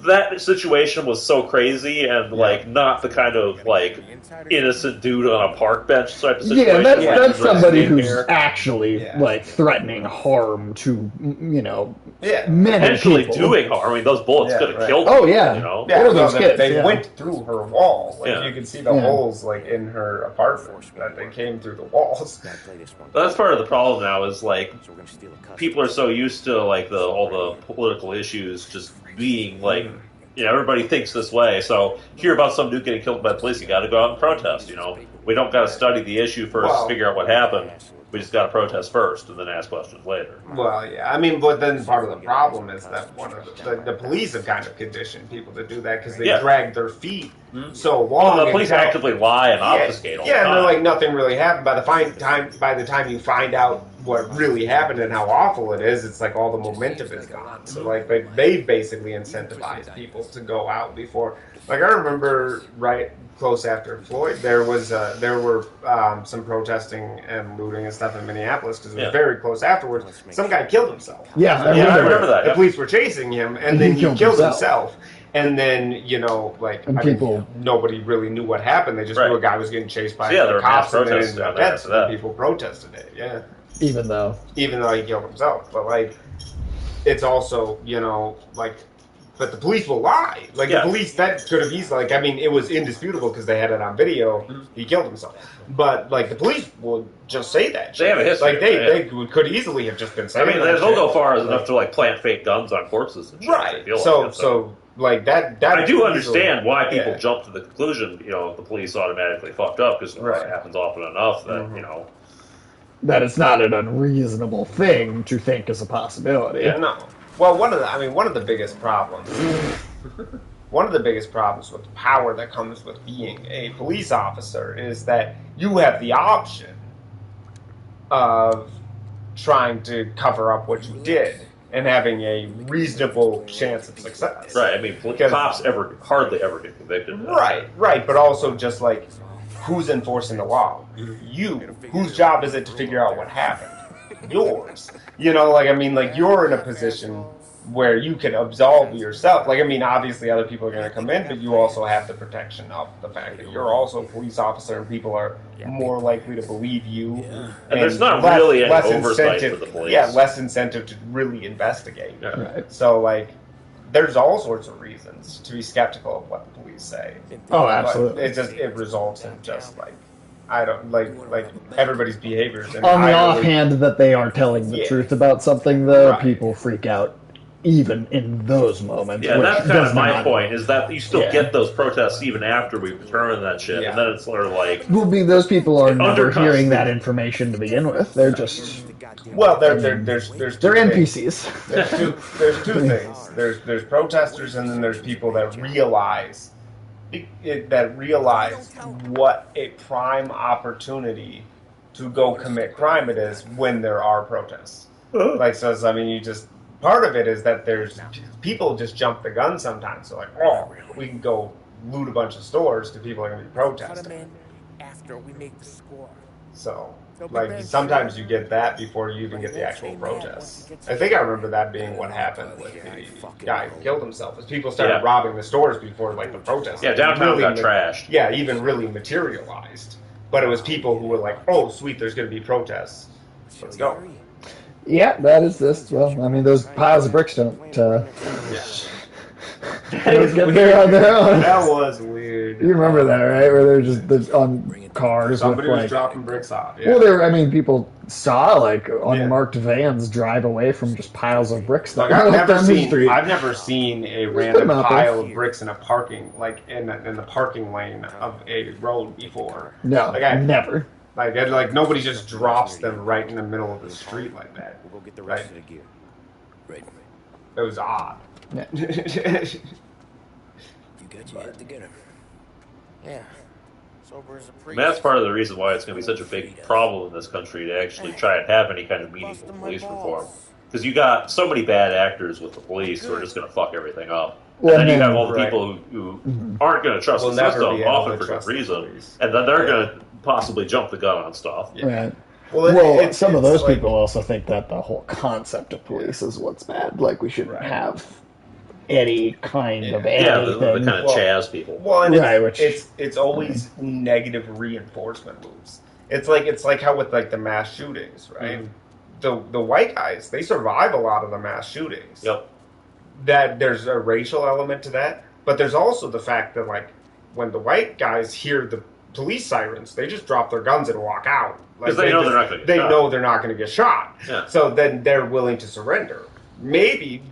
that situation was so crazy and like not the kind of like innocent dude on a park bench type of situation. Yeah, like, that's he's somebody in who's here. actually Yeah. like threatening harm to Yeah. many Potentially people. doing harm. I mean, those bullets Yeah, could have right. killed Oh, him, yeah. you know? Yeah, What are those kids? they Yeah. went through her wall. Like Yeah. you can see the Yeah. holes like in her apartment that they came through the walls. But that's part of the problem now is like people are so used to like all the political issues just being like everybody thinks this way. So hear about some dude getting killed by the police, you got to go out and protest. We don't got to study the issue first Well- to figure out what happened. We just got to protest first and then ask questions later. Well, yeah, I mean, but then part of the problem is that one of the police have kind of conditioned people to do that because they Yeah. drag their feet so long. Well, the police until- actively lie and obfuscate all the Yeah, and time. they're like nothing really happened. By the time you find out what really happened and how awful it is, it's like all the momentum is gone. So like they basically incentivize people to go out before. Like I remember right close after Floyd, there were some protesting and looting and stuff in Minneapolis because it was Yeah. very close afterwards. Some guy killed himself. Yeah, I Yeah, I remember. remember that. The Yeah. police were chasing him, and And then he he killed killed himself. himself. And then And people- nobody really knew what happened. They just Right. knew a guy was getting chased by So, yeah, there the were mass cops, and then protests ended up down there dead. after So then that. people protested it. Yeah, Even though even though he killed himself, but like, it's also like. But the police will lie. Like Yeah. the police, that could have easily. Like I mean, it was indisputable because they had it on video. He killed himself. But like the police will just say that. They have a history Like of that, they could easily have just been I saying. mean, that they'll shit. go far as enough to like plant fake guns on corpses and shit. I Right. feel like So it, so like that. I do easily- understand why people yeah. jump to the conclusion, the police automatically fucked up because Right. it happens often enough that, that it's not an unreasonable thing to think is a possibility. Yeah, no. Well, one of the biggest problems. One of the biggest problems with the power that comes with being a police officer is that you have the option of trying to cover up what you did and having a reasonable chance of success. right. I mean, Because- cops hardly ever get convicted. Right, but also just like who's enforcing the law? You. Whose job is it to figure out what happened? Yours. You're in a position where you can absolve yourself. Like, I mean, obviously other people are going to come in, but you also have the protection of the fact that you're also a police officer and people are more likely to believe you. And there's not really any oversight for the police. Yeah, less incentive to really investigate. Yeah. Right. So, like, there's all sorts of reasons to be skeptical of what the police say. Oh, But absolutely. it results in just like I don't like everybody's behaviors. On the offhand that they are telling the Yeah. truth about something, though, Right. people freak out even in those moments. Yeah, which that's kind does of my not- point, is that you still Yeah. get those protests even after we've determined that shit, Yeah. and then it's sort of like, Well, those people are It never undercuts hearing the- that information to begin with. They're just Well, there's two they're things. NPCs. There's two things. There's protesters, and then there's people that realize what a prime opportunity to go commit crime it is when there are protests. Like, so I mean, part of it is that there's people just jump the gun sometimes. So like, oh, we can go loot a bunch of stores because people are going to be Cut 'em protesting. in after we make the score. So, like, sometimes you get that before you even get the actual protests. I think I remember that being what happened with the guy who killed himself. Is people started Yeah. robbing the stores before, like, the protests. Yeah, downtown got ma- trashed. Yeah, even really materialized. But it was people who were like, "Oh, sweet, there's going to be protests. Let's go." Yeah, that is this. Well, I mean, those piles of bricks don't don't get there on their own. That was weird. You remember that, right? Where they're just on cars Somebody with was like. dropping bricks off. Yeah. Well, I mean, people saw like Yeah. unmarked vans drive away from just piles of bricks that Like, were down the street. I've never seen a them random out there. pile of bricks in a parking, like in the parking lane of a road before. No, Like, never. Like nobody just drops them right in the middle of the street like that. We'll go get the Right. rest of the gear. Right. It was odd. Yeah. You got your head together. Yeah. Sober as a I priest. mean, that's part of the reason why it's going to be such a big problem in this country to actually try and have any kind of meaningful police reform. Because you got so many bad actors with the police who are just going to fuck everything up. Well, And then you then- have all the Right. people who aren't going to trust Will the never system, be able often to for good trust the reason. police. And then they're Yeah. going to possibly jump the gun on stuff. Right. Well, Well, some of those like- people also think that the whole concept of police is what's bad. Like we shouldn't have any kind of Yeah, anything. the kind of Well- Chaz people. Well, and Right, which- it's always negative reinforcement moves. It's like how with like the mass shootings, right? The white guys, they survive a lot of the mass shootings. Yep. That there's a racial element to that, but there's also the fact that like when the white guys hear the police sirens, they just drop their guns and walk out. Like, 'Cause they know they're not gonna get They shot. know they're not going to get shot. Yeah. So then they're willing to surrender. Maybe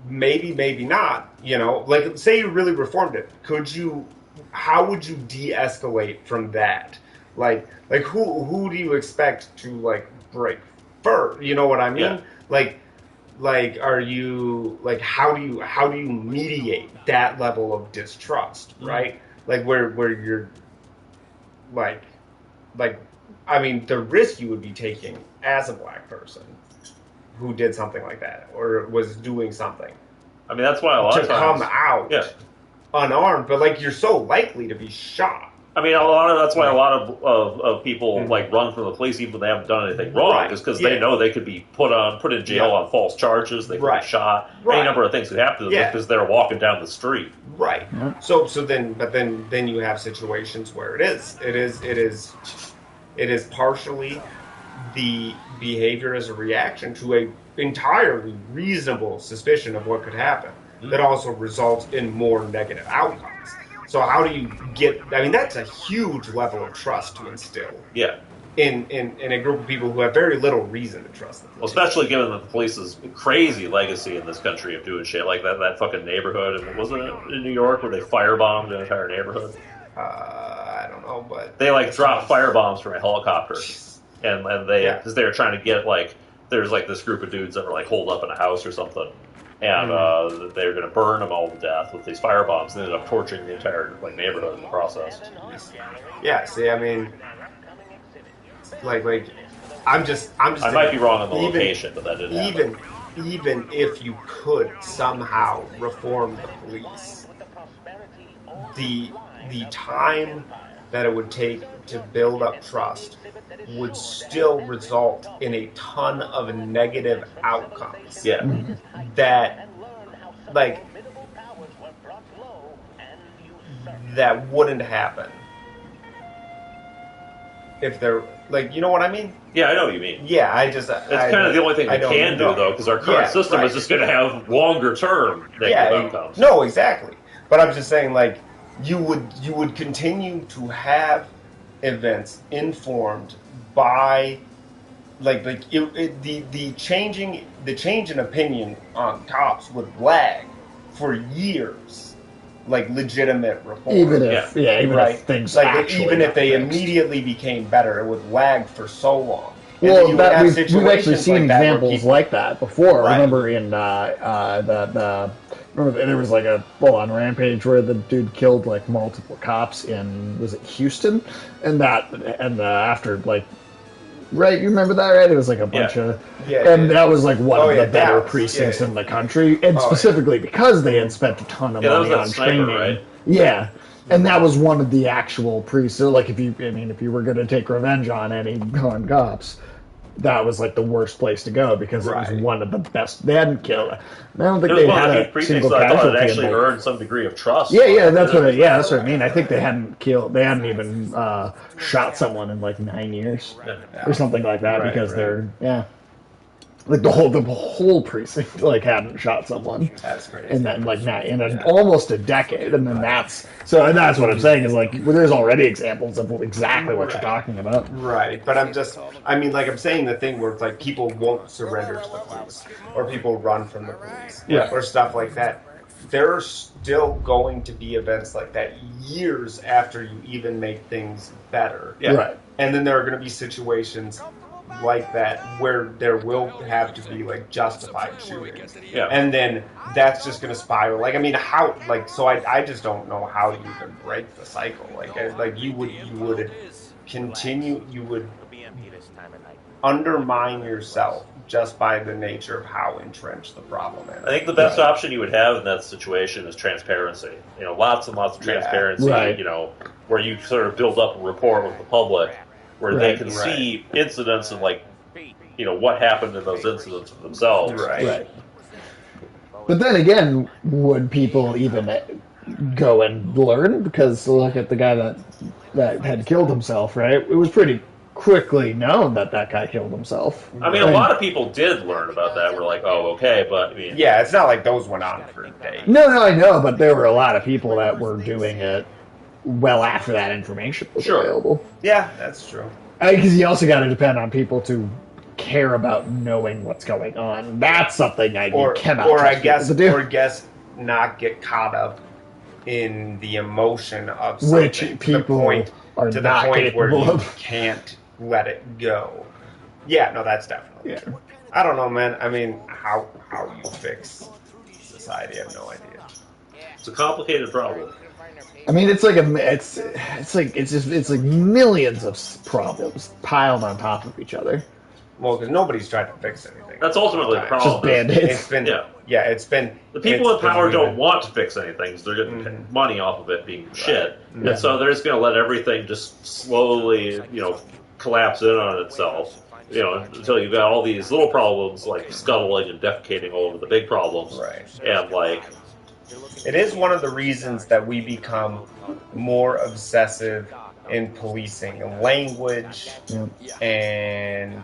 not. You know, like say you really reformed it. How would you de-escalate from that? Like who do you expect to like break first? You know what I mean? Yeah. Like are you like how do you mediate that level of distrust, right? Like where you're like I mean the risk you would be taking as a black person who did something like that or was doing something I mean, that's why a lot to of times... come out Yeah. unarmed, but like you're so likely to be shot. I mean, that's why a lot of people like run from the police even when they haven't done anything wrong, Right. is because Yeah. they know they could be put in jail Yeah. on false charges. They could Right. be shot. Right. Any number of things could happen to them Yeah. because they're walking down the street. Right. So then you have situations where it is partially the behavior as a reaction to a entirely reasonable suspicion of what could happen that also results in more negative outcomes. So how do you get? I mean, that's a huge level of trust to instill Yeah. in a group of people who have very little reason to trust them. Well, especially given that the police's crazy legacy in this country of doing shit like that fucking neighborhood, and wasn't it in New York where they firebombed an entire neighborhood? I don't know, but They like dropped firebombs from a helicopter, and they Yeah. because they were trying to get like there's like this group of dudes that were like holed up in a house or something, and they were going to burn them all to death with these firebombs. They ended up torching the entire like neighborhood in the process. yeah. See, I mean, like I'm just. I might thinking, be wrong on the even- location, but that didn't happen. Even if you could somehow reform the police, the time that it would take to build up trust would still result in a ton of negative outcomes. Yeah. That that wouldn't happen if they're like, you know what I mean? Yeah, I know what you mean. Yeah, It's kind of the only thing we can do, though, because our current system is just going to have longer-term negative outcomes. No, exactly. But I'm just saying, like, you would continue to have events informed by the change in opinion on cops would lag for years, like legitimate reform. Even if even right, if things like actually even if got they fixed. immediately became better, it would lag for so long. And then Well, you would have we've actually situations seen like that where examples people- like that before. Right. Remember in remember there was like a full-on rampage where the dude killed like multiple cops in, was it Houston, and after like. Right, you remember that, right? It was like a bunch of, and that was like one of the better precincts in the country, and specifically because they had spent a ton of money on training. Right? Yeah, and that was one of the actual precincts. So, like, if you were going to take revenge on cops, that was like the worst place to go because it was one of the best. They hadn't killed. I don't think they had a single I thought it casualty. actually earned some degree of trust. Yeah, that's what I mean. I think they hadn't killed. They hadn't even shot someone in like 9 years or something like that because they're like the whole precinct like hadn't shot someone. That's crazy. And then like almost a decade, and then that's what I'm saying is like there's already examples of exactly what you're talking about. Right, but I'm saying the thing where it's like people won't surrender to the police, or people run from the police, or stuff like that. There are still going to be events like that years after you even make things better. Right. And then there are going to be situations like that where there will have to be like justified shootings. And then that's just going to spiral. Like, I mean, how, like, so I just don't know how you even break the cycle. Like you would continue, you would undermine yourself just by the nature of how entrenched the problem is. I think the best option you would have in that situation is transparency. Lots and lots of transparency. Where you sort of build up a rapport with the public, where they can see incidents and what happened in those incidents themselves. Right. But then again, would people even go and learn? Because look at the guy that had killed himself, right? It was pretty quickly known that guy killed himself. I mean, a lot of people did learn about that. We're like, oh, okay, but I mean, it's not like those went on for days. No, I know, but there were a lot of people that were doing it well after that information was available. Yeah, that's true. Because you also got to depend on people to care about knowing what's going on. That's something you cannot not get caught up in the emotion of something, which people are to not the point where capable you of. can't let it go. Yeah, no, that's definitely true. I don't know, man. I mean, how you fix society, I have no idea. It's a complicated problem. I mean, it's like millions of problems piled on top of each other. Well, because nobody's tried to fix anything. That's ultimately the problem. Just Band-Aids. It's been the people in power don't want to fix anything. So they're getting money off of it being shit, and so they're just going to let everything just slowly, collapse in on itself. Until you've got all these little problems like scuttling and defecating all over the big problems, and it is one of the reasons that we become more obsessive in policing language and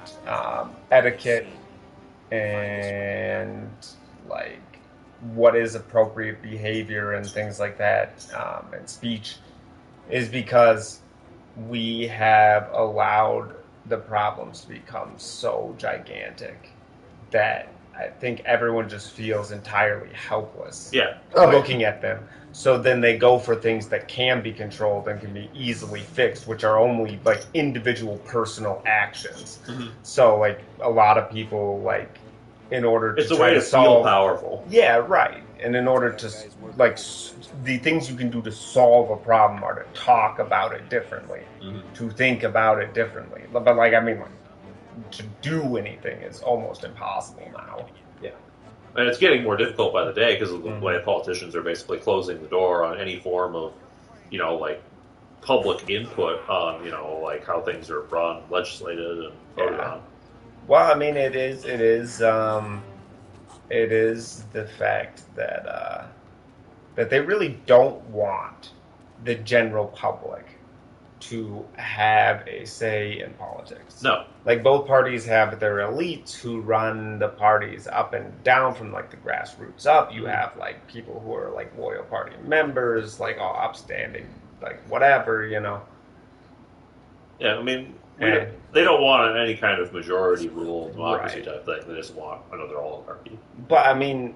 etiquette and like what is appropriate behavior and things like that, and speech, is because we have allowed the problems to become so gigantic that I think everyone just feels entirely helpless looking at them. So then they go for things that can be controlled and can be easily fixed, which are only like individual personal actions. So like a lot of people, like, in order to it's a way to feel powerful. Yeah, right. And in order to like the things you can do to solve a problem are to talk about it differently, to think about it differently. But like, I mean, like, to do anything is almost impossible now. And it's getting more difficult by the day because of the way politicians are basically closing the door on any form of, like, public input on, like how things are run, legislated, and voted on. Well, I mean, it is the fact that that they really don't want the general public to have a say in politics. No. Like, both parties have their elites who run the parties up and down from, like, the grassroots up. You have, like, people who are, like, loyal party members, like, all upstanding, like, whatever, Yeah, I mean, And- they don't want any kind of majority rule democracy Right. type thing. They just want another oligarchy. But I mean,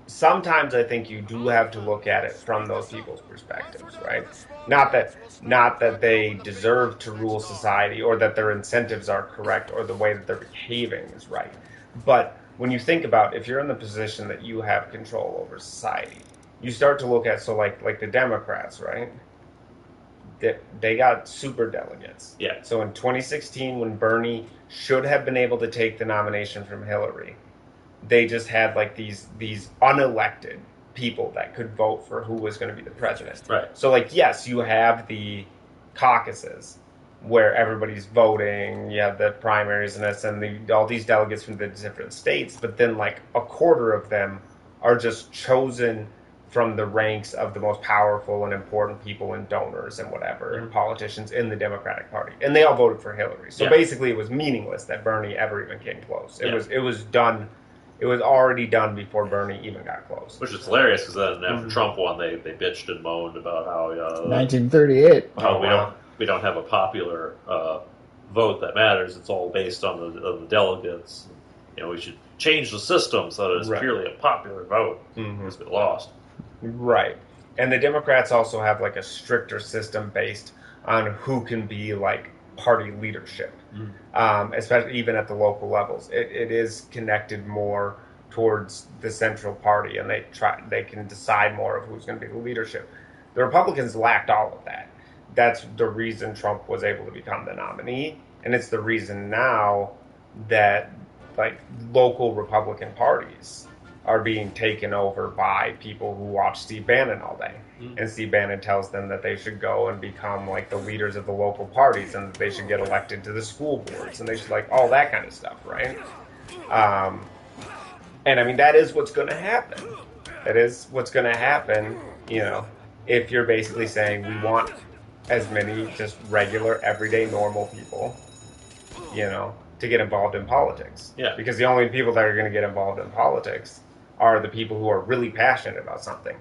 sometimes I think you do have to look at it from those people's perspectives, right? Not that they deserve to rule society or that their incentives are correct or the way that they're behaving is right. But when you think about if you're in the position that you have control over society, you start to look at like the Democrats, right? They got super delegates. Yeah. So in 2016, when Bernie should have been able to take the nomination from Hillary, they just had like these unelected people that could vote for who was going to be the president. Right. So like yes, you have the caucuses where everybody's voting. You have the primaries and this and all these delegates from the different states, but then like a quarter of them are just chosen from the ranks of the most powerful and important people and donors and whatever and politicians in the Democratic Party, and they all voted for Hillary. So basically, it was meaningless that Bernie ever even came close. It was done. It was already done before Bernie even got close. Which is hilarious because then after Trump won, they bitched and moaned about how 1938. we don't have a popular vote that matters. It's all based on the delegates. We should change the system so that it's purely a popular vote. It's been lost. Right. And the Democrats also have like a stricter system based on who can be like party leadership, especially even at the local levels. It is connected more towards the central party, and they can decide more of who's going to be the leadership. The Republicans lacked all of that. That's the reason Trump was able to become the nominee, and it's the reason now that like local Republican parties are being taken over by people who watch Steve Bannon all day. And Steve Bannon tells them that they should go and become like the leaders of the local parties and that they should get elected to the school boards and they should like all that kind of stuff, right? And I mean, that is what's going to happen. That is what's going to happen, if you're basically saying we want as many just regular, everyday, normal people, to get involved in politics. Yeah. Because the only people that are going to get involved in politics are the people who are really passionate about something.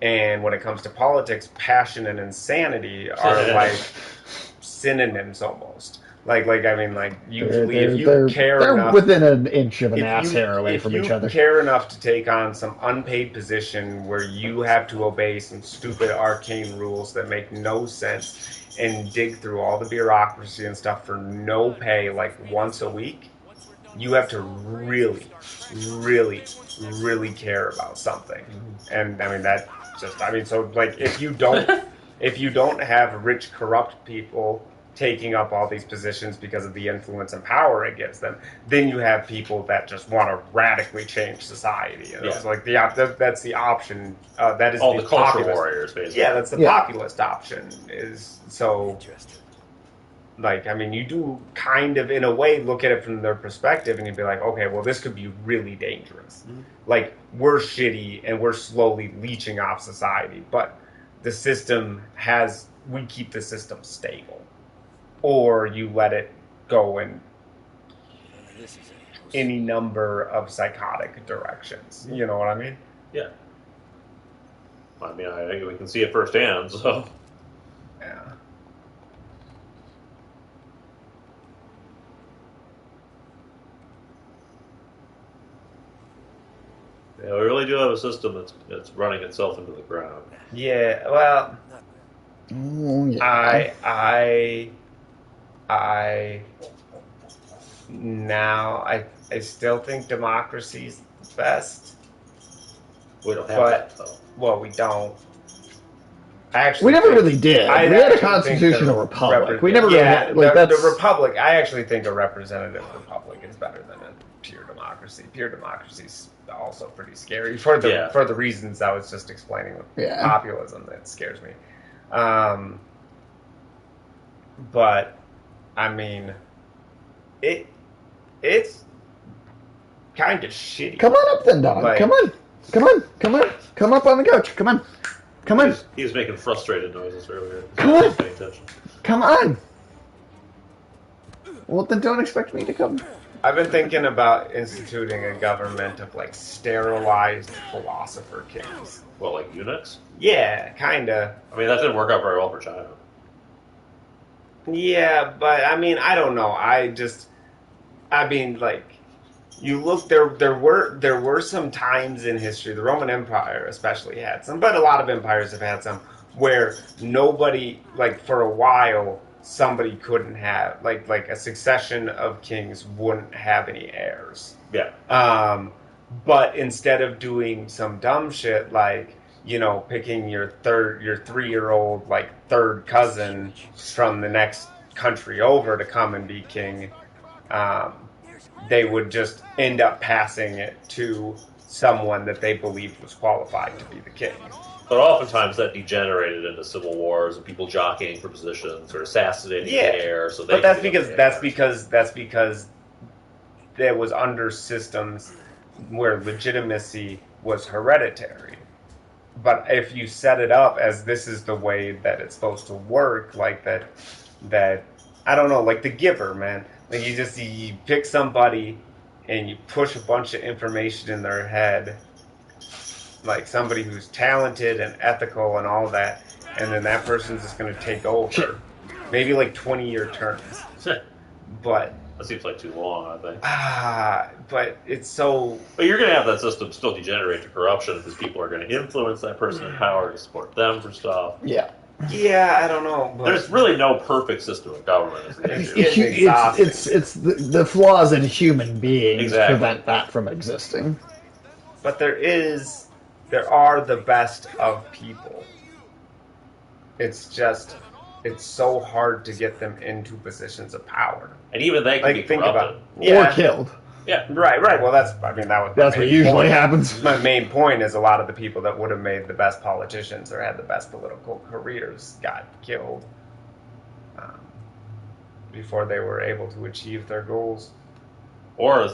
And when it comes to politics, passion and insanity are like synonyms almost. Usually if you care they're enough, within an inch of an ass hair away from each other. If you care enough to take on some unpaid position where you have to obey some stupid arcane rules that make no sense and dig through all the bureaucracy and stuff for no pay like once a week, you have to really, really, really care about something. And I mean, so like if you don't have rich, corrupt people taking up all these positions because of the influence and power it gives them, then you have people that just want to radically change society. And it's like that's the option. That is all the culture populist warriors, basically. Yeah, that's the populist option. Is so. Like, I mean, you do kind of, in a way, look at it from their perspective, and you'd be like, okay, well, this could be really dangerous. Like, we're shitty, and we're slowly leeching off society, but the system we keep the system stable. Or you let it go in any number of psychotic directions. You know what I mean? Yeah. I mean, I think we can see it firsthand, so... Yeah. Yeah, we really do have a system that's running itself into the ground. Yeah, well, I still think democracy's best. We don't have that, though. Well, we don't. We never really did. We had a constitutional republic. We never really had... the republic, I actually think a representative republic is better than a pure democracy. Pure democracy's also pretty scary for the reasons I was just explaining with populism that scares me. But I mean, it's kind of shitty. Come on up then, dog. Come on. Come up on the couch. Come on. He was making frustrated noises earlier. Come on. Come on. Well, then don't expect me to come. I've been thinking about instituting a government of like sterilized philosopher kings. Well, like eunuchs? Yeah, kinda. I mean, that didn't work out very well for China. Yeah, but I mean, I don't know. I mean, like, you look there were some times in history, the Roman Empire especially had some, but a lot of empires have had some where nobody, like, for a while somebody couldn't have, like a succession of kings wouldn't have any heirs. Yeah. But instead of doing some dumb shit like, picking your 3-year-old, like, third cousin from the next country over to come and be king, um, they would just end up passing it to someone that they believed was qualified to be the king. But oftentimes that degenerated into civil wars and people jockeying for positions or assassinating Yeah, the heir. So they but that's could become because the that's because there was under systems where legitimacy was hereditary. But if you set it up as this is the way that it's supposed to work, like that I don't know, like The Giver, man. Like, you pick somebody and you push a bunch of information in their head, like somebody who's talented and ethical and all that, and then that person's just going to take over. Maybe like 20-year terms. heir. But That seems like too long, I think. but it's so. But you're going to have that system still degenerate to corruption because people are going to influence that person in power to support them for stuff. Yeah. Yeah, I don't know. But There's really no perfect system of government. Is the issue. It's exhausting. It's the flaws in human beings Exactly. prevent that from existing. But there are the best of people. It's just, it's so hard to get them into positions of power. And even they can Like, be think corrupted. about, yeah, Or killed. Yeah. right. Well, that was That's my what main usually point. happens. My main point is a lot of the people that would have made the best politicians or had the best political careers got killed before they were able to achieve their goals. Or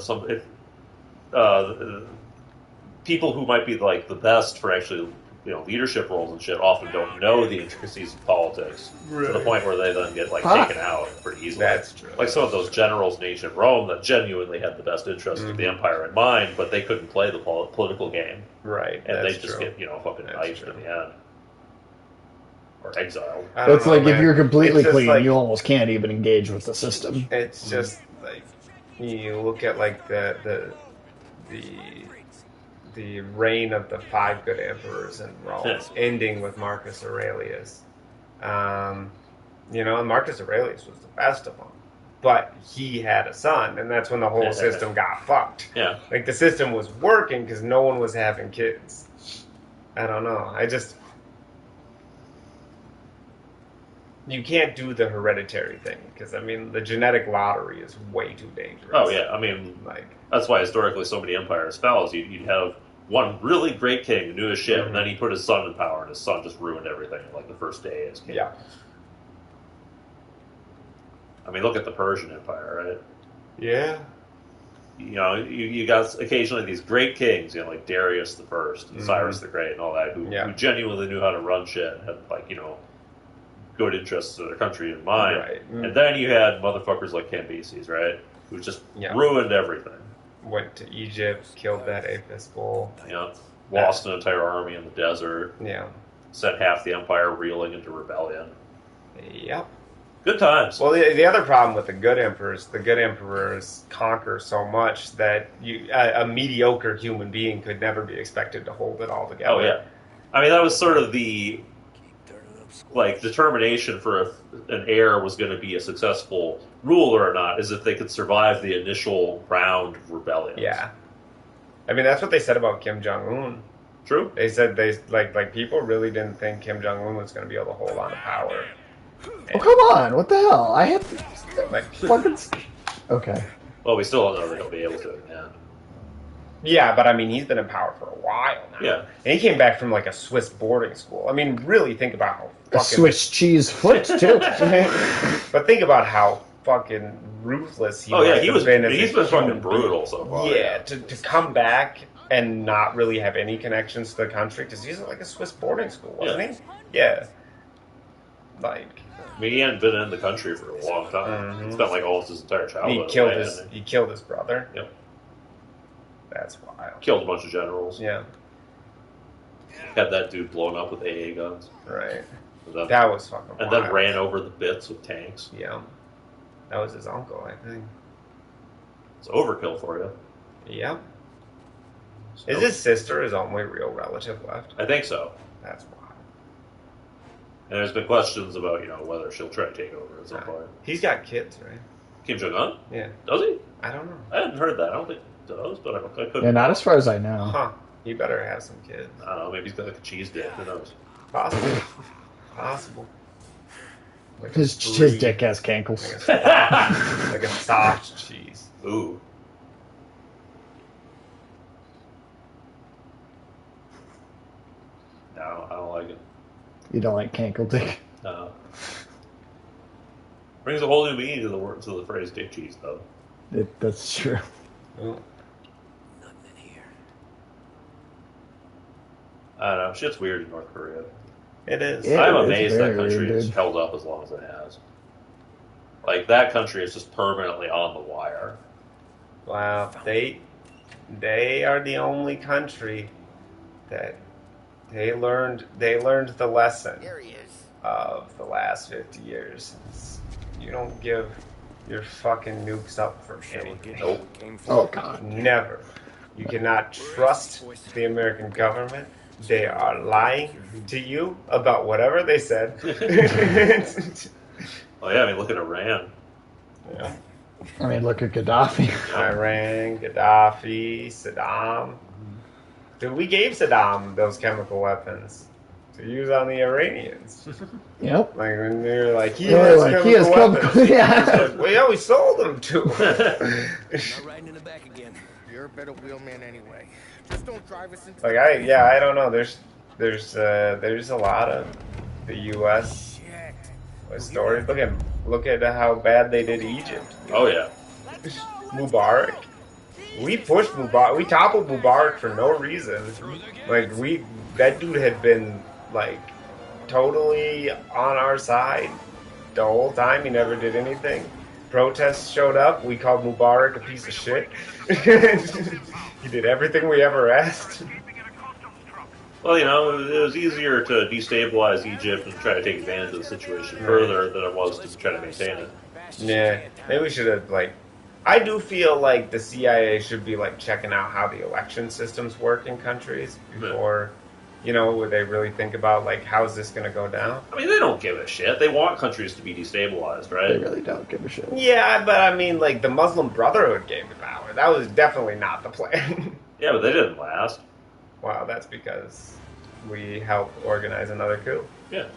people who might be like the best for actually leadership roles and shit often don't know the intricacies of politics to the point where they then get taken out pretty easily. That's true. Like some of those generals in ancient Rome that genuinely had the best interest of the empire in mind, but they couldn't play the political game, Right. and that's they just true. get fucking That's knifed true. in the end or exiled. I don't It's know, like if man. you're completely It's just clean, like- you almost can't even engage with the system. It's just like you look at like the reign of the 5 good emperors in Rome, Yes. ending with Marcus Aurelius. And Marcus Aurelius was the best of them, but he had a son, and that's when the whole system got fucked. Yeah. Like, the system was working because no one was having kids. I don't know. You can't do the hereditary thing because, I mean, the genetic lottery is way too dangerous. Oh yeah, I mean, Like, that's why historically so many empires fell. Is you'd have one really great king who knew his shit, and then he put his son in power, and his son just ruined everything like the first day as king. yeah. I mean, look at the Persian Empire, right? Yeah. You got occasionally these great kings, like Darius the First, and Cyrus the Great, and all that, who genuinely knew how to run shit, and had good interests of their country in mind. Right. And then you had motherfuckers like Cambyses, right, who just Yeah. ruined everything. Went to Egypt, killed that Apis bull. Lost an entire army in the desert, Yeah. sent half the empire reeling into rebellion. Yep. Good times. Well, the other problem with the good emperors conquer so much that a mediocre human being could never be expected to hold it all together. Oh yeah, I mean that was sort of the determination for if an heir was going to be a successful ruler or not is if they could survive the initial round of rebellion. Yeah. I mean, that's what they said about Kim Jong-un. True. They said people really didn't think Kim Jong-un was going to be able to hold on to power. Oh, come on! What the hell? I have to Like, fucking. Okay. Well, we still don't know that he'll be able to again. yeah, but I mean, he's been in power for a while now. Yeah. And he came back from like a Swiss boarding school. I mean, really think about how A fucking... Swiss cheese foot too. But think about how fucking ruthless he Oh yeah, must have been as he's a been human fucking brutal so far. Yeah, to come back and not really have any connections to the country because he's like a Swiss boarding school, wasn't he? Yeah. Like, I mean, he hadn't been in the country for a long time. Mhm. Spent almost his entire childhood. he killed his brother. Yep. That's wild. Killed a bunch of generals. Yeah. Had that dude blown up with AA guns. Right. That was fucking And wild. then ran over the bits with tanks. Yeah. That was his uncle, I think. It's overkill for you. Yep. So, Is his sister his only real relative left? I think so. That's wild. And there's been questions about, whether she'll try to take over at some point. He's got kids, right? Kim Jong-un? Yeah. Does he? I don't know. I hadn't heard that. I don't think he does, but I could. Yeah, not as far as I know. Huh. He better have some kids. I don't know. Maybe he's got like a cheese dick. Who knows? Possible. Possible. Like His dick has cankles. like a soft cheese. Ooh. No, I don't like it. You don't like cankle dick? No. Brings a whole new meaning to the phrase dick cheese, though. That's true. Ooh. Nothing in here. I don't know. Shit's weird in North Korea. It is. Yeah. I'm it's amazed that very country weird, has dude. held up as long as it has. Like, that country is just permanently on the wire. Wow. They are the only country that they learned the lesson There he is. of the last 50 years. You don't give your fucking nukes up for anything. Nope. Oh, God. Never. You cannot trust the American government. They are lying to you about whatever they said. Oh, yeah, I mean, look at Iran. Yeah. I mean, look at Gaddafi. Iran, Gaddafi, Saddam. Dude, we gave Saddam those chemical weapons to use on the Iranians. Yep. Like when they were like, he They're has like, chemical he has weapons. chemical- yeah. Like, well, yeah, we sold them to him. Not riding in the back again. You're a better wheelman anyway. Just don't drive us into Like I don't know. There's a lot of the U.S. stories. Look at how bad they did Egypt. Oh, yeah. Mubarak. We pushed Mubarak. We toppled Mubarak for no reason. Like that dude had been like totally on our side the whole time. He never did anything. Protests showed up. We called Mubarak a piece of shit. He did everything we ever asked. Well, it was easier to destabilize Egypt and try to take advantage of the situation further than it was to try to maintain it. Yeah, maybe we should have I do feel like the CIA should be checking out how the election systems work in countries before, would they really think about how's this going to go down? I mean, they don't give a shit. They want countries to be destabilized, right? They really don't give a shit. Yeah, but I mean, the Muslim Brotherhood gave the power. That was definitely not the plan. Yeah, but they didn't last. Wow, that's because we helped organize another coup. Yeah.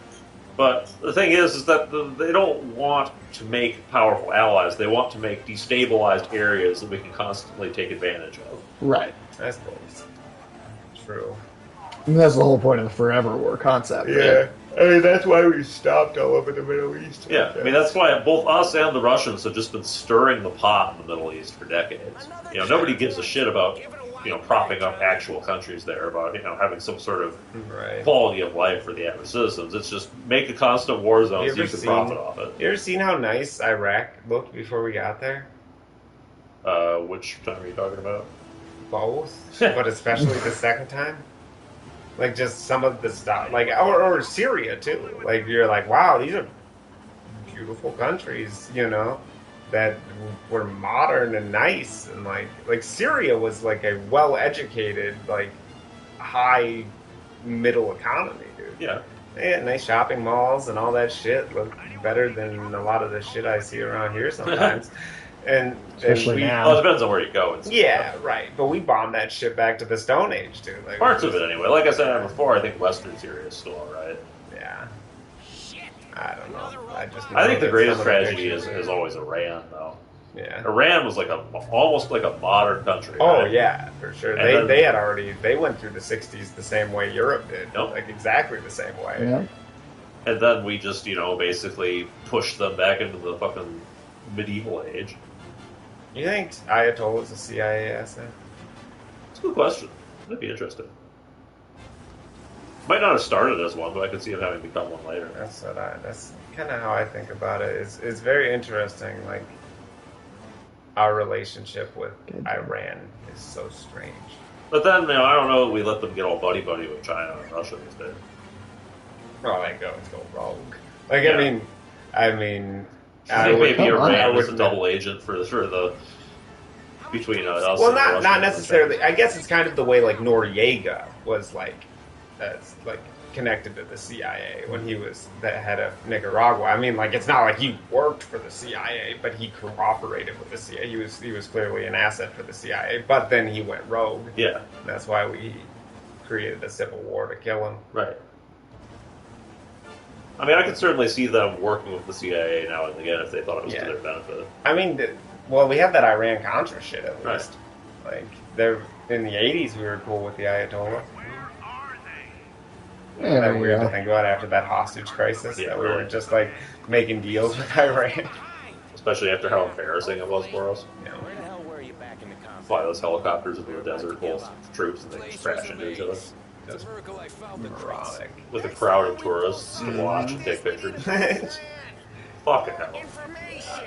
But the thing is that they don't want to make powerful allies. They want to make destabilized areas that we can constantly take advantage of. Right. I suppose. True. And that's the whole point of the forever war concept. Right? I mean, that's why we stopped all over the Middle East. Yeah, I mean, that's why both us and the Russians have just been stirring the pot in the Middle East for decades. Nobody gives a shit about, propping up actual countries there, about, having some sort of Right. quality of life for the average citizens. It's just make a constant war zone so you can profit off it. You ever seen how nice Iraq looked before we got there? Which time are you talking about? Both, but especially the second time. Just some of the stuff, or Syria too. You're like, wow, these are beautiful countries, that were modern and nice, and like Syria was a well-educated, high middle economy, dude. Yeah. They had nice shopping malls and all that shit. Looked better than a lot of the shit I see around here sometimes. And Especially we, now. Well, it depends on where you go. Yeah, right. But we bombed that shit back to the Stone Age, dude. Parts of it, anyway. Like I said before, I think Western Syria is still alright. Yeah. I don't know. I think the that greatest some of the tragedy pictures- is always Iran, though. Yeah. Iran was almost like a modern country. Oh right? yeah, for sure. And They went through the '60s the same way Europe did, Nope. exactly the same way. Yeah. And then we just, basically pushed them back into the fucking medieval age. You think Ayatollah was a CIA asset? It's a good question. That'd be interesting. Might not have started as one, but I could see it having become one later. That's kind of how I think about it. It's very interesting. Our relationship with Iran is so strange. But then, I don't know that we let them get all buddy-buddy with China and Russia these days. well, they go rogue. Like, Yeah. I mean, I think maybe come on. Iran I is a wouldn't- double agent for the between us. Well, and Russia not and necessarily. China. I guess it's kind of the way like Noriega was that's like connected to the CIA when he was the head of Nicaragua. I mean, like it's not like he worked for the CIA, but he cooperated with the CIA. He was clearly an asset for the CIA. But then he went rogue. Yeah, That's why we created a civil war to kill him. right. I mean, I could certainly see them working with the CIA now and again if they thought it was to their benefit. I mean, well, we have that Iran Contra shit at Right. least. Like, they're in the '80s, we were cool with the Ayatollah. Yeah, That weird to yeah. think about after that hostage crisis. Yeah, That we really. were just like making deals with Iran. Especially after how embarrassing it was for us. You know, Where the hell were you back in the conference? Fly those helicopters into the desert full of troops and they just crash into each other. The miracle I found the crates. moronic. With a crowd of tourists to watch and take pictures. Fucking hell. Information.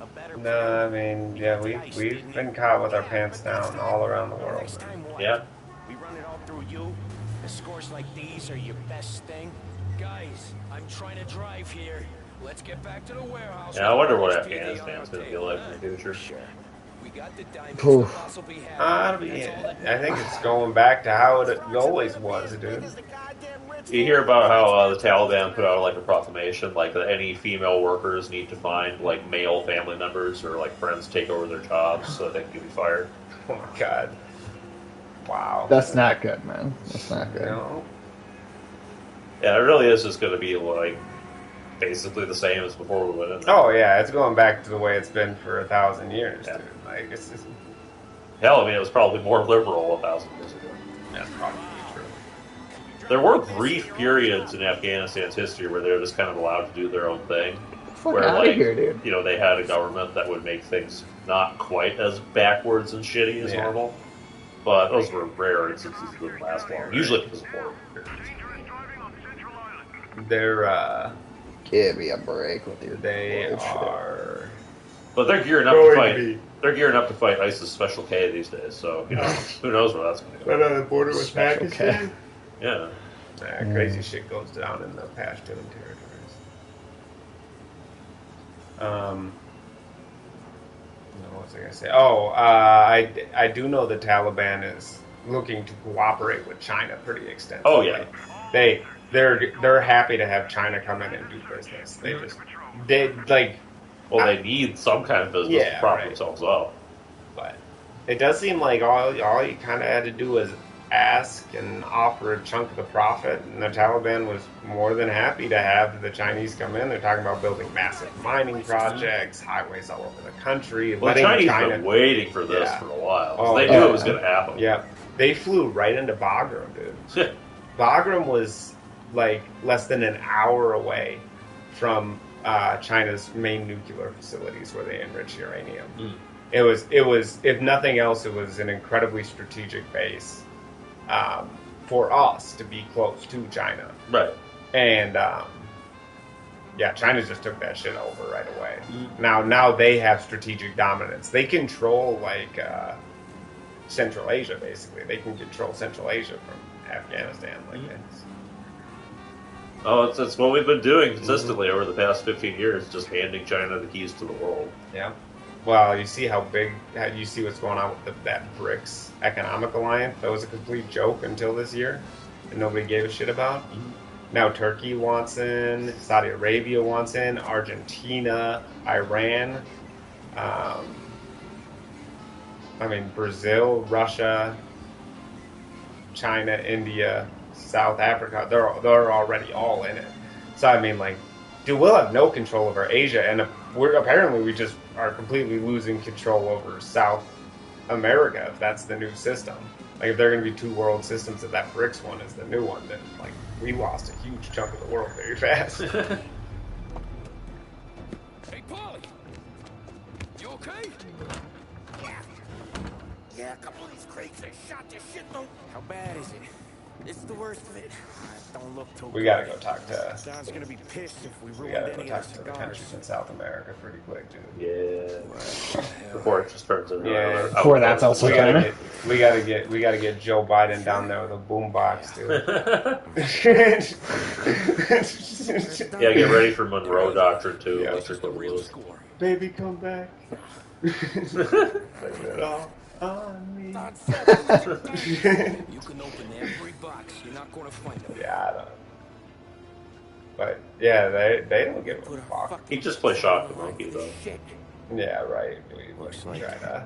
A better No, I mean, yeah, we've been caught with our pants down all around the world. Next time, what? Yeah. We run it all through you? The scores like these are your best thing? Guys, I'm trying to drive here. Let's get back to the warehouse. Yeah, I wonder what Afghanistan's going to be like in the future. Sure. We got the diamonds. Poof. The boss will be happy. I think it's going back to how it always was, dude. You hear about how the Taliban put out like a proclamation, like that any female workers need to find like male family members or like friends to take over their jobs so that they can be fired. Oh my god. Wow. That's not good, man. That's not You good. know? Yeah, it really is just going to be like basically the same as before we went in. Oh yeah, it's going back to the way it's been for 1,000 years, Yeah. dude. Like it's just, Hell, I mean, it was probably more liberal 1,000 years ago. that's probably true. There were brief periods in Afghanistan's history where they were just kind of allowed to do their own thing. Fuck Where, out like, of here, dude. you know, they had a government that would make things not quite as backwards and shitty as Yeah. normal. But those were rare instances that didn't last long. Usually because of war periods. They're Give me a break with your they bullshit. are But they're gearing up Going to to fight. be. They're gearing up to fight ISIS Special K these days. So you know, who knows where that's going to go? on the border with Special Pakistan. Yeah. Crazy shit goes down in the Pashtun territories. What was I gonna say? Oh, I do know the Taliban is looking to cooperate with China pretty extensively. Oh, yeah. They're happy to have China come in and do business. They like, Well, they need some kind of business Yeah, to prop right. themselves up. but it does seem like all you kind of had to do was ask and offer a chunk of the profit, and the Taliban was more than happy to have the Chinese come in. They're talking about building massive mining projects, highways all over the country. Well, the letting Chinese been waiting for this Yeah. for a while. Oh, They knew yeah. it was going to happen. Yeah, they flew right into Bagram, dude. Bagram was like less than an hour away from China's main nuclear facilities where they enrich uranium. Mm. It was, if nothing else, it was an incredibly strategic base for us to be close to China. Right. And yeah, China just took that shit over right away. Now they have strategic dominance. They control like Central Asia, basically. They can control Central Asia from Afghanistan like this. Oh, it's what we've been doing consistently over the past 15 years, just handing China the keys to the world. Yeah. Well, you see you see what's going on with that BRICS economic alliance. That was a complete joke until this year, and nobody gave a shit about. Now Turkey wants in, Saudi Arabia wants in, Argentina, Iran, Brazil, Russia, China, India, South Africa. They're already all in it. So dude, we'll have no control over Asia, and we just are completely losing control over South America if that's the new system. Like if there are going to be two world systems, if that BRICS one is the new one, then we lost a huge chunk of the world very fast. Hey, Polly! You okay? Yeah, a couple of these crates that shot this shit though. How bad is it? It's the worst of it. Don't look too We gotta go talk to. Don's gonna be pissed if we We ruined gotta go any of talk the to the cigars. countries in South America pretty quick, dude. Yeah. Before it just turns into Yeah. Before that's also We gotta China. get Joe Biden down there with a boombox, dude. Yeah, get ready for Monroe Doctrine too. Yeah. Electric Boogaloo. Baby, come back. Blame it all on me. You can open every box. You're not gonna find them. Yeah, I don't. But yeah, they don't give a fuck. He just plays Shock the Monkey though. Yeah, right. We wouldn't try to.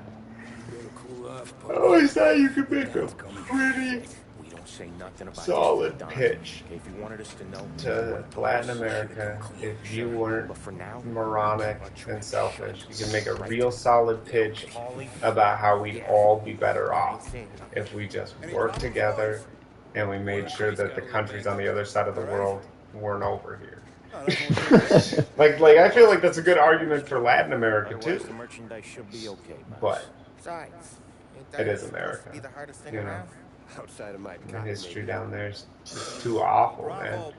Cool off, I always thought you could make a pretty We don't say nothing about solid this, Don. pitch If you wanted us to know, to Latin America if you weren't but for now, moronic and selfish. You can make a real solid pitch about how we'd all be better off if we just worked together and we made sure that the countries on the other side of the world weren't over here. like I feel like that's a good argument for Latin America too. the merchandise should be okay. But Besides, it is America. be the hardest thing You know, around. Outside of my the history down there is just too awful, man.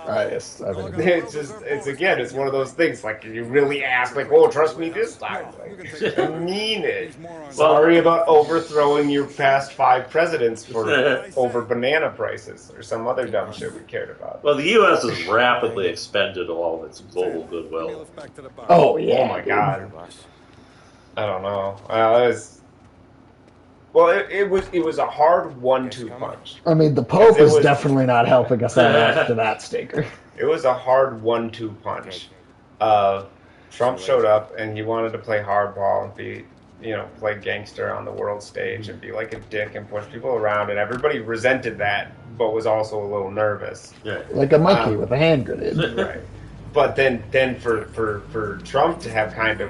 Yes, I mean, It's one of those things, like, you really ask, like, oh, trust me this time. Like, I mean it. Sorry about overthrowing your past 5 presidents for over banana prices or some other dumb shit we cared about. Well, the U.S. has rapidly expended all of its global goodwill. oh yeah. Oh my god. I don't know. It was a hard 1-2 punch. I mean, the Pope It is was- definitely not helping us out after that stinker. It was a hard 1-2 punch. Trump showed up and he wanted to play hardball and be, play gangster on the world stage and be like a dick and push people around, and everybody resented that, but was also a little nervous. Yeah. Like a monkey with a hand grenade. Right. But then for Trump to have kind of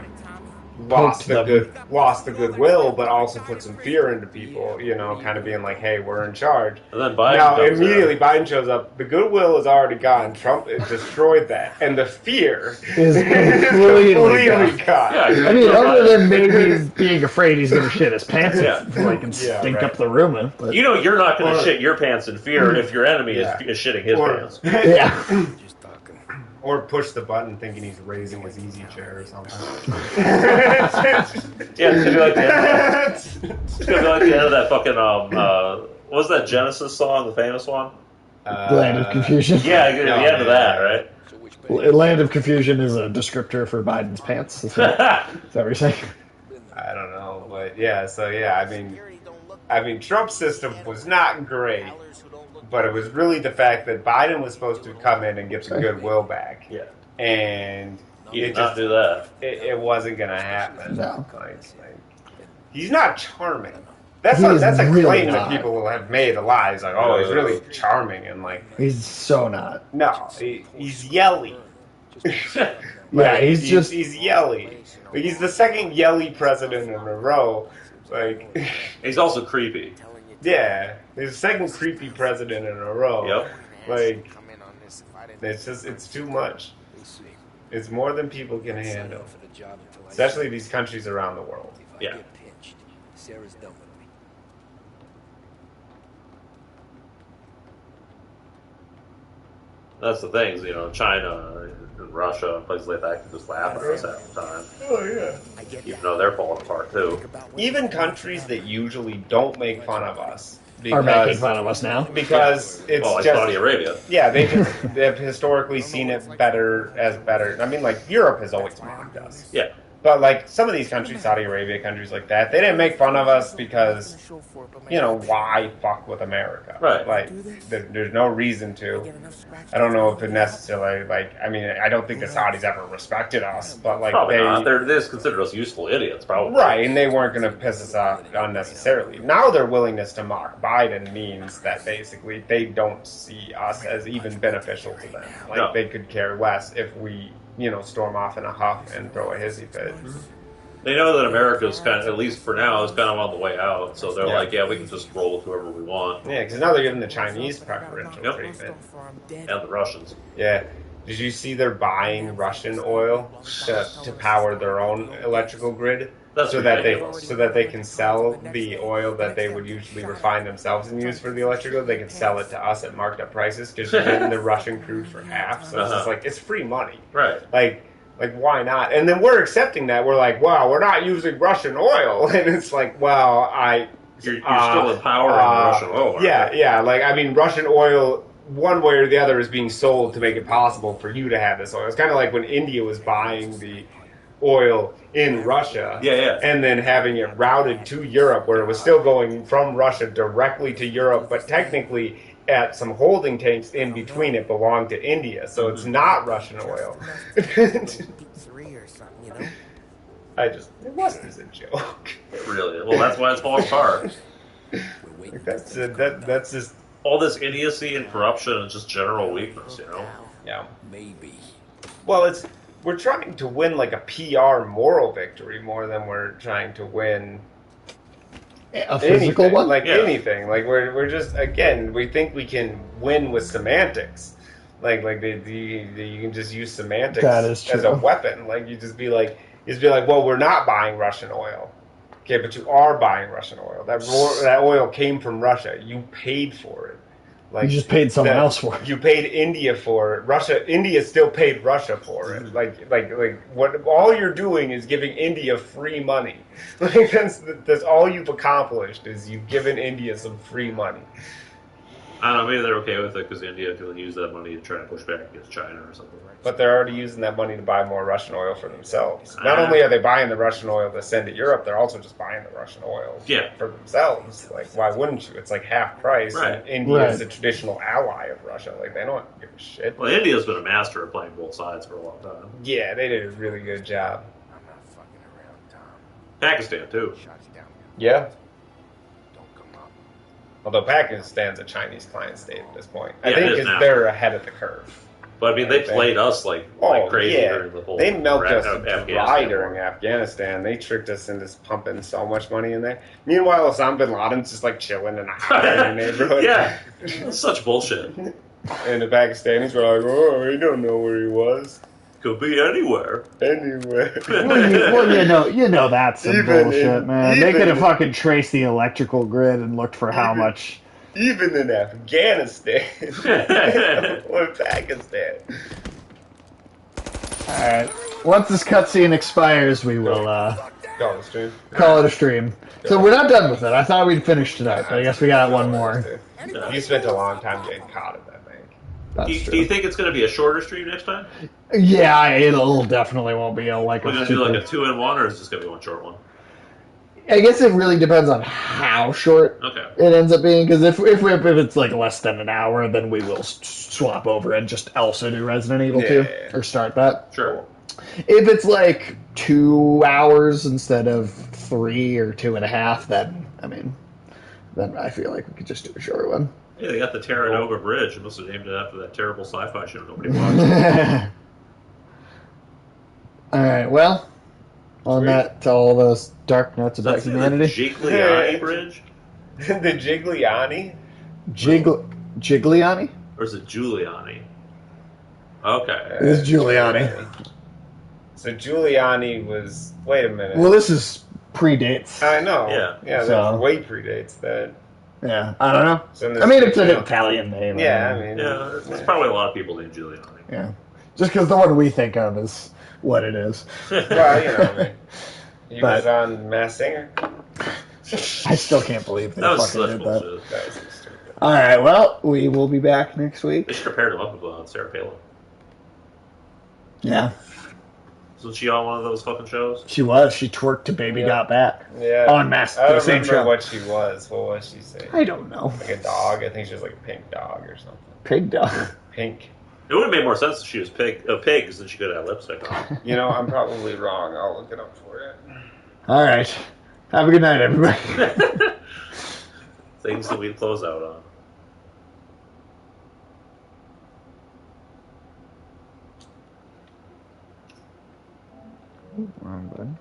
lost the goodwill, but also put some fear into people, kind of being like, hey, we're in charge. And then Biden Now, comes immediately Biden shows up. The goodwill is already gone. Trump has destroyed that. And the fear Is completely completely gone. Yeah, I mean, other than maybe being afraid he's going to shit his pants Yeah. and stink right. up the room. But, You know you're not going to shit your pants in fear if your enemy is shitting his pants. yeah. Or push the button thinking he's raising his easy chair or something. Yeah, it's gonna be like the end. It's gonna be like the end of that fucking what was that Genesis song, the famous one? Land of Confusion. Yeah, the end of that, right? Land of Confusion is a descriptor for Biden's pants. Is that what you're saying? I don't know, but I mean, Trump's system was not great, but it was really the fact that Biden was supposed to come in and get the goodwill back. Yeah. And You did not do that. it wasn't going to happen. No. He's not charming. That's He is a really claim not. that people have made a lie. It's like, oh, he's really charming, and like, He's so not. no, he's yelly. Yeah, he's yelly. Like, he's the second yelly president in a row. Like, He's also creepy. yeah, he's the second creepy president in a row. Yep. Like, it's too much. It's more than people can handle, especially these countries around the world. Yeah. Sarah's done with me. That's the things, China and Russia, places like that can just laugh at us half the time. Oh yeah. Even though they're falling apart too. Even countries that usually don't make fun of us are making fun of us now. because it's Well, like just Saudi Arabia. yeah, they've historically seen it better. I mean, like, Europe has always mocked us. Yeah. But, like, some of these countries, Saudi Arabia, countries like that, they didn't make fun of us because, why fuck with America? Right. Like, there's no reason to. I don't know if it necessarily, I don't think the Saudis ever respected us, but, like, Probably not. They just considered us useful idiots, probably. right, and they weren't going to piss us off unnecessarily. Now their willingness to mock Biden means that basically they don't see us as even beneficial to them. Like, No. they could care less if we, storm off in a huff and throw a hissy fit. They know that America's kind of, at least for now, is kind of on the way out. So they're Yeah. like, yeah, we can just roll with whoever we want. Yeah, because now they're giving the Chinese preferential Yep. treatment. And the Russians. Yeah. Did you see they're buying Russian oil to power their own electrical grid? That's so that ridiculous. they can sell the oil that they would usually refine themselves and use for the electrical. They can sell it to us at marked up prices because you're getting the Russian crude for half. So it's just like it's free money, Right. Like why not? And then we're accepting that. We're like, wow, we're not using Russian oil, and it's like, well, You're still empowering the Russian oil market. Yeah. Like, I mean, Russian oil, one way or the other, is being sold to make it possible for you to have this oil. It's kind of like when India was buying the oil in Russia, and then having it routed to Europe, where it was still going from Russia directly to Europe, but technically at some holding tanks in between it belonged to India, so it's not Russian oil. It was just a joke. Really? Well, that's why it's falling apart. That's just all this idiocy and corruption and just general weakness, you know? Yeah. Maybe. Well, we're trying to win like a PR moral victory more than we're trying to win a physical anything, one. Like anything. Like we're just, again, we think we can win with semantics. Like you can just use semantics as a weapon. Like you just be like, well, we're not buying Russian oil. Okay, but you are buying Russian oil. That oil came from Russia. You paid for it. Like you just paid someone else for it. You paid India for it. India still paid Russia for it. Like what? All you're doing is giving India free money. Like that's all you've accomplished is you've given India some free money. I don't know, maybe they're okay with it because India can use that money to try to push back against China or something. But they're already using that money to buy more Russian oil for themselves. Not only are they buying the Russian oil to send to Europe, they're also just buying the Russian oil for themselves. Like, why wouldn't you? It's like half price. Right. And India is a traditional ally of Russia. Like, they don't give a shit. Well, India's been a master of playing both sides for a long time. Yeah, they did a really good job. I'm not fucking around, Tom. Pakistan, too. Shut it down. Yeah. Don't come up. Although Pakistan's a Chinese client state at this point. I Yeah, think it is because now. they're ahead of the curve. But I mean, they played us like crazy during the whole. They milked us Afghanistan dry during Afghanistan. They tricked us into pumping so much money in there. Meanwhile, Osama bin Laden's just like chilling in a house in the neighborhood. Yeah, that's such bullshit. And the Pakistanis were like, "Oh, we don't know where he was. Could be anywhere. Anywhere." You know that's some bullshit, man. They could have fucking traced the electrical grid and looked for how much. Even in Afghanistan or Pakistan. Alright. Once this cutscene expires, we will call it a stream. So we're not done with it. I thought we'd finish tonight, but I guess we got one more. You spent a long time getting caught in that thing. Do you think it's going to be a shorter stream next time? Yeah, it'll definitely won't be like We're going to do like a 2-in-1, or is this going to be one short one? I guess it really depends on how short it ends up being. Because if it's like less than an hour, then we will swap over and just also do Resident Evil 2 or start that. Sure. If it's like 2 hours instead of 3 or 2.5, then I feel like we could just do a short one. Yeah, they got the Terra Nova Bridge. It must have named it after that terrible sci-fi show nobody watched. All right. Well. On that, to all those dark notes about humanity. The Gigliani Bridge? The Gigliani? Gigliani? Or is it Giuliani? Okay. It's Giuliani. So Giuliani was... Wait a minute. Well, this is predates. I know. Yeah, that way predates that. Yeah, I don't know. So it's an Italian name. Yeah, there's probably a lot of people named Giuliani. Yeah. Just because the one we think of is... what it is. Well, he was on Masked Singer. I still can't believe they fucking did that. That All right, well, we will be back next week. They should have paired him up with Sarah Palin. Yeah. Wasn't she on one of those fucking shows? She was. She twerked to Baby Got Back. Yeah. On Masked. I don't the same remember show. what she was. What was she saying? I don't know. Like a dog? I think she was like a pink dog or something. Pig dog. Pink. It would have made more sense if she was pigs than she could have lipstick on. I'm probably wrong. I'll look it up for you. All right. Have a good night, everybody. Things that we'd close out on. Wrong button.